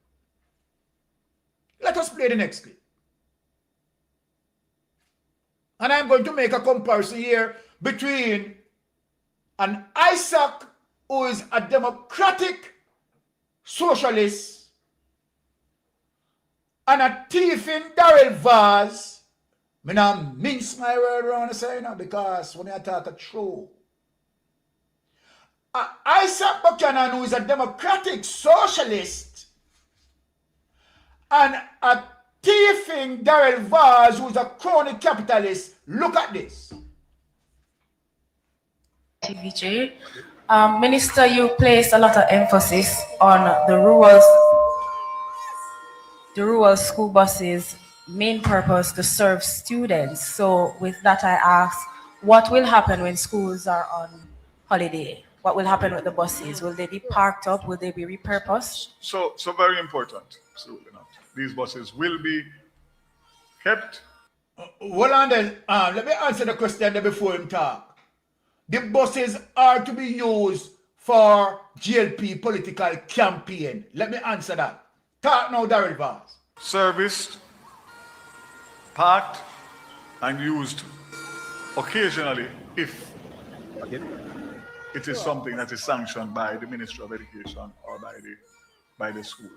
Let us play the next clip. And I'm going to make a comparison here between an Isaac who is a democratic socialist and a thieving Darrell Vaz. I don't mince my word around the side now, because when I talk a true. Isaac Buchanan, who is a democratic socialist, and a thieving Darrell Vaz, who is a crony capitalist. Look at this. TVJ. Minister, you placed a lot of emphasis on the rural school buses' main purpose to serve students. So with that, I ask, what will happen when schools are on holiday? What will happen with the buses? Will they be parked up? Will they be repurposed? So very important. Absolutely not. These buses will be kept. Hold on then. Let me answer the question there before him talk. The buses are to be used for GLP political campaign. Let me answer that. Talk now, Darrell Vaz. Serviced, parked, and used occasionally if it is something that is sanctioned by the Ministry of Education or by the school.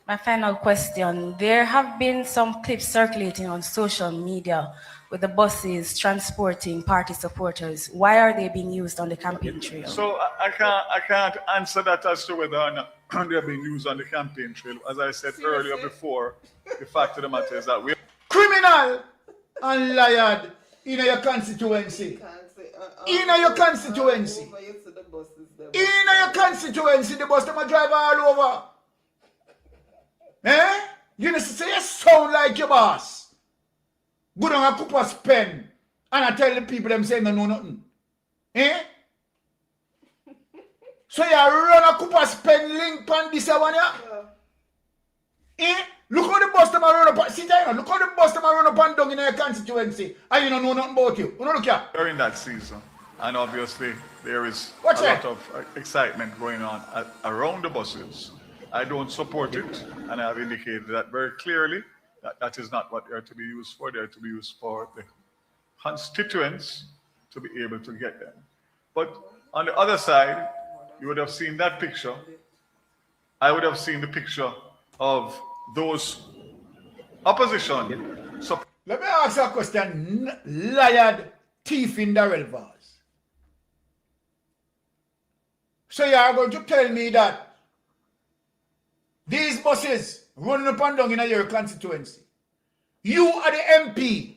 My final question, there have been some clips circulating on social media with the buses transporting party supporters. Why are they being used on the campaign trail? So I can't answer that as to whether or not they're being used on the campaign trail. As I said earlier before, the fact of the matter is that we criminal and liar in your constituency. In your constituency. In your constituency, the bus them drive all over. Eh? You need to say you sound like your boss. Go down and Cooper's pen and I tell the people them saying they know nothing. Eh? So you run a Cooper's pen link on this one, yeah? Eh? Look how the bus them run up. See that? Look how the bus them run up and down in your constituency. And you don't know nothing about you. You know, look here. During that season, and obviously there is What's a that? lot of excitement going on around the buses. I don't support it, and I have indicated that very clearly, that is not what they are to be used for. They are to be used for the constituents to be able to get them. But on the other side, you would have seen that picture. I would have seen the picture of those opposition. So let me ask you a question, liar, thief in Darrell Vaz. So you are going to tell me that these buses running up and down in your constituency, you are the MP,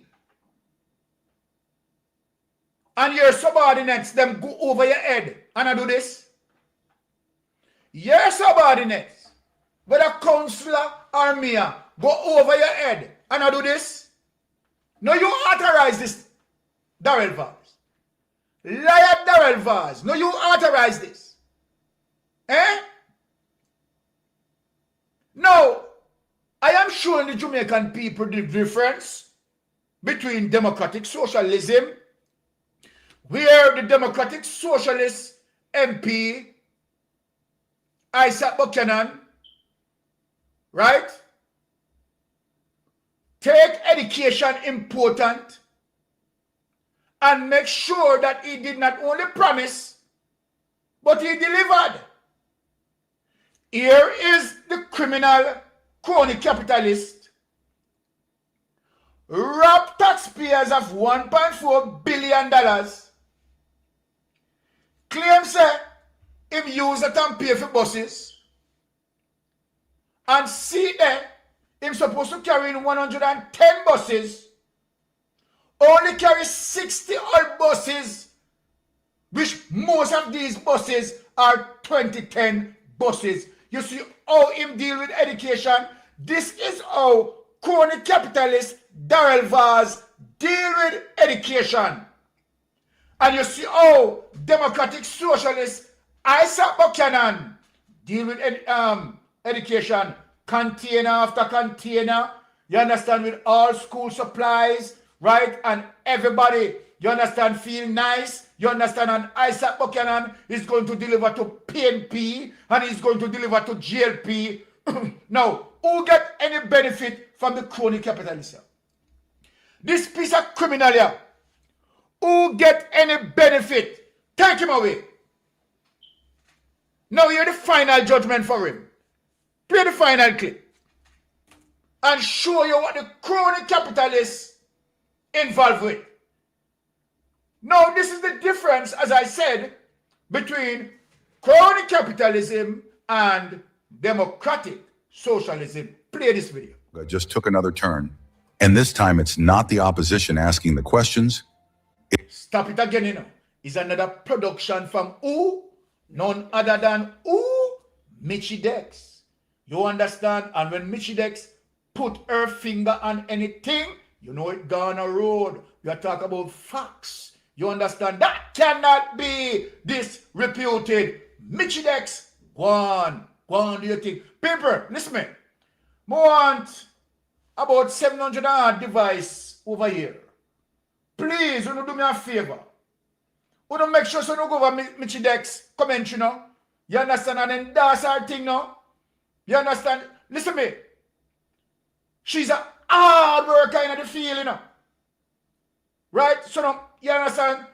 and your subordinates, them go over your head and I do this? Your subordinates, whether councillor or mayor, go over your head and I do this? No, you authorize this, Darrell Vaz. Liar Darrell Vaz. No, you authorize this. Eh? Now, I am showing the Jamaican people the difference between democratic socialism, where the democratic socialist MP, Isaac Buchanan, right, take education important and make sure that he did not only promise, but he delivered. Here is the criminal crony capitalist, rob taxpayers of $1.4 billion, claim say him use it and pay for buses, and see there him supposed to carry in 110 buses, only carry 60 old buses, which most of these buses are 2010 buses. You see how him deal with education. This is how crony capitalist Darrell Vaz deal with education. And you see how democratic socialist Isaac Buchanan deal with education, container after container, you understand, with all school supplies, right? And everybody, you understand, feel nice, you understand, and Isaac Buchanan is going to deliver to PNP and he's going to deliver to GLP. Now, who get any benefit from the crony capitalism? This piece of criminal here, who get any benefit? Take him away. Now hear the final judgment for him. Play the final clip and show you what the crony capitalists involved with. Now this is the difference, as I said, between crony capitalism and democratic socialism. Play this video. Just took another turn. And this time it's not the opposition asking the questions. Stop it again, you know. It's another production from who? None other than who? Michi Dex. You understand? And when Michi Dex put her finger on anything, you know it gone a road. We are talking about facts. You understand? That cannot be disreputed. Michi Dex, go on, do you think? People, listen me. I want about 700 odd device over here. Please, you do me a favor. You don't make sure so you go over Michi Dex comment, you know. You understand? And then that's our thing now. You understand? Listen to me. She's a hard worker in the field, you know. Right? So now, you understand?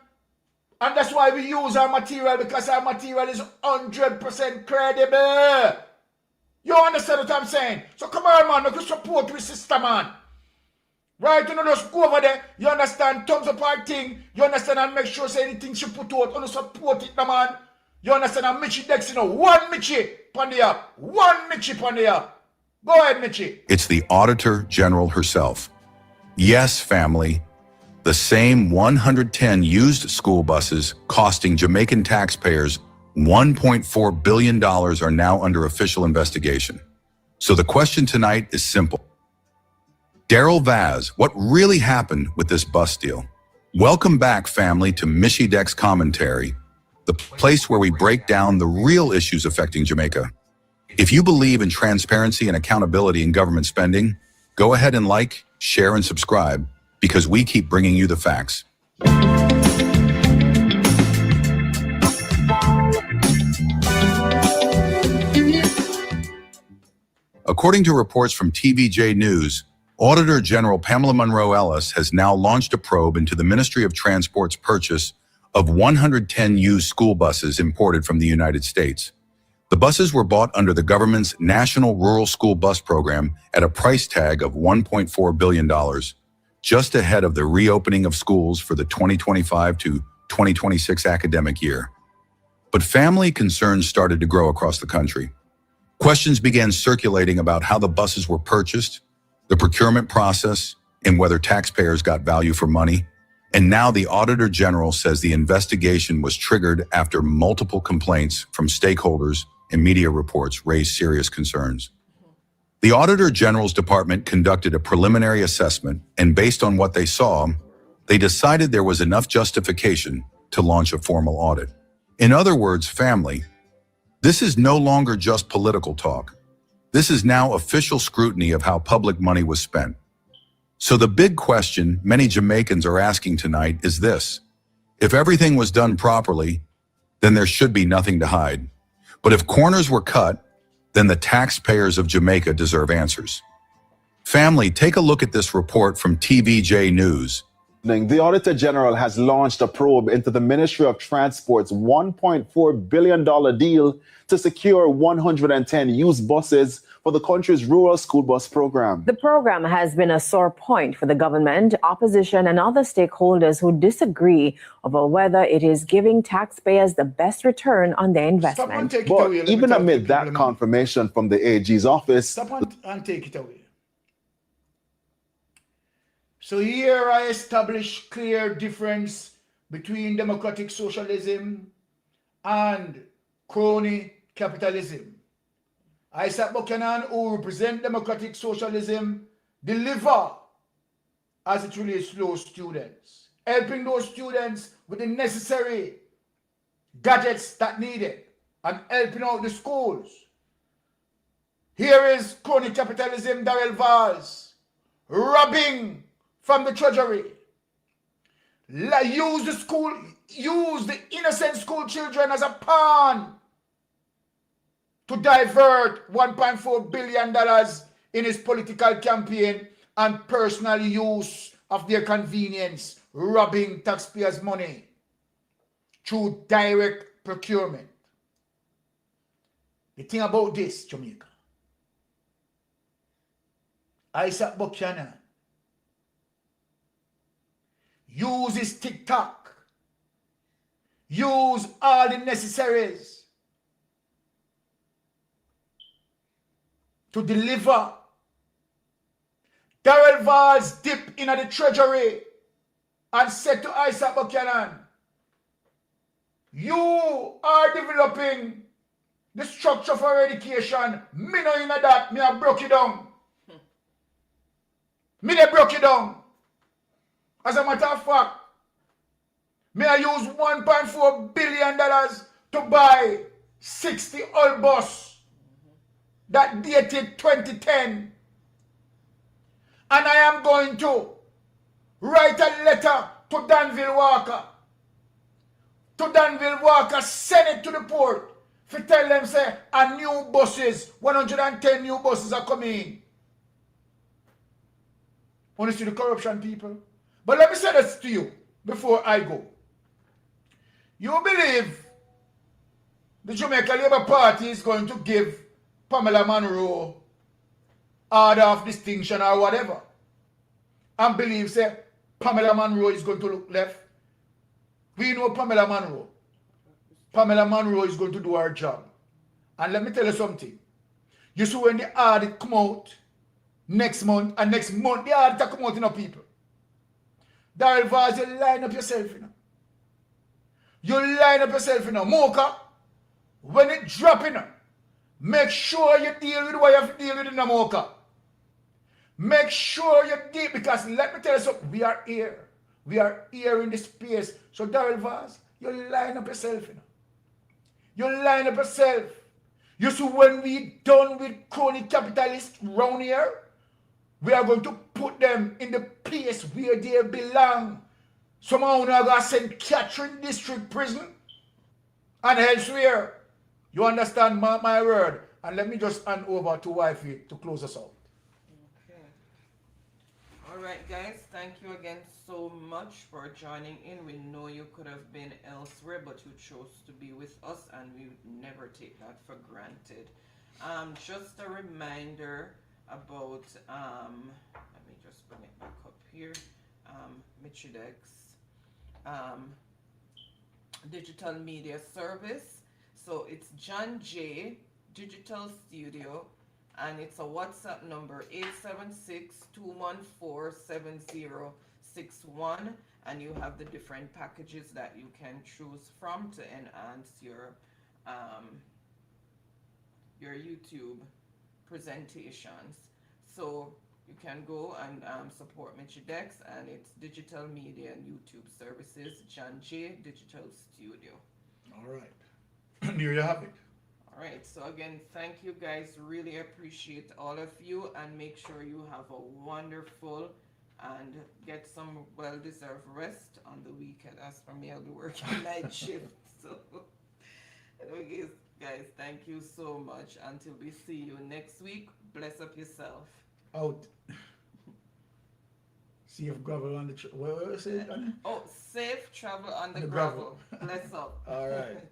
And that's why we use our material, because our material is 100% credible. You understand what I'm saying? So come on, man. Make you support your sister, man. Right? You know, just go over there. You understand? Thumbs up our thing. You understand? And make sure say anything she put out. You know, support it, man. You understand? And Michi Dex, you know, one Michi on the app. One Michi on the app. Go ahead, Michi. It's the Auditor General herself. Yes, family. The same 110 used school buses costing Jamaican taxpayers $1.4 billion are now under official investigation. So the question tonight is simple. Darrell Vaz, what really happened with this bus deal? Welcome back, family, to Michi Dex Commentary, the place where we break down the real issues affecting Jamaica. If you believe in transparency and accountability in government spending, go ahead and like, share, and subscribe, because we keep bringing you the facts. According to reports from TVJ News, Auditor General Pamela Monroe Ellis has now launched a probe into the Ministry of Transport's purchase of 110 used school buses imported from the United States. The buses were bought under the government's National Rural School Bus Program at a price tag of $1.4 billion, just ahead of the reopening of schools for the 2025 to 2026 academic year. But family concerns started to grow across the country. Questions began circulating about how the buses were purchased, the procurement process, and whether taxpayers got value for money. And now the Auditor General says the investigation was triggered after multiple complaints from stakeholders and media reports raised serious concerns. The Auditor General's department conducted a preliminary assessment, and based on what they saw, they decided there was enough justification to launch a formal audit. In other words, family, this is no longer just political talk. This is now official scrutiny of how public money was spent. So the big question many Jamaicans are asking tonight is this: if everything was done properly, then there should be nothing to hide. But if corners were cut, then the taxpayers of Jamaica deserve answers. Family, take a look at this report from TVJ News. The Auditor General has launched a probe into the Ministry of Transport's $1.4 billion deal to secure 110 used buses for the country's rural school bus program. The program has been a sore point for the government, opposition, and other stakeholders who disagree over whether it is giving taxpayers the best return on their investment. But even amid that confirmation from the AG's office, Stop and take it away. So here I establish clear difference between democratic socialism and crony capitalism. Isaac Buchanan, who represent democratic socialism, deliver as it relates to those students, helping those students with the necessary gadgets that needed and helping out the schools. Here is crony capitalism, Darrell Valls, robbing from the treasury. Use the innocent school children as a pawn to divert $1.4 billion in his political campaign and personal use of their convenience, robbing taxpayers' money through direct procurement. The thing about this, Jamaica, Isaac Buchanan uses TikTok, use all the necessaries to deliver. Darrell Valls dip into the treasury and said to Isaac Buchanan, you are developing the structure for education. Me no in that, me have broke it down. Me they broke it down. As a matter of fact, me I use $1.4 billion to buy 60 old bus that dated 2010. And I am going to write a letter to Danville Walker. To Danville Walker, send it to the port. To tell them, say, a new buses, 110 new buses are coming. Want to see the corruption, people? But let me say this to you before I go. You believe the Jamaica Labour Party is going to give Pamela Monroe order of distinction or whatever, and believe, say, Pamela Monroe is going to look left? We know Pamela Monroe. Pamela Monroe is going to do her job. And let me tell you something. You see when the audit come out next month, and next month the audit come out, you know, people. Darrell Valls, you line up yourself, you know. You line up yourself, you know. Mocha, when it drop, you know, make sure you deal with what you have to deal with in the Mocha. Make sure you deal, because let me tell you something, we are here. We are here in this space. So Darrell Valls, you line up yourself, you know. You line up yourself. You see, when we done with crony capitalists round here, we are going to put them in the place where they belong. Somehow we are going to send Catherine District Prison and elsewhere. You understand my word? And let me just hand over to Wifey to close us out. Okay. All right, guys. Thank you again so much for joining in. We know you could have been elsewhere, but you chose to be with us, and we never take that for granted. Just a reminder about, let me just bring it back up here, Michidex digital media service. So it's John J Digital Studio, and it's a WhatsApp number 876-214-7061, and you have the different packages that you can choose from to enhance your YouTube presentations. So you can go and support Michidex, and it's digital media and YouTube services, John J Digital Studio. All right. Here you have it. All right. So again, thank you guys. Really appreciate all of you, and make sure you have a wonderful and get some well-deserved rest on the weekend. As for me, I'll be working night shift. So anyways, guys, thank you so much. Until we see you next week, bless up yourself. Out. Safe gravel on the what was it? Oh, safe travel on the gravel. Bless up. All right.